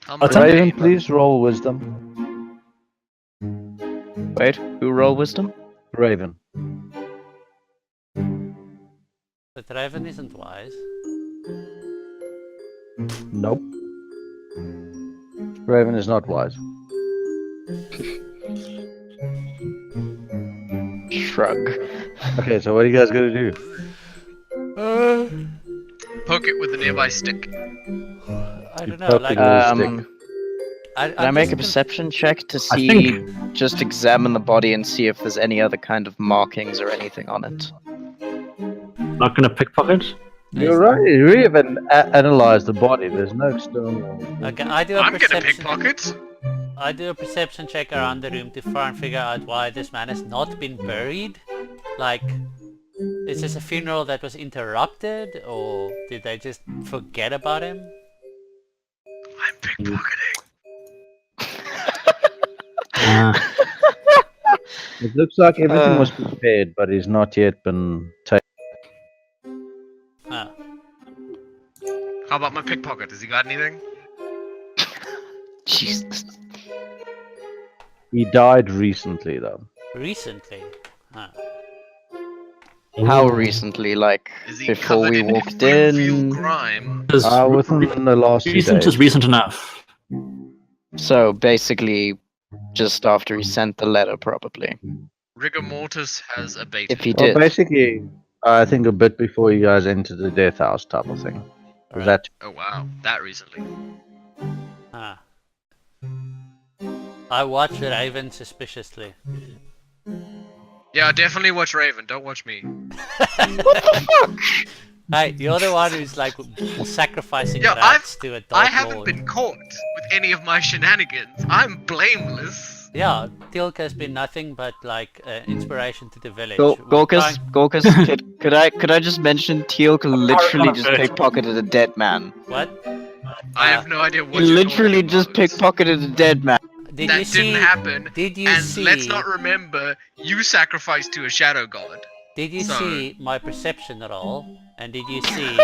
I'm What's ready. Raven, please roll wisdom. Wait, who roll wisdom? Raven. but Raven isn't wise. Nope. Raven is not wise. Shrug. Okay, so what are you guys gonna do? Poke it with a nearby stick. I don't know, Poke like, it with a stick. Can I make a perception check to see, just examine the body and see if there's any other kind of markings or anything on it? Not gonna pickpocket. You're right. You even analyze the body. There's no external. Okay, I do a I'm gonna perception. pickpocket. I do a perception check around the room to try and figure out why this man has not been buried. Like, is this a funeral that was interrupted, or did they just forget about him? I'm pickpocketing. It looks like everything was prepared, but he's not yet been taken. Ah, How about my pickpocket? Has he got anything? Jesus. He died recently, though. recently. Ah. How recently? Like, Is he before covered we in walked fluvial in? grime? Within the last 2 Recent days. is recent enough. So, basically, just after he sent the letter, probably. Rigor mortis has abated. If he Well, did. basically, I think a bit before you guys entered the death house type of thing. Was that Oh wow, that recently. Ah. I watched Raven suspiciously. Yeah, definitely watch Raven. Don't watch me. Hey, you're the one who's like sacrificing Yeah, rats to a dark I haven't lord. been caught with any of my shenanigans. I'm blameless. Yeah, Tilk has been nothing but like inspiration to the village. Gorkas, could I just mention Teal'c literally just Okay. pickpocketed a dead man. What? I have no idea what He you're literally talking just about. pickpocketed a dead man. Did that you see? didn't happen. Did you And see? let's not remember, you sacrificed to a shadow god. Did you So- see my perception roll? And did you see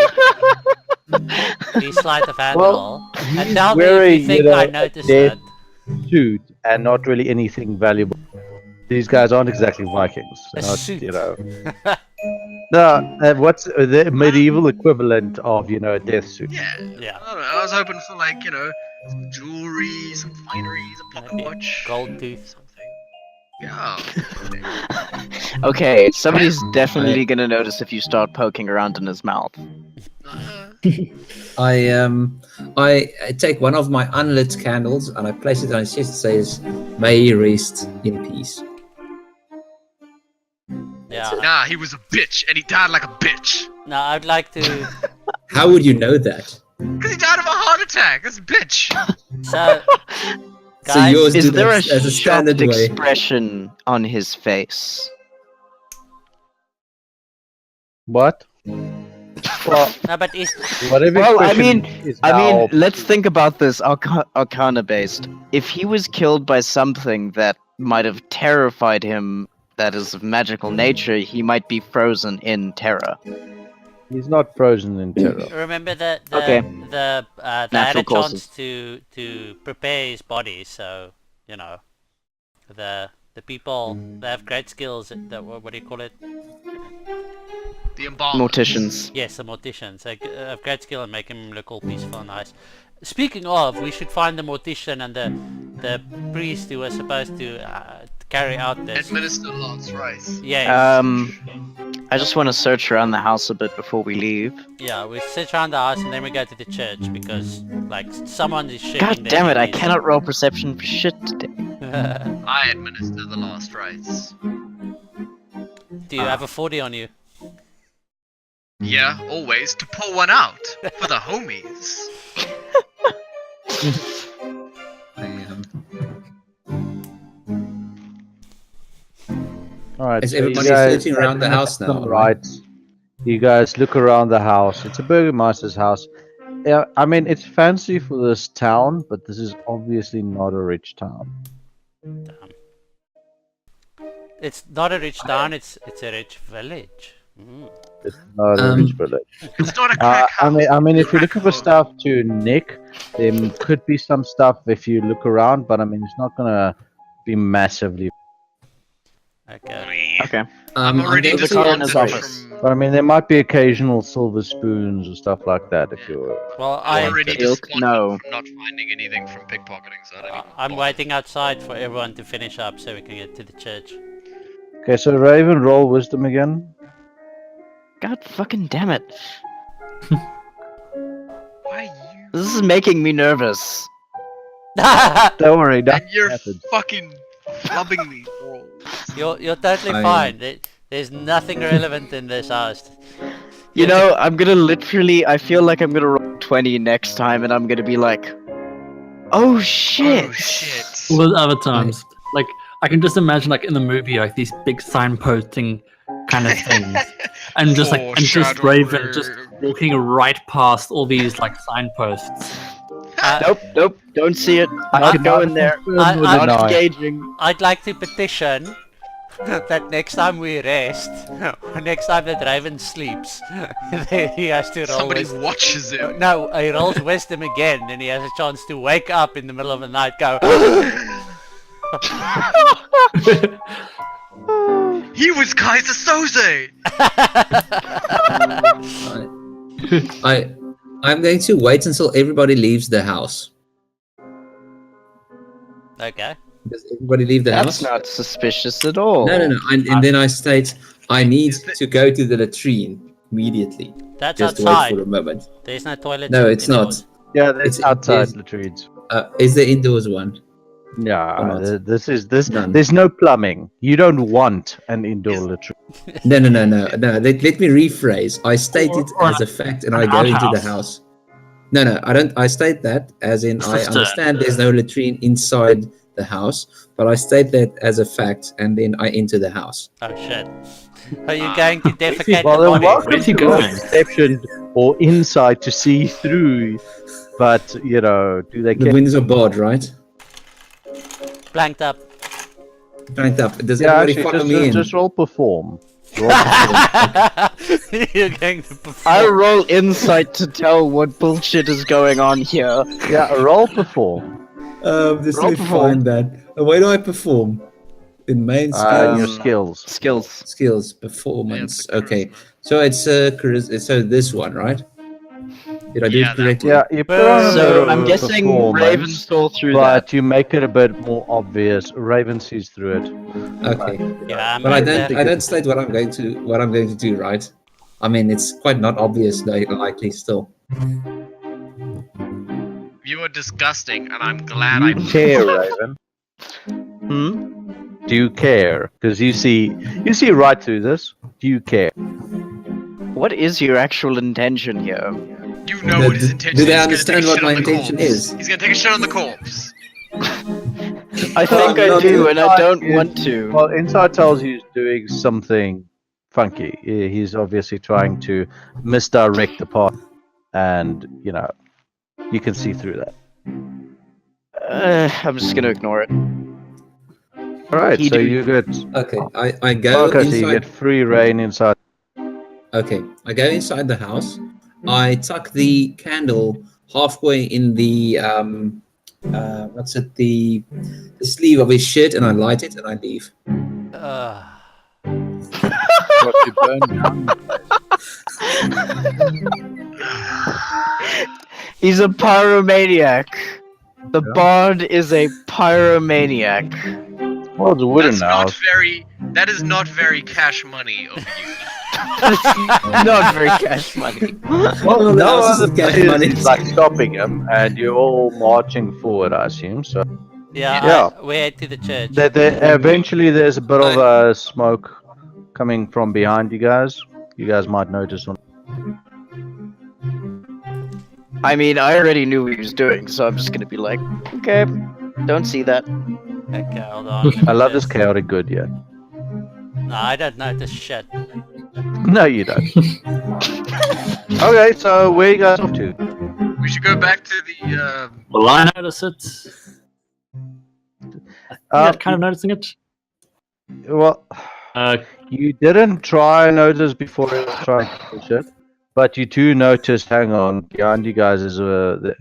the sleight of hand Well, roll? And he's tell me if wearing, you think you know, I a noticed dead that. suit and not really anything valuable. These guys aren't exactly Vikings. A They're not, suit. you know. No, what's the medieval equivalent of, you know, a death suit? Yeah. Yeah. I don't know. I was hoping for like, you know, some jewelry, some fineries, a pocket Maybe watch. gold tooth. Something. Yeah. Okay, somebody's definitely gonna notice if you start poking around in his mouth. I take one of my unlit candles and I place it on his chest. It says, "May he rest in peace." Yeah. Nah, he was a bitch, and he died like a bitch. No, I'd like to. How would you know that? Cause he died of a heart attack. That's a bitch. So, So guys, yours Is do there a that as a shocked standard way. expression on his face? What? Well, no, but is whatever Well, I expression mean- is I mean, now- let's think about this Arcana based. If he was killed by something that might have terrified him, that is of magical nature, he might be frozen in terror. he's not frozen in terror. remember that Okay. they had Natural a chance causes. to prepare his body, so you know the people they have great skills. What do you call it? The embalmer. Morticians. Yes, the morticians. They have great skill and make him look all peaceful and nice. Speaking of, we should find the mortician and the priest who was supposed to carry out this. Administer Lord's rice. Yes. I just want to search around the house a bit before we leave. Yeah, we sit around the house and then we go to the church because like someone is shaking. God their damn it, I knees. cannot roll perception for shit today. I administer the last rites. Do you have a 40 on you? Yeah, always to pull one out for the homies. All right. Is so everybody you guys searching around the house now? All right. You guys look around the house. It's a burgomaster's house. Yeah, I mean it's fancy for this town, but this is obviously not a rich town. It's not a rich town. It's a rich village. Mm. It's not a rich village. It's not a crack house. I mean, if you're Crack looking for home. stuff to nick, there could be some stuff if you look around, but I mean, it's not gonna be massively. Okay. Okay. I'm already going to- the coroner's disappointed office. from. But I mean, there might be occasional silver spoons or stuff like that if you're. Well, I'm I already Ilk, disappointed no. from not finding anything from pickpocketing, so I don't even I'm bother. waiting outside for everyone to finish up so we can get to the church. Okay, so Raven, roll wisdom again. God fucking damn it. Why you? This is making me nervous. Don't worry, And that you're happens. fucking flubbing me. Bro. You're totally I- fine. There's nothing relevant in this house. You know, I'm gonna literally, I feel like I'm gonna roll 20 next time and I'm gonna be like, oh shit. Oh shit. All those other times, like I can just imagine, like in the movie, like these big signposting kind of things, and just Raven just walking right past all these like signposts. Nope, don't see it. I Not- could go not in there. I- Not No. engaging. I'd like to petition that next time we rest, next time that Raven sleeps, he has to roll Somebody wisdom. watches it. No, he rolls wisdom again, and he has a chance to wake up in the middle of the night, go. He was Kaiser Soze! I'm going to wait until everybody leaves the house. Okay. Does everybody leave the That's house? not suspicious at all. No. And then I state, I need to go to the latrine immediately. That's Just outside. wait for a moment. There's no toilet. No, it's not. Yeah, it's It's- outside it's- latrines. Is the indoors one? Yeah, Or not? this. None. There's no plumbing. You don't want an indoor latrine. No. Let me rephrase. I state it Or as a fact, and I an go into the outhouse. house. No, I don't. I state that as in I Just a- understand there's no latrine inside the house, but I state that as a fact, and then I enter the house. Oh shit. Are you going to defecate Well, the then body? welcome Where's he to going? perception or insight to see through. But you know, do they The care? winds are barred, right? blanked up. Blanked up. Does Yeah, everybody actually, follow me in? just roll perform. Roll perform. You're going to perform. I roll insight to tell what bullshit is going on here. Yeah, roll perform. Just Roll let me perform. find that. Where do I perform? In main And skills. your skills. Skills. Skills, performance. Yeah, it's a Okay, charisma. so it's so this one, right? Did I do Yeah, it that correctly? Yeah, you put on a bit So of I'm a guessing performance, Raven saw through but that. you make it a bit more obvious. Raven sees through it. Okay. Yeah, But I man, don't state what I'm going to do, right? I mean, it's quite not obvious, likely still. You are disgusting, and I'm glad Do I. you care, Raven? Hmm? Do you care? Because you see right through this. Do you care? What is your actual intention here? You know what his intention Do they is. understand He's what gonna my take a shit on the intention corpse. is? He's gonna take a shit on the corpse. I think I not do, you. and I don't want to. Well, inside tells you he's doing something funky. He's obviously trying to misdirect the path, and you can see through that. I'm just gonna ignore it. All right, He so do- you get Okay, I go okay, so you inside. get free reign inside. Okay, I go inside the house. I tuck the candle halfway in the what's it, the sleeve of his shirt, and I light it and I leave. What you burn down. He's a pyromaniac. The Yeah. bard is a pyromaniac. Well, it's a wooden That's not house. very. That is not very cash money of you. Not very cash money. Well, the No house other is cash players money. is like stopping him, and you're all marching forward, I assume. So yeah, we head to the church. eventually there's a bit of smoke coming from behind you guys. You guys might notice on. I mean, I already knew what he was doing, so I'm just gonna be like, okay, don't see that. Okay, hold on. I love this Just- chaotic good yet. No, I don't notice shit. No, you don't. Okay, so where you guys off to? We should go back to the. Will I notice it? Yeah, kind of noticing it. Well, you didn't try and notice before you was trying to push it, but you do notice. Hang on, behind you guys is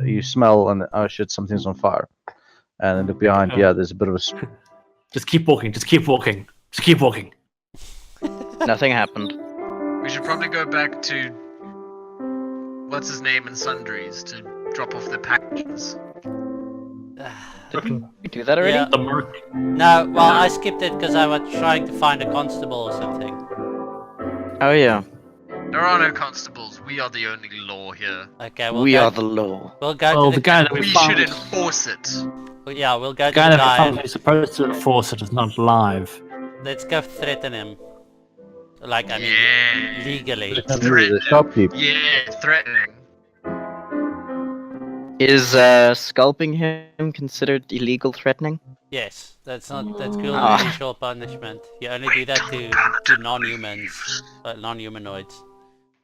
you smell and oh shit, something's on fire, and then look behind. Yeah, there's a bit of a. Just keep walking. Just keep walking. Just keep walking. Nothing happened. We should probably go back to. What's his name and sundries to drop off the packages. We do that already? Yeah. The merc. No, well, I skipped it because I was trying to find a constable or something. Oh yeah. There are no constables. We are the only law here. Okay, we'll We go, are the law. We'll go Well, to the guy that We we should found. enforce it. Yeah, we'll go The to guy the that we guy. found who's supposed to enforce it is not alive. Let's go threaten him. Like, I mean, Yeah. legally. The shopkeeper. Yeah, threatening. Is scalping him considered illegal threatening? Yes, that's cruel Ah. and unusual punishment. You only do that to non-humans, non-humanoids.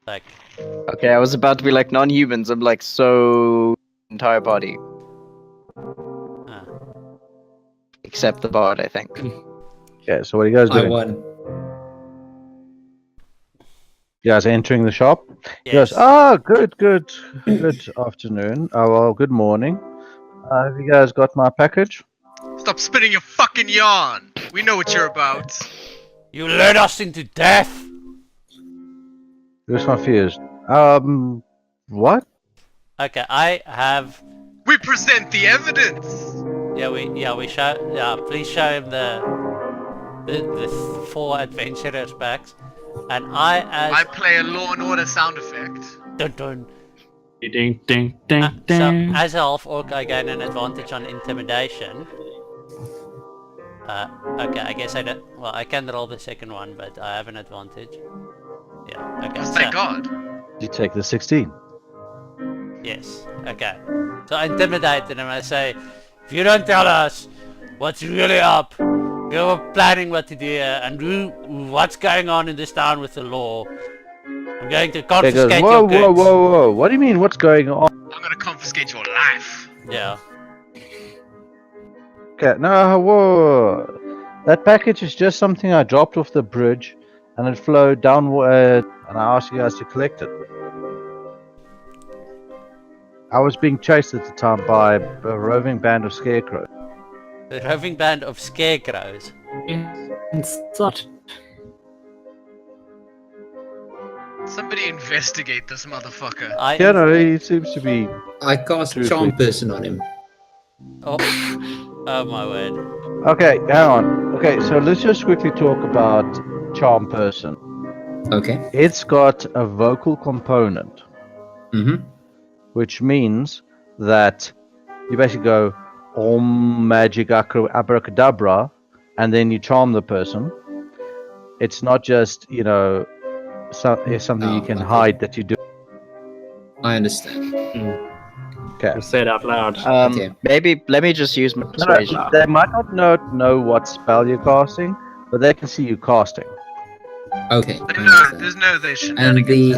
Like, Okay, I was about to be like non-humans. I'm like, so entire body uh, except the bard, I think. Yeah. So what are you guys I doing? won. You guys entering the shop? yes. Yes. Ah, good afternoon. Oh, well, good morning. Have you guys got my package? Stop spinning your fucking yarn. We know what you're about. You led us into death. Who's confused? What? Okay, I have. We present the evidence. Please show him the 4 adventurers packs, and I play a Law and Order sound effect. dun dun. Ding ding ding So ding. as a half orc, I gain an advantage on intimidation. Okay, I guess I don't. Well, I can roll the second one, but I have an advantage. Yeah. Okay. Thank God. You take the 16. Yes. Okay. So I intimidate him. I say, if you don't tell us what's really up, we're planning what to do here, and what's going on in this town with the law, I'm going to He confiscate goes, your whoa, goods. whoa, whoa. What do you mean? What's going on? I'm gonna confiscate your life. Yeah. Okay, no, whoa. That package is just something I dropped off the bridge, and it flowed downward, and I asked you guys to collect it. I was being chased at the time by a roving band of scarecrows. The roving band of scarecrows. Inside. Somebody investigate this motherfucker. Yeah, no, he seems to be. I cast Truthfully. Charm Person on him. Oh my word. Okay, hang on. Okay, so let's just quickly talk about Charm Person. Okay. It's got a vocal component, Mm-hmm. which means that you basically go Om Magic Abracadabra, and then you charm the person. It's not just, it's something you can okay. hide that you do. I understand. Okay. Just say it out loud. Okay. Maybe let me just use my No, persuasion. they might not know what spell you're casting, but they can see you casting. Okay. I No, understand. there's no they And shenanigans.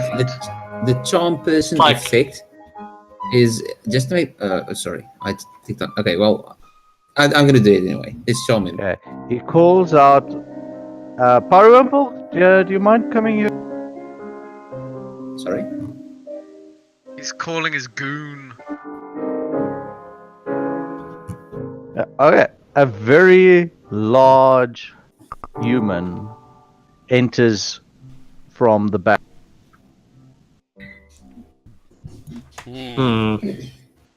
the Charm Person Like- effect is just to make. Sorry, I think. Okay, well, I'm gonna do it anyway. It's Charm him. Okay. He calls out, Parwimple, do you mind coming here? Sorry. He's calling his goon. Okay. A very large human enters from the back.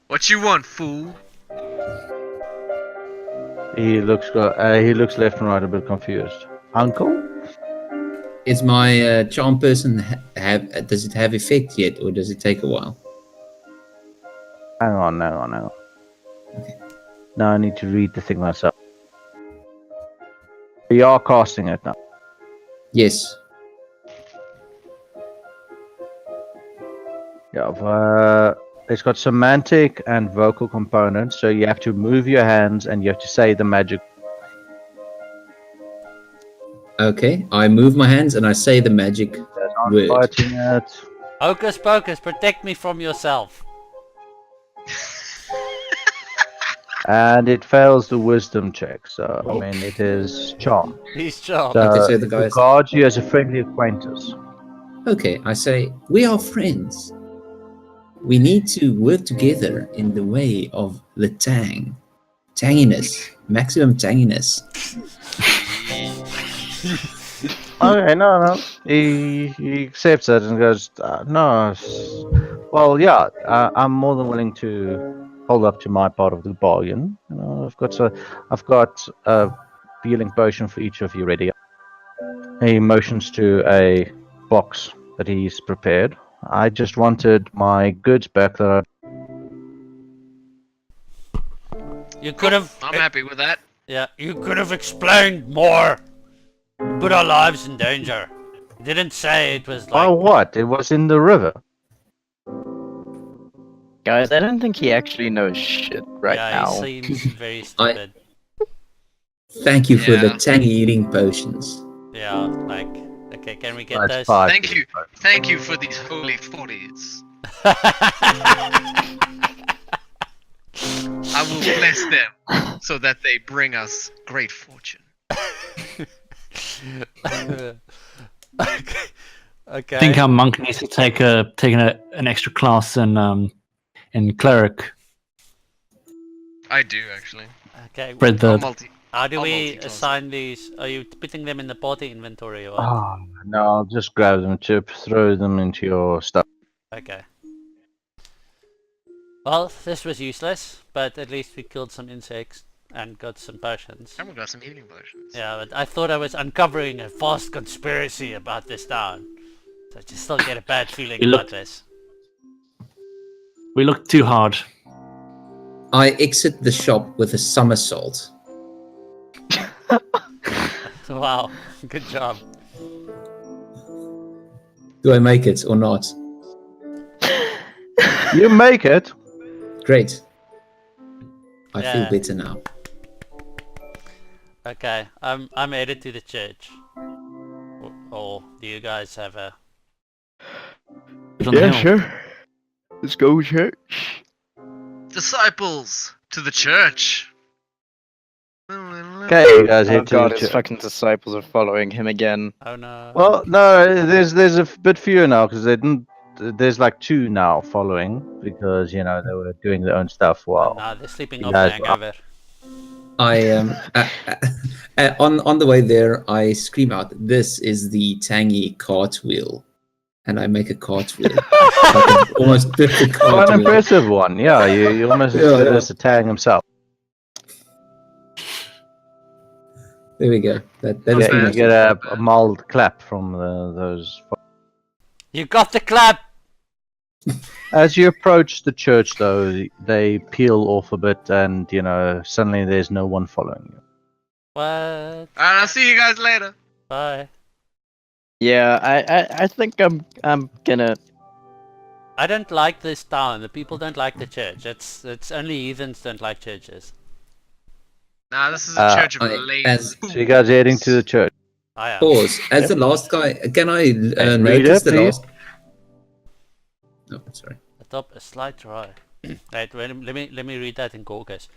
What you want, fool? He looks left and right a bit confused. Uncle? Is my Charm Person have? Does it have effect yet, or does it take a while? Hang on. Now I need to read the thing myself. You are casting it now. Yes. Yeah, it's got semantic and vocal components, so you have to move your hands and you have to say the magic. Okay. I move my hands and I say the magic I'm word. fighting it. Hocus pocus, protect me from yourself. And it fails the wisdom check, so I mean it is charm. He's charmed. So Okay, so the it guys- regards you as a friendly acquaintance. Okay. I say we are friends. We need to work together in the way of the tanginess, maximum tanginess. Okay, no. He accepts it and goes, no. Well, yeah, I'm more than willing to hold up to my part of the bargain. I've got a healing potion for each of you ready. He motions to a box that he's prepared. I just wanted my goods back that You could have. I'm happy with that. Yeah, you could have explained more. You put our lives in danger. You didn't say it was like. Oh, what? It was in the river. Guys, I don't think he actually knows shit right yeah, now. he seems very stupid. Thank you for the Yeah. tangy eating potions. Yeah, like. Okay, can we get That's those? 5. Thank you for these holy 40s. I will bless them so that they bring us great fortune. Okay. Okay. I think our monk needs to take an extra class in cleric. I do actually. Okay. Spread I'll the multi. How do I'll we multitask. assign these? Are you putting them in the party inventory or what? Oh, no, I'll just grab them, Chip, throw them into your stuff. Okay. Well, this was useless, but at least we killed some insects and got some potions. And we got some healing potions. Yeah, but I thought I was uncovering a vast conspiracy about this town. So I just still get a bad feeling You about looked- this. We looked too hard. I exit the shop with a somersault. Wow, good job. Do I make it or not? You make it. Great. I Yeah. feel better now. Okay, I'm headed to the church. Or do you guys have a... It's on the hill. sure. Let's go church. Disciples to the church. Okay, you guys Oh head to god, the his church. fucking disciples are following him again. Oh no. Well, no, there's a bit fewer now because they didn't. There's like 2 now following because they were doing their own stuff. Oh, While no, they're sleeping you off the guys hangover. On the way there, I scream out, "This is the tangy cartwheel," and I make a cartwheel, like an almost perfect quite an cartwheel. impressive one. Yeah, you almost Yeah, yeah. as a Tang himself. There we go. That Yeah, is you pretty much get it. a mild clap from those. You got the clap! As you approach the church, though, they peel off a bit, and suddenly there's no one following you. What? Alright, I'll see you guys later. Bye. Yeah, I think I'm gonna. I don't like this town. The people don't like the church. It's only heathens don't like churches. Nah, this is a church of I- late. as- So you guys are heading to the church. I am. Pause. As the last guy, can I Hey, notice reader, the please. last? Oh, sorry. Atop a slight rise. Right, let me read that in Gorgas.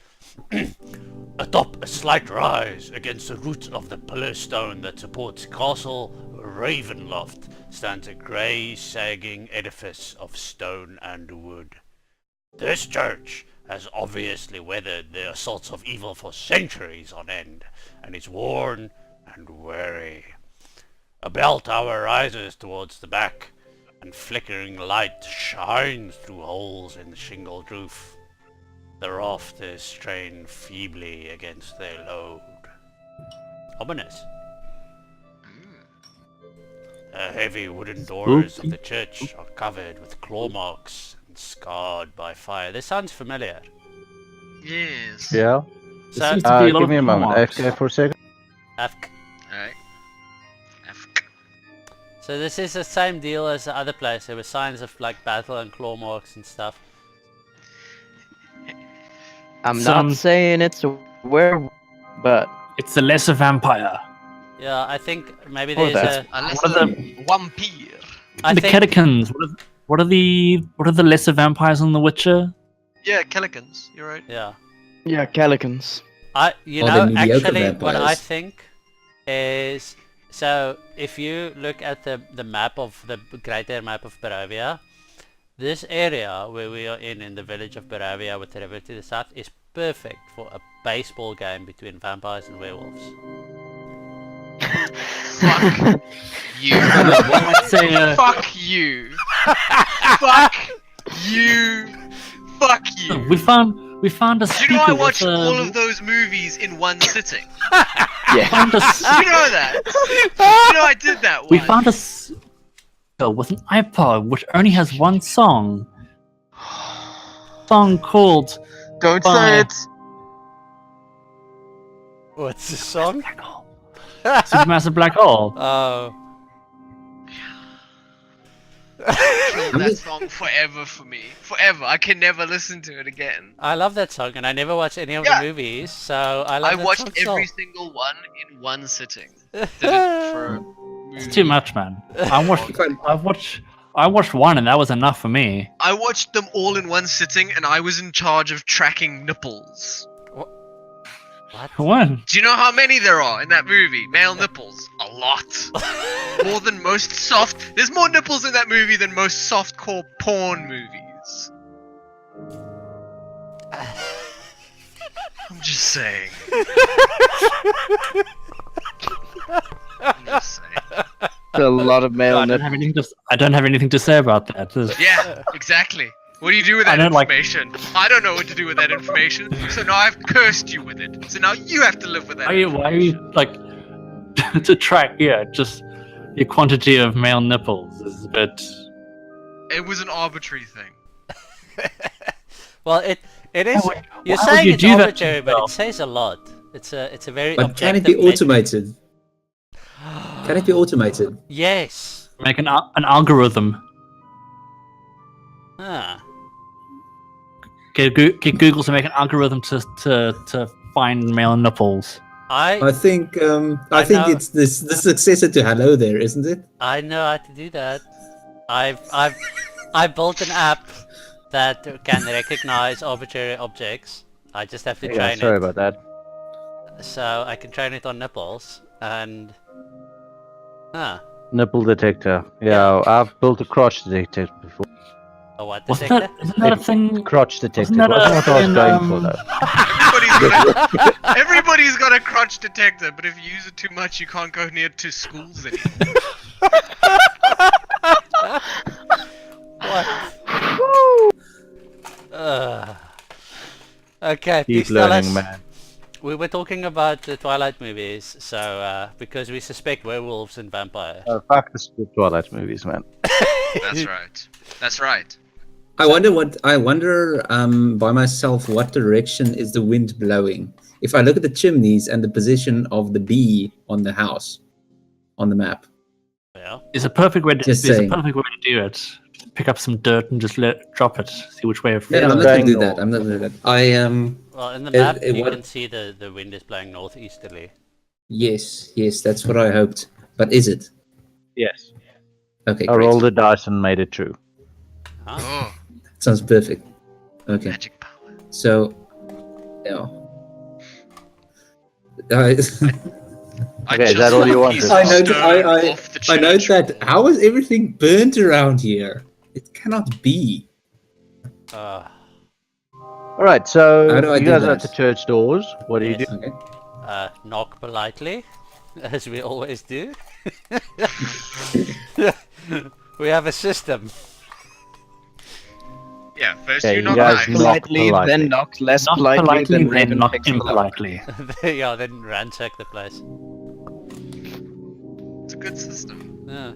Atop a slight rise against the root of the pillar stone that supports Castle Ravenloft stands a grey, sagging edifice of stone and wood. This church has obviously weathered the assaults of evil for centuries on end, and is worn and weary. A bell tower rises towards the back, and flickering light shines through holes in the shingled roof. The rafters strain feebly against their load. Ominous. The heavy wooden doors of the church are covered with claw marks and scarred by fire. This sounds familiar. Yes. Yeah. So, seems to be a lot Give of me a moment. marks. AFK for a second. Afk. Alright. So this is the same deal as the other place. There were signs of like battle and claw marks and stuff. I'm Some- not saying it's a werewolf, but It's a lesser vampire. Yeah, I think maybe Oh, there's that's- a. Unless What are the vampire. I the think Kedikins. What are the lesser vampires on The Witcher? Yeah, Kellicans. You're right. yeah. yeah, Calicans. You Are know, they mediocre actually, what I vampires? think is, so if you look at the map of the greater map of Barovia, this area where we are in the village of Barovia with the river to the south is perfect for a baseball game between vampires and werewolves. Fuck you. I'd say, Fuck you. Fuck you. Fuck you. we found a Do speaker you know I with watched a- all of those movies in one sitting? Yeah. found a s- Do you know that? Do you know I did that once? we found a speaker with an iPod which only has one song. Song called Don't Bye. say it. What's the song? Black Hole. Supermassive Black Hole. Oh. Killed that song forever for me. Forever. I can never listen to it again. I love that song, and I never watched any of Yeah. the movies, so I love I that watched song every still. single one in one sitting. Did it for a movie. It's too much, man. I watched one and that was enough for me. I watched them all in one sitting, and I was in charge of tracking nipples. What? One. Do you know how many there are in that movie? Male nipples. A lot. More than most soft. There's more nipples in that movie than most softcore porn movies. I'm just saying. I'm just saying. A lot of male I don't have anything to say about that. Yeah, exactly. What do you do with that I don't like- information? I don't know what to do with that information, so now I've cursed you with it. So now you have to live with that. Why are you like to track? Yeah, just your quantity of male nipples is a bit. It was an arbitrary thing. Well, it is. Why would- You're why would saying you it's do that to arbitrary, but it yourself? says a lot. It's a very But objective. can it be measure. automated? Can it be automated? Yes. Make an algorithm. Ah. Get Google to make an algorithm to find male nipples. I think I think know. it's the successor to Hello There, isn't it? I know how to do that. I built an app that can recognize arbitrary objects. I just have to Yeah, train sorry it. about that. so I can train it on nipples, and... Nipple detector. Yeah, I've built a crotch detector before. A what Wasn't detector? isn't that a thing? Crotch detector. Wasn't that Wasn't what I was in, going for though. Everybody's got a crotch detector, but if you use it too much, you can't go near to schools anymore. What? Okay, Keep please tell learning, us. man. We were talking about the Twilight movies, so because we suspect werewolves and vampires. Oh, fuck the stupid Twilight movies, man. That's right. That's right. I wonder by myself what direction is the wind blowing. If I look at the chimneys and the position of the bee on the house on the map. Yeah. It's a perfect way to. Just There's saying. a perfect way to do it. Pick up some dirt and just drop it. See which way it No, feels. I'm not going gonna do that. north. I'm not gonna do that. I Well, in the map, you what- can see the wind is blowing northeasterly. yes, that's what I hoped. But is it? Yes. Okay, I great. rolled the dice and made it true. Huh? Oh, Sounds perfect. Okay. magic power. So yeah. I Okay, is just that all you saw a wanted? piece I of know stone off the I know church that. wall. How is everything burnt around here? It cannot be. All right, so How do I you do guys are that? at the church doors. What do you do? Yes. Okay. Knock politely, as we always do. We have a system. Yeah, first Okay, you you knock guys nice. knock Politely, politely. then knock less Not politely, politely, then then Raven not picks the lock. impolitely. Yeah, then ransack the place. It's a good system. Yeah.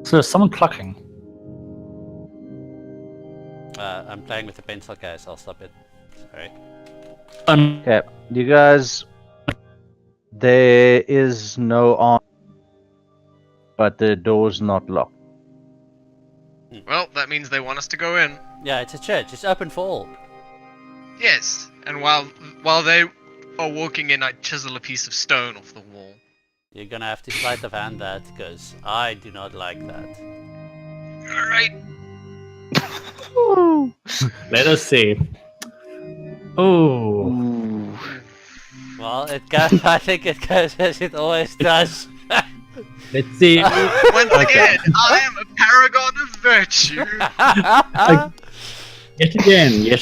So is someone clucking? I'm playing with the pencil case, I'll stop it. Sorry. Okay, you guys. There is no on, but the door's not locked. Well, that means they want us to go in. Yeah, it's a church, it's open for all. Yes, and while they are walking in, I chisel a piece of stone off the wall. You're gonna have to sleight of hand that, because I do not like that. All right. Let us see. Oh, Ooh. Well, it goes, I think it goes as it always does. let's see. Once again, I am a paragon of virtue. Yet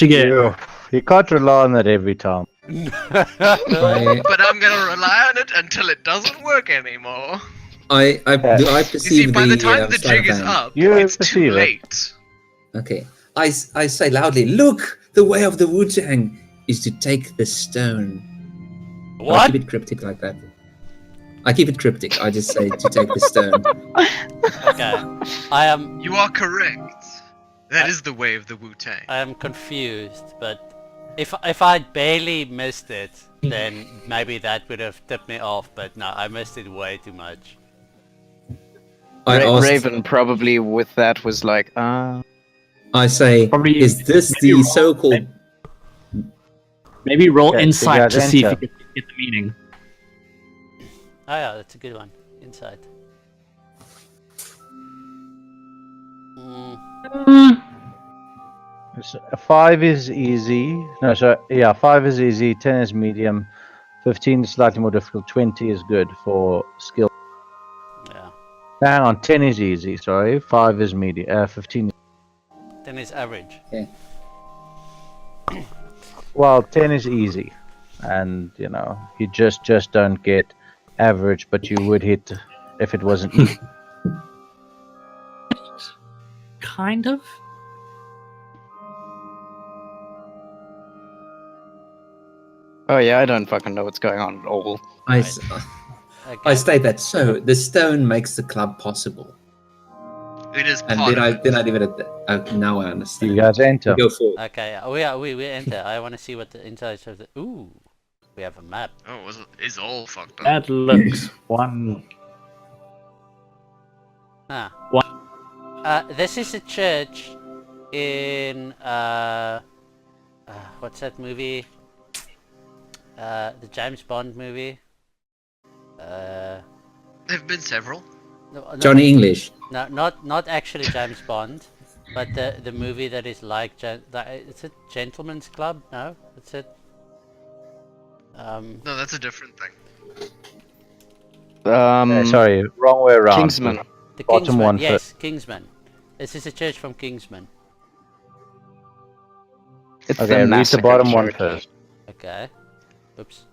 again. You can't rely on that every time. But I'm gonna rely on it until it doesn't work anymore. Do I You perceive see, by the time the sleight jig of is hand? up, You it's too perceive it. late. Okay. I say loudly, look! The way of the Wu-Tang is to take the stone. I What? keep it cryptic like that. I keep it cryptic. I just say to take the stone. Okay. I am You are correct. That is the way of the Wu-Tang. I am confused, but if I'd barely missed it, then maybe that would have tipped me off, but no, I missed it way too much. I asked, Raven probably with that was like, I say, Probably- is this maybe the wrong. so-called... Maybe roll Okay, insight you guys to see if you enter. can get the meaning. Oh yeah, that's a good one. Inside. So 5 is easy. No, so yeah, 5 is easy. 10 is medium. 15 is slightly more difficult. 20 is good for skill. Yeah. Hang on, 10 is easy. Sorry, 5 is medium. 15. Then it's average. Well, 10 is easy, and you know you just don't get average, but you would hit if it wasn't easy. Kind of. oh yeah, I don't fucking know what's going on at all. I Okay. state that. So, the stone makes the club possible. It is And part then of it. I leave it at that. Now I understand. You guys enter. Go forward. Okay, we enter. I want to see what the inside of the... Ooh, we have a map. Oh, it's all fucked up. That looks one. This is a church in... what's that movie? The James Bond movie? There've been several. No, Johnny English. No, not actually James Bond, but the movie that is like it's a Gentleman's Club. No, that's it. No, that's a different thing. Sorry, wrong way around. Kingsman. The Bottom Kingsman. one Yes, Kingsman. This is a church from Kingsman. It's Okay, the read the massacre bottom one church. first. Okay. Oops.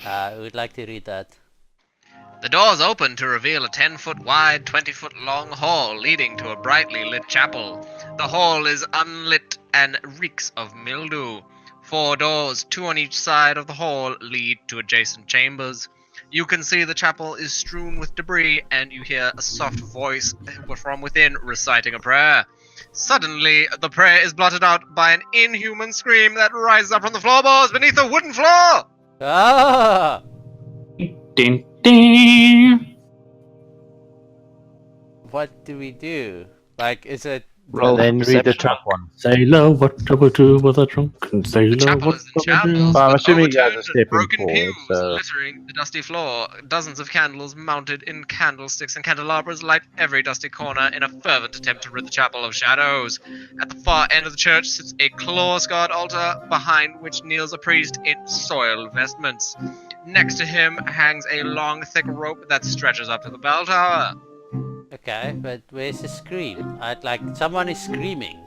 Who would like to read that? The doors open to reveal a 10-foot wide, 20-foot long hall leading to a brightly lit chapel. The hall is unlit and reeks of mildew. 4 doors, 2 on each side of the hall, lead to adjacent chambers. You can see the chapel is strewn with debris, and you hear a soft voice from within reciting a prayer. Suddenly, the prayer is blotted out by an inhuman scream that rises up from the floorboards beneath the wooden floor! Ah! Ding, ding. What do we do? Like, is it... Roll And then read the perception. top one. Sailor, what trouble do with a drunken The sailor? chapel What is in trouble do? shambles, Well, I'm with assuming you guys are overturned stepping and broken forward, pews so- littering the dusty floor. Dozens of candles mounted in candlesticks and candelabras light every dusty corner in a fervent attempt to rid the chapel of shadows. At the far end of the church sits a claw-scarred altar, behind which kneels a priest in soiled vestments. Next to him hangs a long, thick rope that stretches up to the bell tower. Okay, but where's the scream? I'd like... Someone is screaming.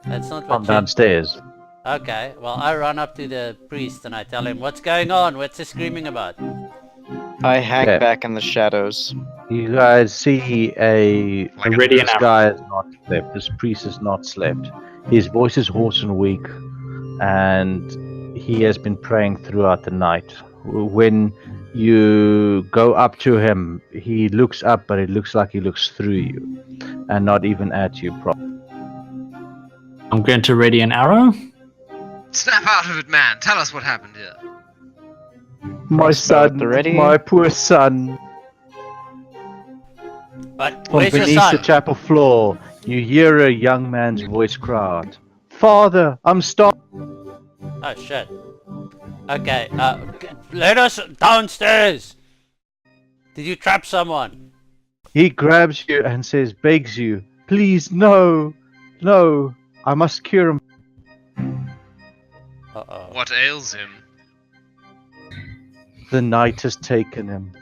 That's not From what you... downstairs. Okay, well, I run up to the priest and I tell him, what's going on? What's he screaming about? I hang Okay. back in the shadows. You guys see Like a Ready and this out. guy has not slept. This priest has not slept. His voice is hoarse and weak, and he has been praying throughout the night. When you go up to him, he looks up, but it looks like he looks through you, and not even at you. I'm going to ready an arrow. Snap out of it, man. Tell us what happened here. My Crossbow at the ready. my poor son. But From where's your beneath the son? chapel floor, you hear a young man's voice cry out, "Father, I'm starving." Oh, shit. Okay, let us downstairs! Did you trap someone? He grabs you and begs you, "Please, no, no, I must cure him." Uh-oh. What ails him? The night has taken him.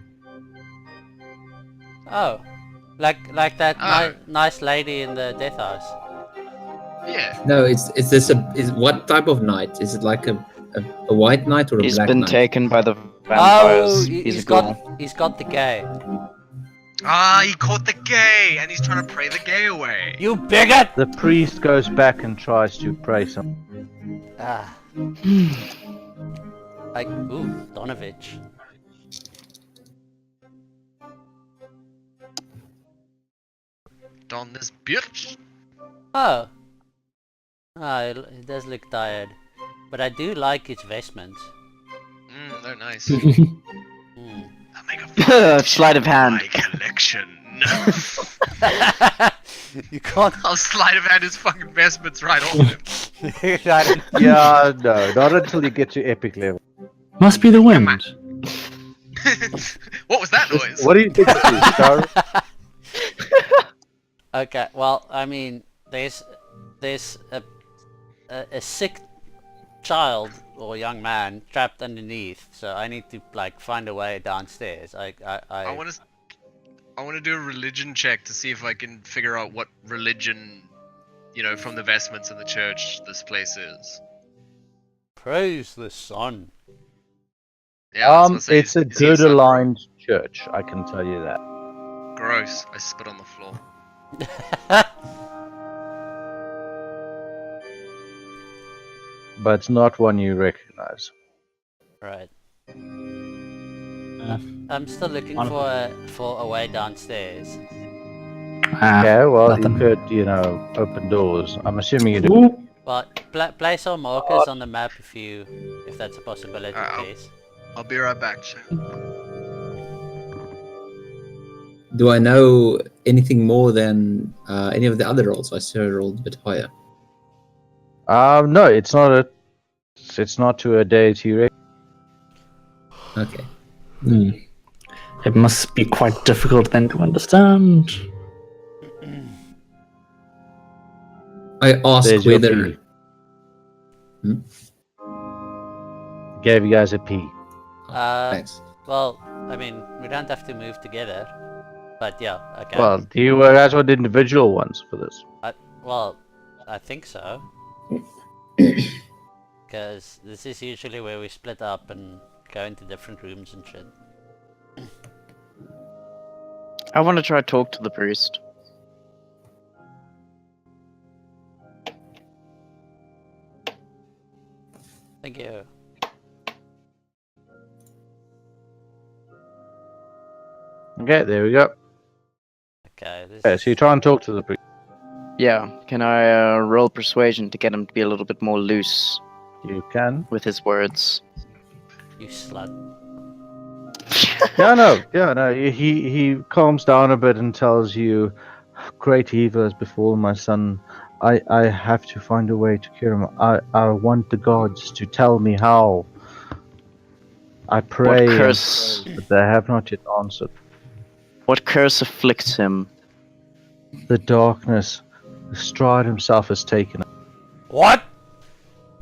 Oh. Like that Oh. nice lady in the death house. Yeah. No, is what type of knight? Is it like a white knight or a He's black been knight? taken by the Oh, vampires. He's a ghoul. he's got the gay. Ah, he caught the gay, and he's trying to pray the gay away. You bigot! The priest goes back and tries to pray some. Ah. Like, ooh, Donovich. Don this bitch. Oh. Ah, it does look tired. But I do like its vestments. They're nice. Hmm. I'll make a Sleight of hand. my collection. You can't... I'll sleight of hand his fucking vestments right off him. Yeah, no, not until you get to epic level. Must be the wind. What was that noise? What do you think it is, Star? Okay, well, I mean, there's a sick child or young man trapped underneath, so I need to like find a way downstairs. I want to do a religion check to see if I can figure out what religion, from the vestments in the church this place is. praise the sun. Yeah, I was gonna say, It's a is he good son? aligned church, I can tell you that. Gross. I spit on the floor. But it's not one you recognize. Right. I'm still looking for a way downstairs. Okay, well, nothing. you could, open doors. I'm assuming you do. Ooh, But place some markers on the map if that's a possibility, please. I'll be right back, Chef. Do I know anything more than any of the other rolls? I still rolled a bit higher. No, it's not it's not to a deity. Okay. it must be quite difficult then to understand. I asked There's your whether. fee. gave you guys a P. Thanks. Well, I mean, we don't have to move together. But yeah, okay. Well, do you guys want individual ones for this? Well, I think so. Because this is usually where we split up and go into different rooms and shit. I want to try to talk to the priest. Thank you. Okay, there we go. Okay, this Okay, so you try and talk to the priest. Yeah, can I roll persuasion to get him to be a little bit more loose You can. with his words? you slut. No. He calms down a bit and tells you, "Great evil has befallen my son. I have to find a way to cure him. I want the gods to tell me how. I pray, What curse? but they have not yet answered. What curse afflicts him? The darkness, the Stride himself has taken it. What?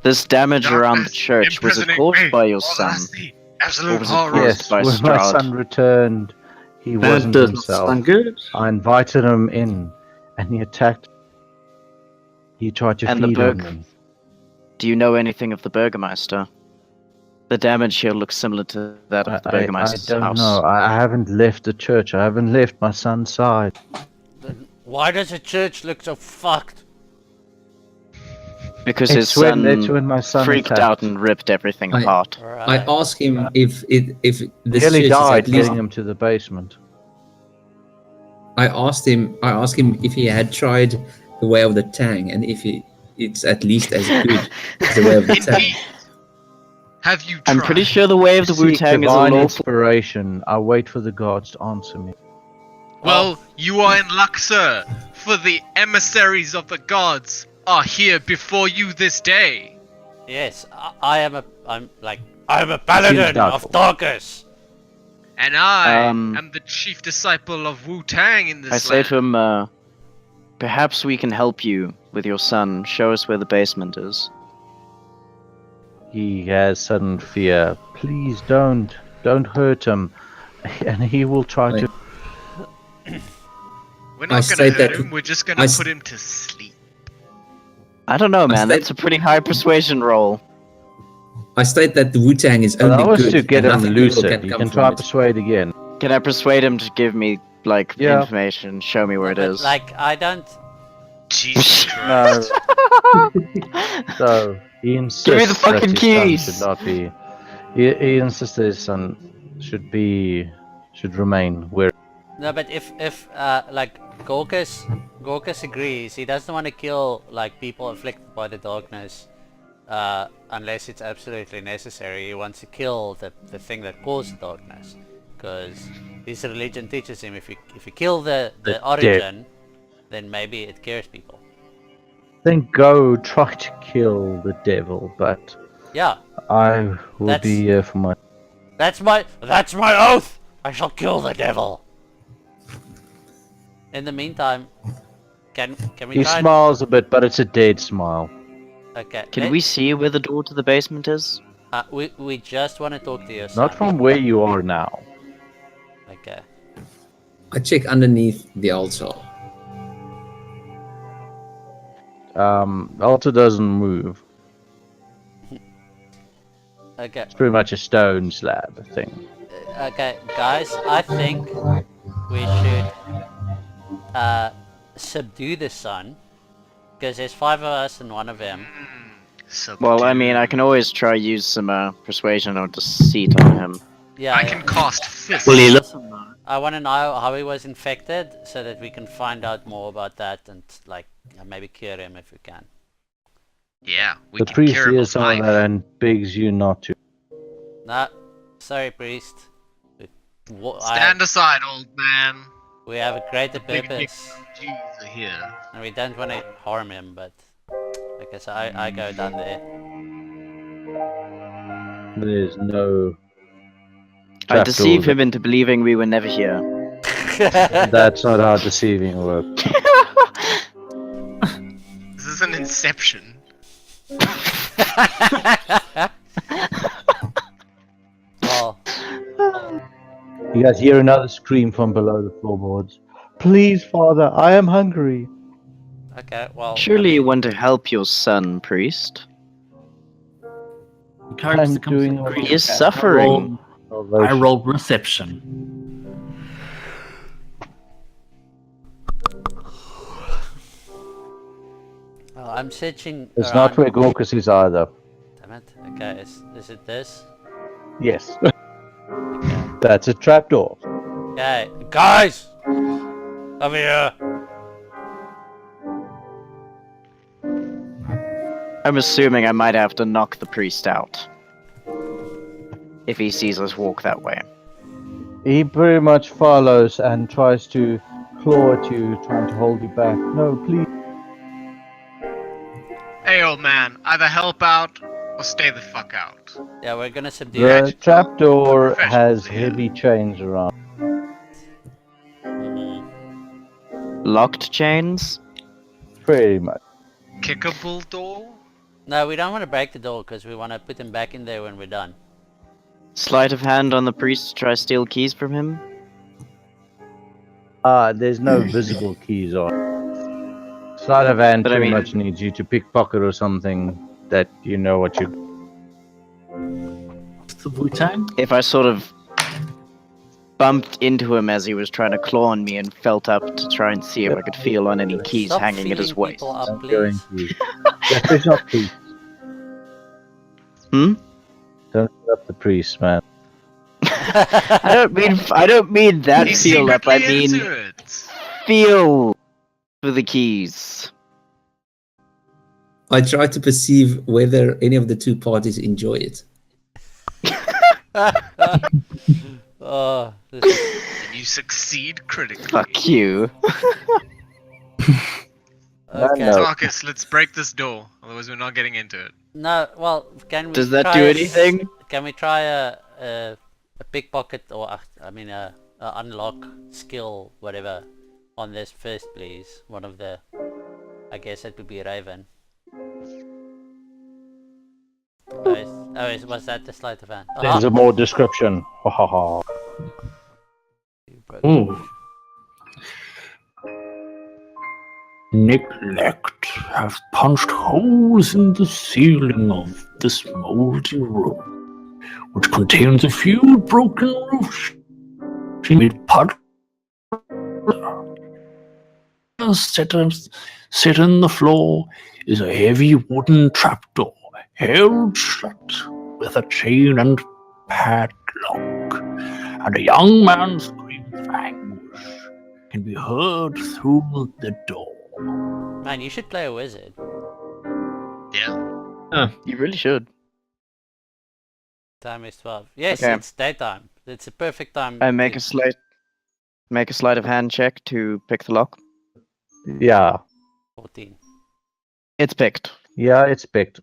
This damage around the Darkness, church, was it imprisoning caused me. by your All son? that's the Or absolute was it horror. caused Yes, by when my Strahd? son returned, he That wasn't does not himself. sound good. I invited him in, and he attacked. He tried to And the feed on book? me. Do you know anything of the Burgermeister? The damage here looks similar to that of the I Burgermeister's don't house. know. I haven't left the church. I haven't left my son's side. Then why does the church look so fucked? Because his It's when son my son freaked attacked. out and ripped everything I- apart. I Right. asked him if this Nearly church is died at least. getting him to the basement. I asked him if he had tried the way of the Tang, and if it's at least as good as the way of the Tang. Indeed. Have you tried? I'm pretty sure the way of the Seek Wu-Tang is a divine lawful... inspiration. I wait for the gods to answer me. Well, you are in luck, sir, for the emissaries of the gods are here before you this day. Yes, I'm a paladin doubtful. of darkness. And I Um, am the chief disciple of Wu-Tang in this I say land. to him, perhaps we can help you with your son. Show us where the basement is. He has sudden fear. Please don't hurt him, and he will try to. We're I not gonna state hurt that- him, we're just gonna I put him to sleep. I don't know, I man. said- That's a pretty high persuasion roll. I state that the Wu-Tang is Well, only that was good. to get and him nothing evil lucid. You come can from try it. persuade again. Can I persuade him to give me, like, Yeah. information? Show me where it But, is. like, I don't... Jesus No. Christ. So he insists Give me the fucking that his son keys. should not be. He insists that his son should remain where. No, but if like, Gorkas agrees, he doesn't want to kill, like, people afflicted by the darkness, unless it's absolutely necessary. He wants to kill the thing that caused the darkness. Because his religion teaches him if you kill the origin, then maybe it cures people. Then go try to kill the devil, but Yeah, I will That's- be here for my. that's my oath! I shall kill the devil! In the meantime, can we He try and- smiles a bit, but it's a dead smile. Okay, Can we see where the door to the basement is? we just want to talk to your son. Not from where you are now. Okay. I check underneath the altar. The altar doesn't move. Okay. It's pretty much a stone slab thing. Okay, guys, I think we should subdue the sun, because there's 5 of us and 1 of him. Well, I mean, I can always try use some persuasion or deceit on him. Yeah, I can cast fists. Will you listen though? I want to know how he was infected, so that we can find out more about that and, like, maybe cure him if we can. Yeah, we The can priest cure him hears of some of life. that and begs you not to. No, sorry, priest. Stand aside, old man. We have a greater Big purpose, Jews are here. and we don't want to harm him, but... Okay, so I go down there. There's no. I trapdoor deceive that- him into believing we were never here. That's not how deceiving works. This is an inception. You guys hear another scream from below the floorboards. Please, Father, I am hungry. Okay, well, Surely I you mean, want to help your son, priest. Encourage I'm the doing conversation. what He I is can. suffering. I Salvation. rolled reception. oh, I'm searching It's around. not where Gorkus is either. Damn it. Okay, is it this? Yes. Okay. That's a trapdoor. Okay, guys, over here. I'm assuming I might have to knock the priest out. If he sees us walk that way. He pretty much follows and tries to claw at you, trying to hold you back. No, please. Hey, old man, either help out or stay the fuck out. Yeah, we're gonna subdue The it. trapdoor has Professionals here. heavy chains around. Mhm. Locked chains? Pretty much. Kickable door? No, we don't want to break the door because we want to put him back in there when we're done. Sleight of hand on the priest to try steal keys from him? There's no visible keys on. Sleight of hand But I pretty mean- much needs you to pickpocket or something that you know what you. It's the Wu-Tang. If I sort of bumped into him as he was trying to claw on me and felt up to try and see if I could feel on any keys Stop hanging at his feeling waist. people up, Don't go please. into. Yeah, fish up, please. Hmm? Don't fill up the priest, man. I don't mean that He's feel up, I secretly mean into it. feel for the keys. I try to perceive whether any of the two parties enjoy it. oh, this is... And you succeed critically. Fuck you. Okay. No. Marcus, let's break this door, otherwise we're not getting into it. No, well, can we Does that try do a anything? Can we try a pickpocket or I mean a unlock skill, whatever, on this first, please? One of the, I guess it would be Raven. Was that the sleight of hand? There's a more description. Ha ha ha. Ooh. Neglect has punched holes in the ceiling of this moldy room, which contains a few broken roofs. She made puddles set in the floor is a heavy wooden trapdoor held shut with a chain and padlock, and a young man's screams of anguish can be heard through the door. Man, you should play a wizard. Yeah. You really should. Time is 12. Yes, Okay. it's daytime. It's a perfect time. I make to- a sleight of hand check to pick the lock. Yeah. 14. It's picked. Yeah, it's picked.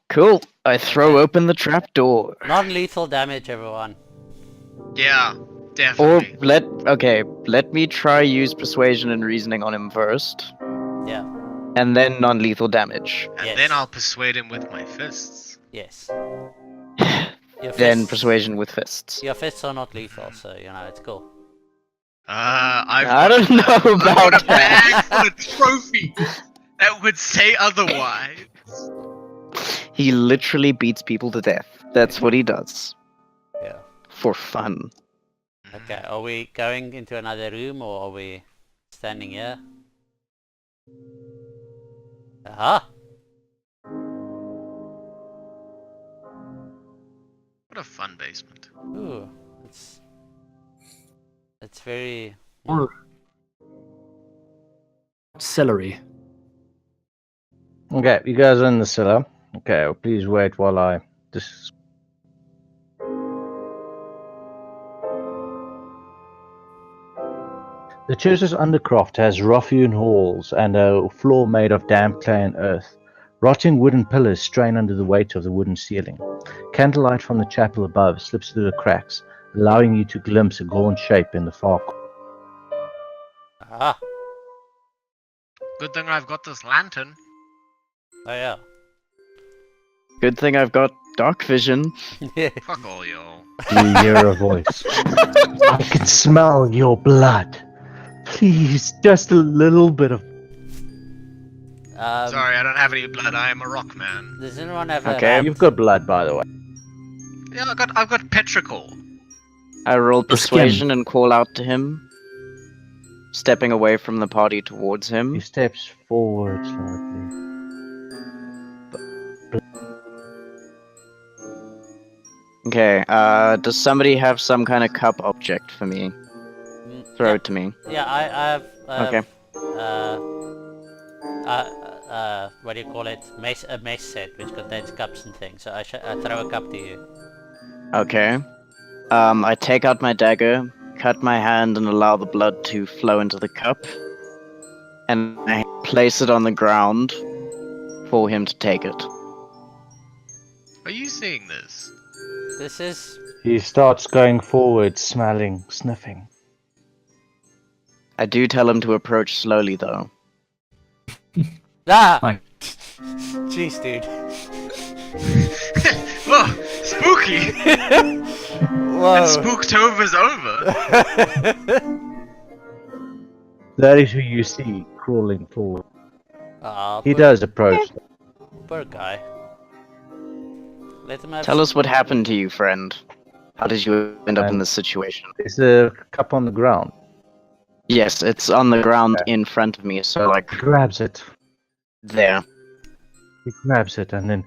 Cool. I throw open the trap door. Non-lethal damage, everyone. Yeah, Or definitely. let me try use persuasion and reasoning on him first, Yeah. and then non-lethal damage. And Yes. then I'll persuade him with my fists. Yes. Your Then fists, persuasion with fists. Your fists are not lethal, so you know it's cool. I don't know I've got about a that. bag full of trophies that would say otherwise. He literally beats people to death. That's what he does. Yeah. For fun. Okay. Are we going into another room or are we standing here? Aha! What a fun basement. Ooh, it's very. Or celery. Okay, you guys are in the cellar. Okay, well, please wait while I just. The church's undercroft has rough-hewn halls and a floor made of damp clay and earth. Rotting wooden pillars strain under the weight of the wooden ceiling. Candlelight from the chapel above slips through the cracks, allowing you to glimpse a gaunt shape in the far corner. Aha! Good thing I've got this lantern. Oh yeah. Good thing I've got Dark vision. Fuck all y'all. You hear a voice. I can smell your blood. Please, just a little bit of. Sorry, I don't have any blood. I am a rock man. Does anyone have Okay. a You've got blood, by the way. Yeah, I've got petrichor. I roll The skin. persuasion and call out to him, stepping away from the party towards He him. steps forward slightly. Okay, does somebody have some kind of cup object for me? Throw it to me. Yeah, I have. Okay. What do you call it? A mess set which contains cups and things. So I throw a cup to you. Okay. I take out my dagger, cut my hand and allow the blood to flow into the cup, and I place it on the ground for him to take it. Are you seeing this? This is. He starts going forward, smelling, sniffing. I do tell him to approach slowly though. Ah! Like- Jeez, dude. Whoa, spooky! Whoa. And Spooktober's over. That is who you see crawling forward. Aw, He poor- does approach. Poor guy. Let him have. Tell us what happened to you, friend. How did you end up in And- this situation? There's a cup on the ground. Yes, it's on the ground in front of me, so like He grabs it. there. He grabs it and then.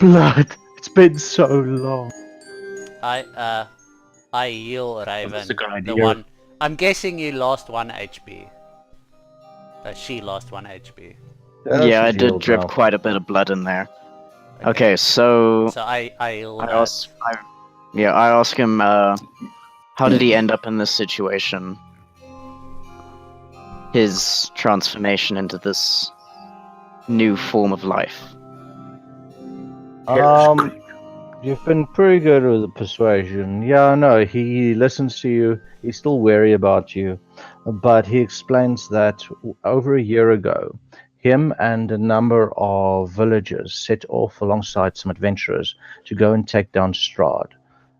Blood! It's been so long. I heal Raven. That's a good The idea. one. I'm guessing you lost 1 HP. She lost 1 HP. Yeah, I She's did healed drip now. quite a bit of blood in there. Okay, so So I heal. I ask him, how did he end up in this situation? His transformation into this new form of life. You've been pretty good with the persuasion. Yeah, no, he listens to you. He's still wary about you, but he explains that over a year ago, him and a number of villagers set off alongside some adventurers to go and take down Strahd.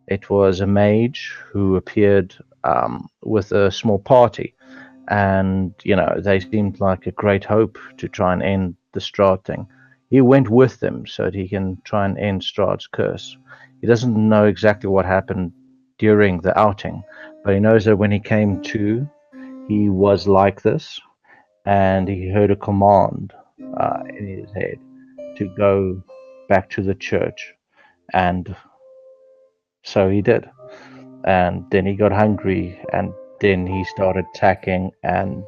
It was a mage who appeared with a small party, and they seemed like a great hope to try and end the Strahd thing. He went with them so that he can try and end Strahd's curse. He doesn't know exactly what happened during the outing, but he knows that when he came to, he was like this, and he heard a command in his head to go back to the church, and so he did. And then he got hungry, and then he started attacking, and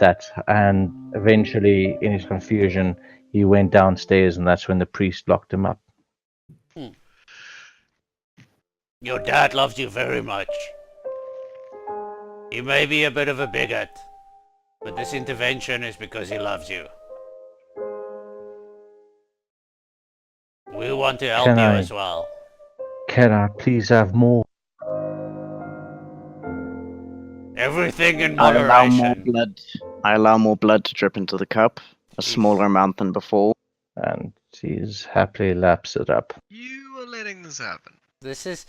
eventually, in his confusion, he went downstairs, and that's when the priest locked him up. Your dad loves you very much. He may be a bit of a bigot, but this intervention is because he loves you. We want to help Can you I- as well. Can I please have more? Everything in I allow more moderation. blood. I allow more blood to drip into the cup, a smaller amount than before. And he's happily laps it up. You are letting this happen. This is...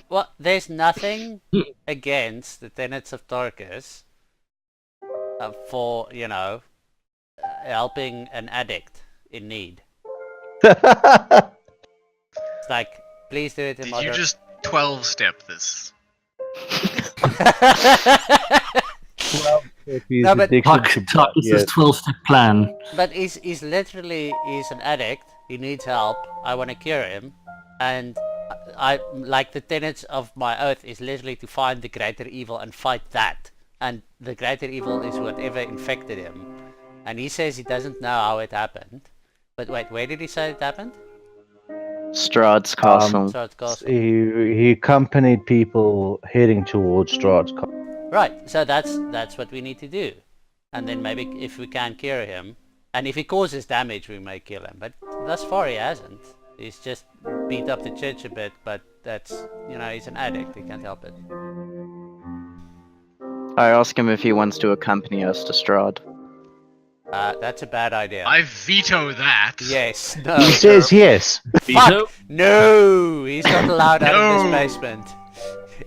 well, there's nothing against the tenets of Tarkus for, helping an addict in need. It's like, please do it in Did you moderation. just 12-step this? No, but- Tuck is his 12-step plan. But he's literally an addict. He needs help. I want to cure him, and I like the tenets of my oath is literally to find the greater evil and fight that. And the greater evil is whatever infected him. And he says he doesn't know how it happened. But wait, where did he say it happened? Strahd's castle. So it's Castle. He accompanied people heading towards Strahd's castle. Right. So that's what we need to do. And then maybe if we can cure him, and if he causes damage, we may kill him. But thus far he hasn't. He's just beat up the church a bit, but that's, he's an addict. He can't help it. I ask him if he wants to accompany us to Strahd. That's a bad idea. I veto that. Yes, no. He says yes. Veto? Fuck! No! He's not allowed out of No. this basement.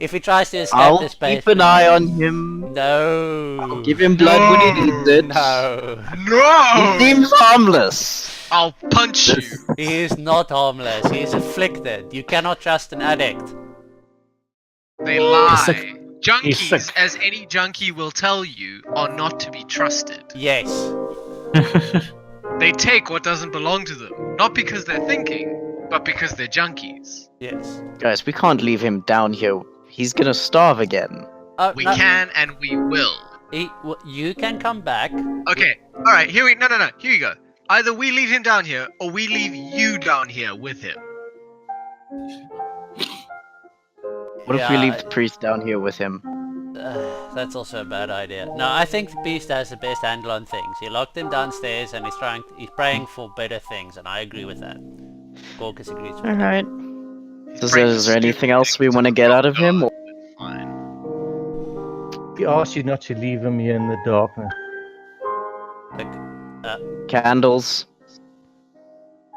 If he tries to escape I'll this keep basement... an eye on him. No! Give him blood when he needs it. No! No! He seems harmless. I'll punch you. He is not harmless. He is afflicted. You cannot trust an addict. They lie. sick. He's Junkies, sick. as any junkie will tell you, are not to be trusted. Yes. They take what doesn't belong to them, not because they're thinking, but because they're junkies. Yes. Guys, we can't leave him down here. He's gonna starve again. Oh, We no. can and we will. You can come back. Okay, alright, here we no, here you go. Either we leave him down here, or we leave you down here with him. What if we Yeah, leave the priest down here with him? That's also a bad idea. No, I think the beast has the best handle on things. He locked him downstairs and he's praying for better things, and I agree with that. Gorkus agrees with that. Alright. He's Is there anything else we want to get out of him? Or... Fine. He asks you not to leave him here in the darkness. Candles.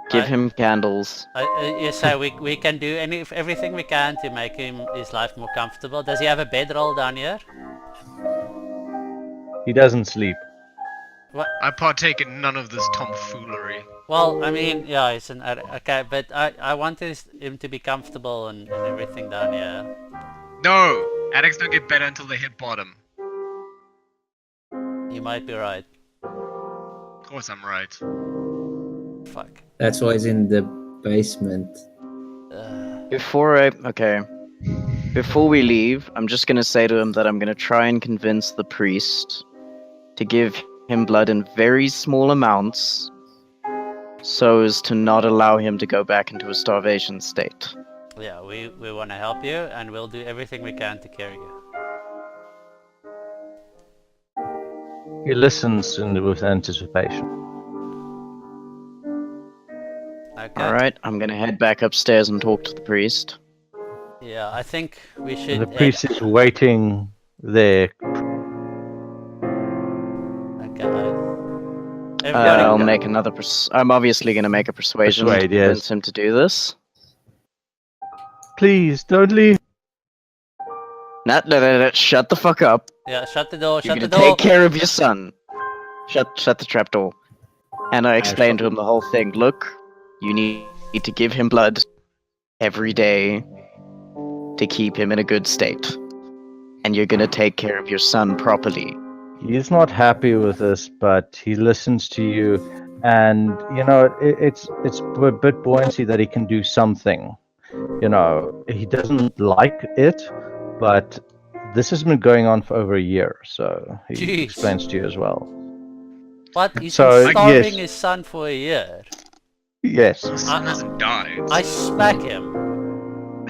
Give I- him candles. Yes, so we can do everything we can to make his life more comfortable. Does he have a bedroll down here? He doesn't sleep. I partake in none of this tomfoolery. Well, I mean, yeah, it's an okay, but I want him to be comfortable and everything down here. No! Addicts don't get better until they hit bottom. You might be right. Of course I'm right. Fuck. That's why he's in the basement. Before we leave, I'm just gonna say to him that I'm gonna try and convince the priest to give him blood in very small amounts so as to not allow him to go back into a starvation state. Yeah, we want to help you, and we'll do everything we can to carry you. He listens with anticipation. Okay. Alright, I'm gonna head back upstairs and talk to the priest. Yeah, I think we should. The priest is waiting there. Okay. I'll make another. I'm obviously gonna make a persuasion to Persuade, yes. convince him to do this. Please, don't leave. No, shut the fuck up. Yeah, shut the door. You're Shut the gonna door. take care of your son. Shut the trapdoor. And I explained to him the whole thing. Look, you need to give him blood every day to keep him in a good state. And you're gonna take care of your son properly. He's not happy with this, but he listens to you, and you know it's a bit buoyancy that he can do something. You know, he doesn't like it, but this has been going on for over a year, so he Jeez. explains to you as well. What? He's So, been starving yes. his son for a year. Yes, The son hasn't died. I smack him.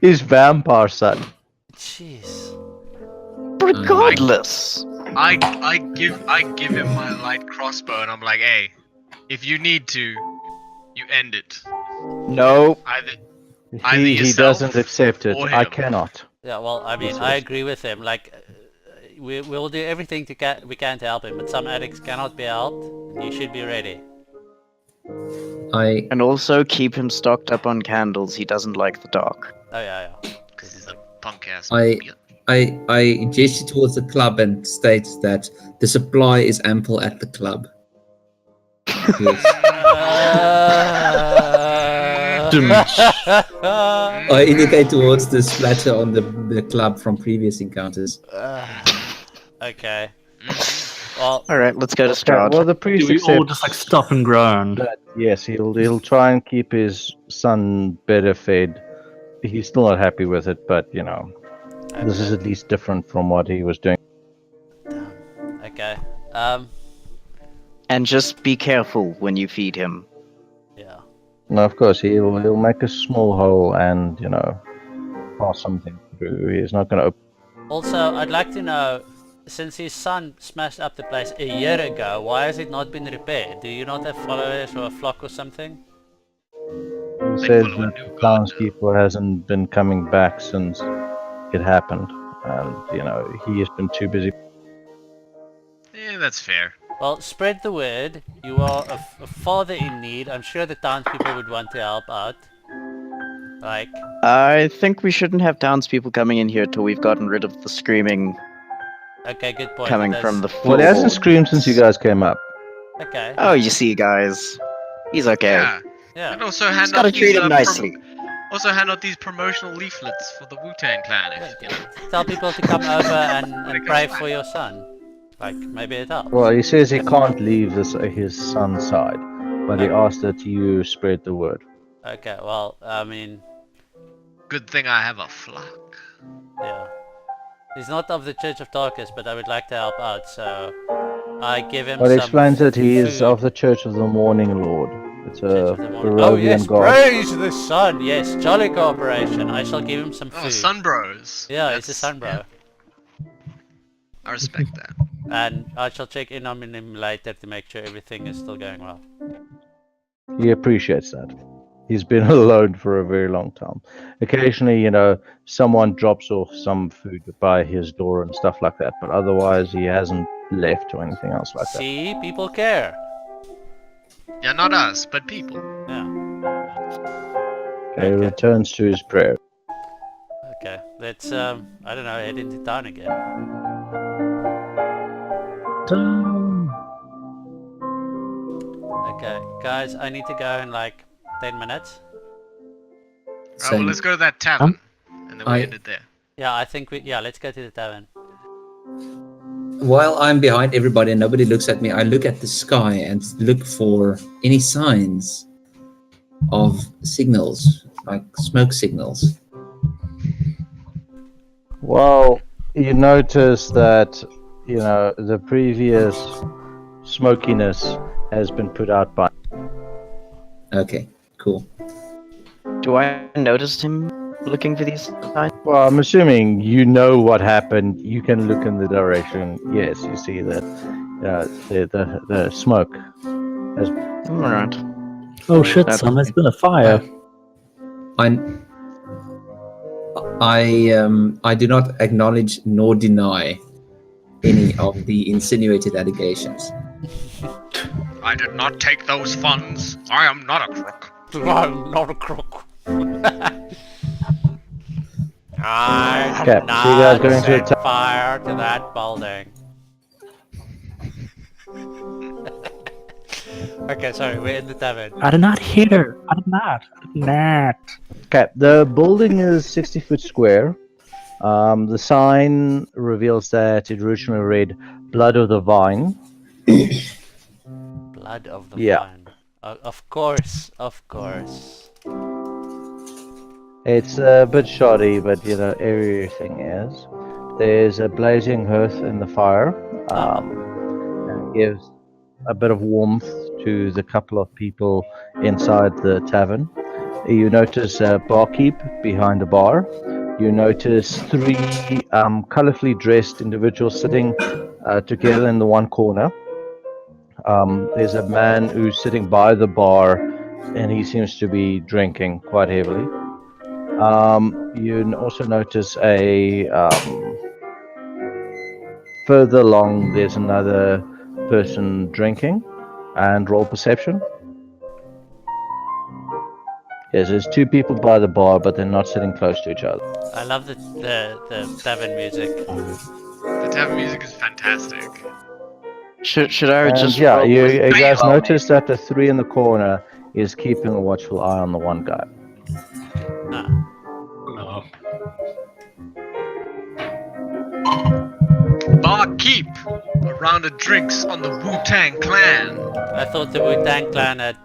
his vampire son. Jeez. Regardless. I give him my light crossbow and I'm like, hey, if you need to, you end it. No. Either He yourself doesn't accept it. or I him. cannot. Yeah, well, I mean, Yes, I yes. agree with him. Like, we'll do everything we can to help him, but some addicts cannot be helped. You should be ready. I And also keep him stocked up on candles. He doesn't like the dark. Oh yeah. Because he's a punk ass. I gesture towards the club and states that the supply is ample at the club. Yes. I indicate towards the splatter on the club from previous encounters. Okay. Well, Alright, let's go to Okay, well, Strahd. the priest Do we all accepts just like stop and groan? that, yes, he'll try and keep his son better fed. He's still not happy with it, but you know, this is at least different from what he was doing. okay. And just be careful when you feed him. Yeah. No, of course he'll make a small hole and you know pass something through. He's not going to open. Also, I'd like to know, since his son smashed up the place a year ago, why has it not been repaired? Do you not have followers or a flock or something? He says that the townskeeper hasn't been coming back since it happened, and you know he has been too busy. Yeah, that's fair. Well, spread the word. You are a father in need. I'm sure the townspeople would want to help out. Like, I think we shouldn't have townspeople coming in here till we've gotten rid of the screaming okay, good point. coming It from does- the Well, he hasn't floorboards. screamed since you guys came up. Okay. Oh, you see, guys. He's okay. Yeah. Yeah. And also Just hand gotta out treat these him nicely. also hand out these promotional leaflets for the Wu-Tang Clan. If, you know. Tell people to come over and Like pray a- for your son. Like, maybe it helps. Well, he says he can't leave his son's side, but he asked that you spread the word. Okay, well, I mean, Good thing I have a flock. yeah. He's not of the Church of Darkness, but I would like to help out, so I give him Well, it some explains that he is food. of the Church of the Morning Lord. It's Church a of the Morning. Oh Barovian yes, god. praise the sun. Yes, jolly cooperation. I shall give him some food. Oh, sun bros. Yeah, he's a That's- sun bro. yeah, I respect that. And I shall check in on him later to make sure everything is still going well. He appreciates that. He's been alone for a very long time. Occasionally, someone drops off some food by his door and stuff like that, but otherwise he hasn't left or anything else like that. See, people care. Yeah, not us, but people. Yeah. Okay, he returns to his prayer. Okay, let's I don't know, head into town again. Okay, guys, I need to go in like 10 minutes. Alright, well, let's go to that tavern, and then we I- end it there. Yeah, I think let's go to the tavern. While I'm behind everybody and nobody looks at me, I look at the sky and look for any signs of signals, like smoke signals. Well, you notice that, the previous smokiness has been put out by. Okay, cool. Do I notice him looking for these signs? Well, I'm assuming you know what happened. You can look in the direction. Yes, you see that the smoke. Alright. Oh shit, That's son, there's fine. been a fire. I do not acknowledge nor deny any of the insinuated allegations. I did not take those funds. I am not a crook. I'm not a crook. I Okay, did so you guys not going to set attack- fire to that building. Okay, sorry, we're in the tavern. I did not hear. I did not. Okay, the building is 60 foot square. The sign reveals that it originally read "Blood of the Vine." Blood of the Yeah. vine. Of course, of course. It's a bit shoddy, but everything is. There's a blazing hearth in the fire. And it gives a bit of warmth to the couple of people inside the tavern. You notice a barkeep behind the bar. You notice three colorfully dressed individuals sitting together in the one corner. There's a man who's sitting by the bar, and he seems to be drinking quite heavily. You also notice further along, there's another person drinking, and roll perception. Yes, there's two people by the bar, but they're not sitting close to each other. I love the tavern music. The tavern music is fantastic. Should I And just yeah, roll you with- guys notice that the three in the corner is keeping a watchful eye on the one guy. Ah, Oh. Barkeep! A round of drinks on the Wu-Tang Clan. I thought the Wu-Tang Clan had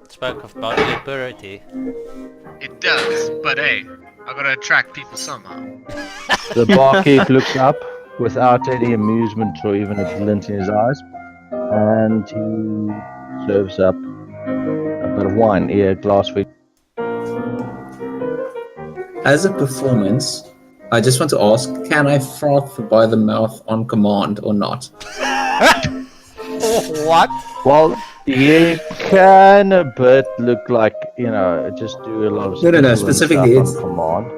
spoke of bodily purity. It does, but hey, I gotta attract people somehow. The barkeep looks up without any amusement or even a glint in his eyes, and he serves up a bit of wine, a glass for. As a performance, I just want to ask, can I froth by the mouth on command or not? What? Well, you can a bit look like, just do a lot of No, spittle and specifically stuff it's- on command.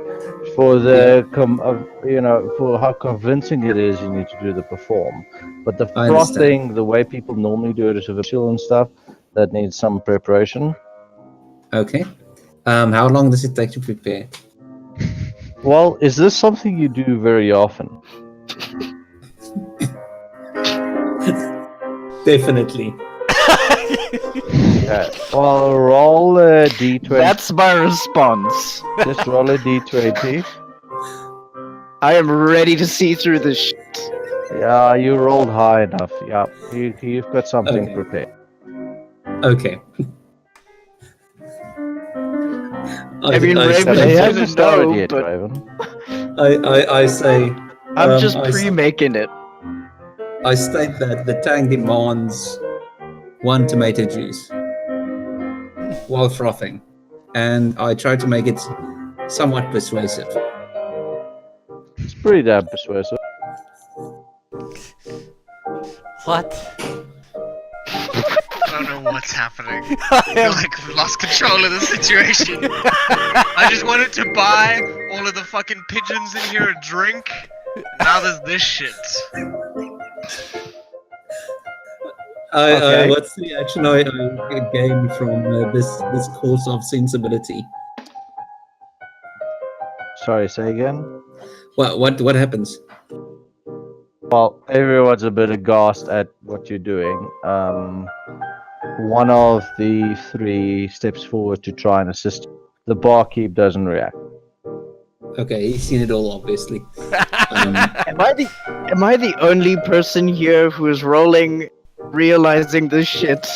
for the for how convincing it is, you need to do the perform. But the I understand. frothing, the way people normally do it, is with chill and stuff that needs some preparation. Okay. How long does it take to prepare? Well, is this something you do very often? Definitely. Okay. Well, roll a d20. That's my response. Just roll a d20. I am ready to see through this shit. Yeah, you rolled high enough. Yeah, you've got something Okay. prepared. Okay. I mean, Raven He is hasn't gonna started know, yet, but Raven. I say. I'm just I pre-making it. I state that the tank demands 1 tomato juice while frothing, and I try to make it somewhat persuasive. It's pretty damn persuasive. What? I don't know what's happening. I feel like I've lost control of the situation. I just wanted to buy all of the fucking pigeons in here a drink. Now there's this shit. Okay. What's the action I gained from this course of sensibility? Sorry, say again. What happens? Well, everyone's a bit aghast at what you're doing. One of the 3 steps forward to try and assist. The barkeep doesn't react. Okay, he's seen it all, obviously. Am I the only person here who is rolling, realizing this shit?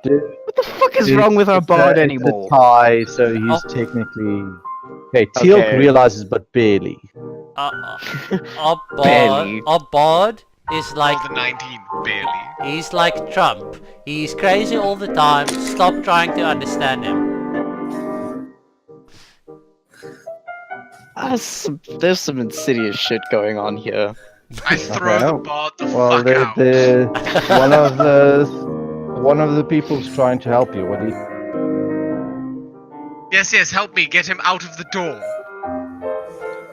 Dude, What the fuck is wrong with our bard anymore? It's a tie, so he's technically. Okay, Teal'c Okay. realizes, but barely. Our Barely. bard is like All the 19, barely. he's like Trump. He's crazy all the time. Stop trying to understand him. There's some insidious shit going on here. I throw Okay. the bard the Well, fuck out. one of the people's trying to help you. What do you? Yes, help me get him out of the door.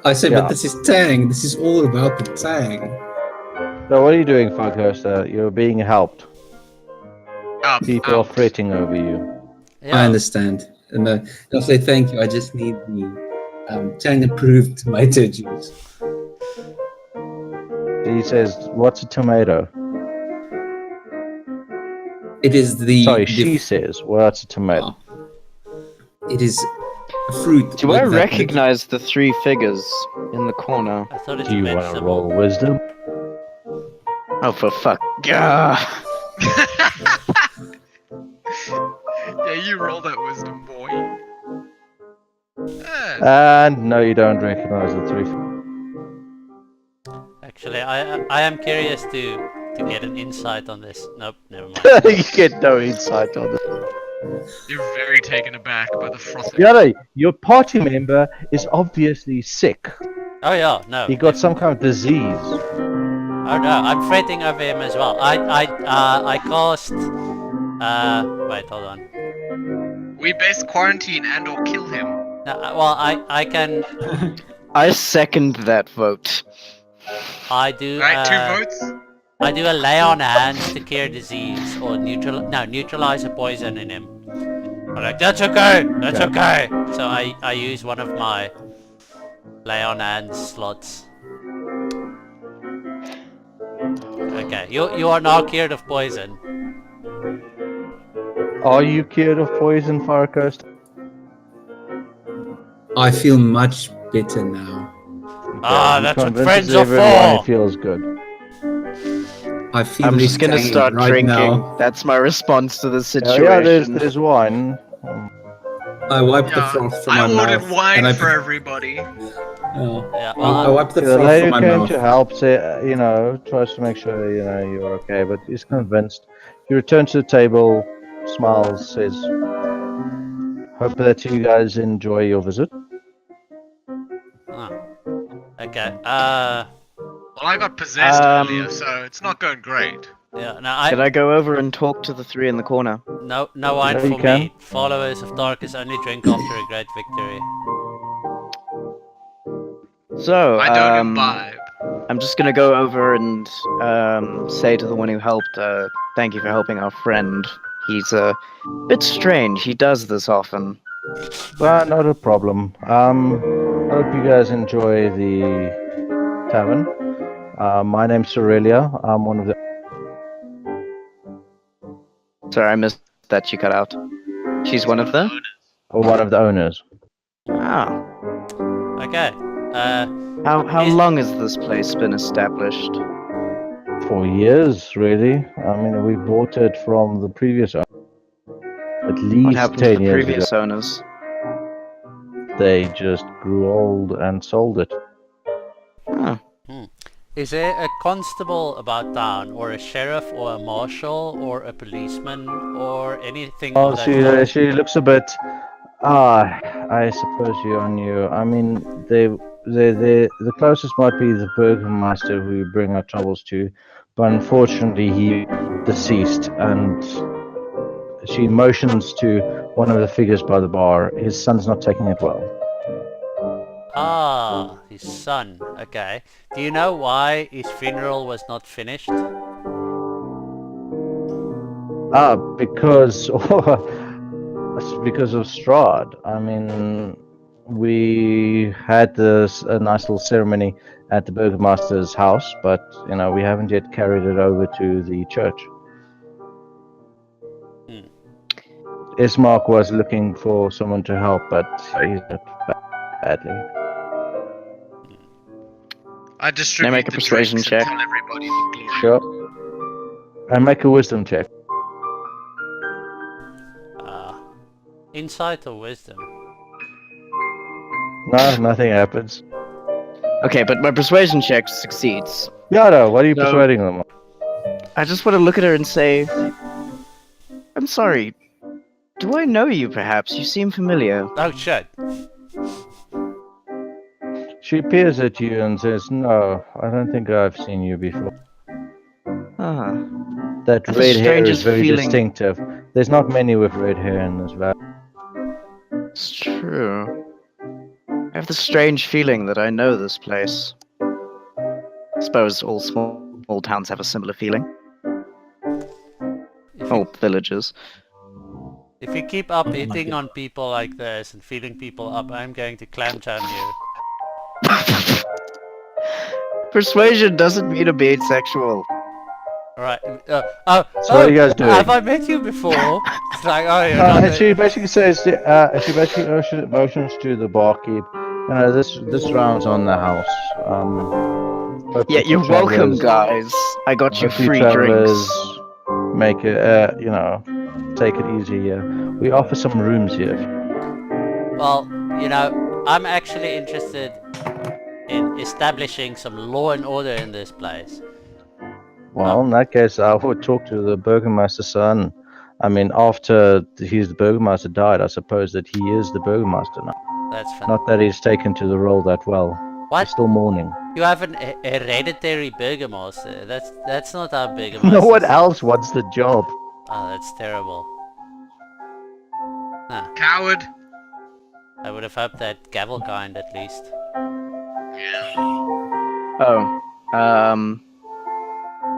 I say, Yeah. but this is Tang. This is all about the Tang. So what are you doing, Farcoaster? You're being helped. Up, People are out. fretting over you. Yeah. I understand. And I'll say thank you. I just need the Tang approved tomato juice. He says, "What's a tomato?" It is the. Sorry, the she says, "What's a tomato?" It is a fruit. Do I with that recognize the 3 figures in the corner? I thought it's Do you want to vegetable. roll wisdom? Oh, for fuck. Gah. Yeah, you roll that wisdom, boy. And no, you don't recognize the 3. Actually, I am curious to get an insight on this. Nope, never mind. You get no insight on it. You're very taken aback by the frothing. Yada, your party member is obviously sick. Oh yeah, no. He got some kind of disease. Oh no, I'm fretting over him as well. I cast. Wait, hold on. We best quarantine and or kill him. No, well, I can. I second that vote. I do. Right, 2 votes? I do a lay on hands to cure disease or neutralize a poison in him. I'm like, that's okay, that's okay. So I use one of my lay on hands slots. Okay, you are now cured of poison. Are you cured of poison, Farcoaster? I feel much better now. Ah, You that's what convinces friends are everyone for. It feels good. I feel I'm just gonna tangy start right drinking. now. That's my response to the Yeah, situation. there's wine. I wiped the Yeah, froth from I my ordered mouth. wine and I for everybody. Yeah, I well, wiped the The froth lady from my who came mouth. to help, say, tries to make sure you're okay, but he's convinced. He returns to the table, smiles, says, "Hope that you guys enjoy your visit." okay. Well, I got possessed earlier, so it's not going great. Yeah. No, Can I go over and talk to the 3 in the corner? no wine Yeah, you for can. me. Followers of Tarkus only drink after a great victory. So, I don't imbibe. I'm just gonna go over and say to the one who helped, thank you for helping our friend. He's a bit strange. He does this often. Well, not a problem. Hope you guys enjoy the tavern. My name's Aurelia. I'm one of the. Sorry, I missed that she cut out. She's one of the. One of the owners. Ah. Okay. How Is- long has this place been established? For years, really. I mean, we bought it from the previous owner. At What least happened to 10 the years previous ago. owners? They just grew old and sold it. Huh. Is there a constable about town, or a sheriff, or a marshal, or a policeman, or anything Oh, of that sort? she looks a bit. I suppose you're new. I mean, the closest might be the Burgermeister who we bring our troubles to, but unfortunately he deceased, and she motions to one of the figures by the bar. His son's not taking it well. Ah, his son. Okay. Do you know why his funeral was not finished? Because because of Strahd. I mean, we had a nice little ceremony at the Burgermeister's house, but we haven't yet carried it over to the church. Ismark was looking for someone to help, but he's hurt badly. I distribute make a the persuasion drinks check? and tell everybody the glory. Sure. And make a wisdom check. Insight or wisdom? No, nothing happens. Okay, but my persuasion check succeeds. Yada, what are you No. persuading them? I just want to look at her and say, I'm sorry. Do I know you, perhaps? You seem familiar. Oh shit. She peers at you and says, "No, I don't think I've seen you before." Ah. That I have the red hair is strangest very feeling- distinctive. There's not many with red hair in this valley. It's true. I have the strange feeling that I know this place. I suppose all small towns have a similar feeling. Oh, villages. If you keep up hitting on people like this and feeling people up, I'm going to clam jam you. Persuasion doesn't mean to be asexual. Alright. So what are you guys doing? Have I met you before? It's like, oh, you're not And she basically says, she basically motions to the barkeep. This round's on the house. Hope Yeah, you you're welcome, travelers- guys. I got you hope you free travelers drinks. Make it, take it easy here. We offer some rooms here. Well, I'm actually interested in establishing some law and order in this place. Well, in that case, I would talk to the Burgermeister's son. I mean, after the Burgermeister died, I suppose that he is the Burgermeister now. That's fantastic. Not that he's taken to the role that well. What? He's still mourning. You have an hereditary burgomaster. That's not how burgomasters. No one else wants the job. Oh, that's terrible. Huh. Coward. I would have hoped that gavel kind at least. Oh,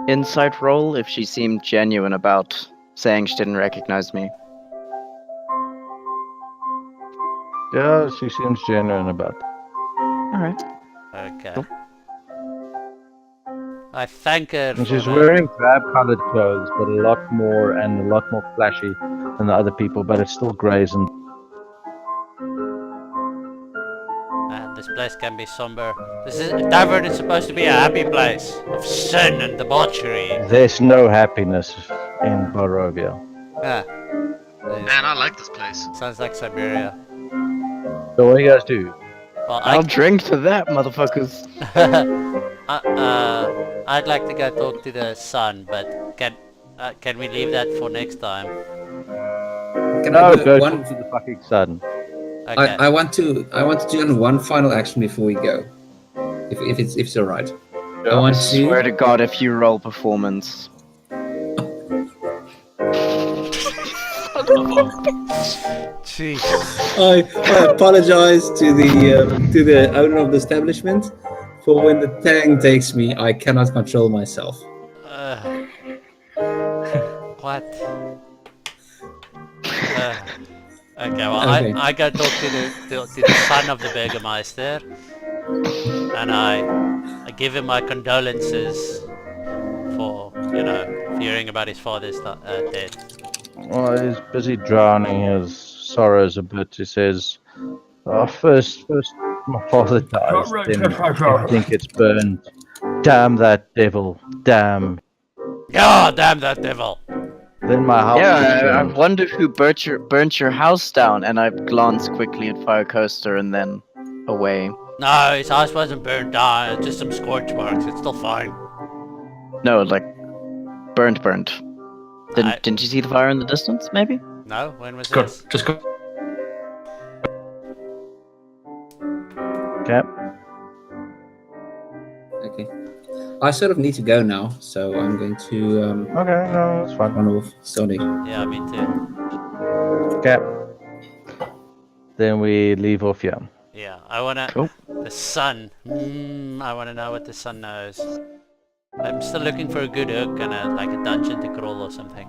insight roll if she seemed genuine about saying she didn't recognize me. Yeah, she seems genuine about that. Alright. Okay. Cool. I thank her And for she's that. wearing drab-colored clothes, but a lot more flashy than the other people. But it's still greys and. This place can be somber. A tavern is supposed to be a happy place of sin and debauchery. There's no happiness in Barovia. Yeah. Man, I like this place. Sounds like Siberia. So what do you guys do? Well, I'll drink to that, motherfuckers. I'd like to go talk to the son, but can we leave that for next time? Can No, I do go one? talk to the fucking sun. Okay. I want to do one final action before we go, if it's all right. I want Swear to. to God, if you roll performance. Jesus. I apologize to the owner of the establishment for when the tang takes me, I cannot control myself. What? Okay, well, Okay. I go talk to the son of the Burgermeister, and I give him my condolences for, hearing about his father's death. Well, he's busy drowning his sorrows a bit. He says, first my father dies, then everything gets burned. Damn that devil. Damn. Yeah, damn that devil. Then my house Yeah, gets I burned. wonder who burnt your house down, and I glance quickly at Fire Coaster and then away. No, his house wasn't burnt down, just some scorch marks. It's still fine. No, like burnt. I- Didn't you see the fire in the distance? Maybe. No, when was Good. this? Just go. Okay. Okay. I sort of need to go now, so I'm going to Okay, no, that's fine. run off. Sorry. Yeah, me too. Okay. Then we leave off here. Yeah, I wanna... Cool. The sun. I wanna know what the sun knows. I'm still looking for a good hook and a dungeon to crawl or something.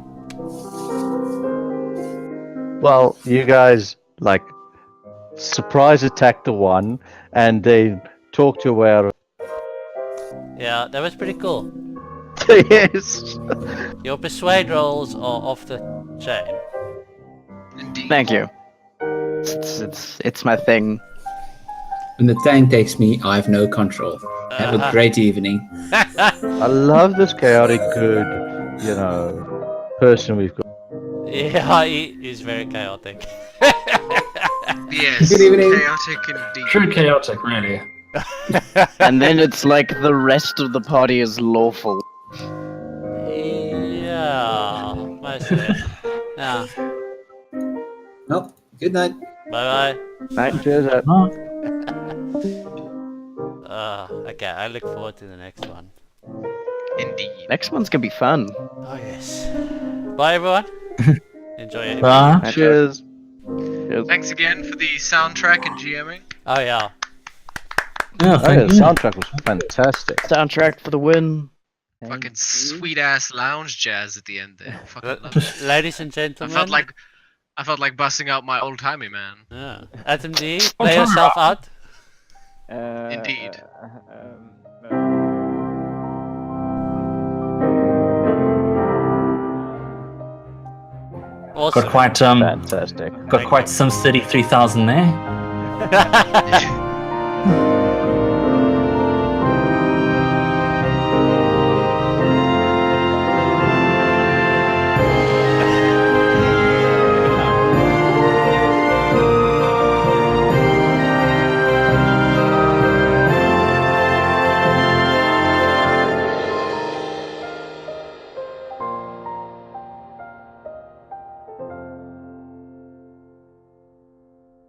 Well, you guys, surprise attack the one, and they talked your way out of Yeah, that was pretty cool. yes. Your persuade rolls are off the chain. Indeed. Thank you. It's my thing. When the tang takes me, I have no control. Have a great evening. I love this chaotic good, person we've got. Yeah, he is very chaotic. Yes. Good evening. Chaotic indeed. True chaotic, really. And then it's like the rest of the party is lawful. Yeah, mostly. Yeah. Well, good night. Bye Right? Cheers. No. bye. Okay, I look forward to the next one. Indeed. Next one's gonna be fun. Oh yes. Bye everyone. Enjoy it. Bye. Cheers. Thanks again for the soundtrack and GMing. Oh yeah. Yeah, Oh, thank yeah, the you. soundtrack was fantastic. Soundtrack for the win. Fucking sweet ass lounge jazz at the end there. Fucking love it. Ladies and I gentlemen. felt like busting out my old timey man. Yeah. Adam D, play yourself out. Indeed. Awesome. Got quite Fantastic. got quite SimCity 3000 there.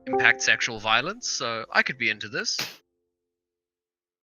Impact sexual violence, so I could be into this.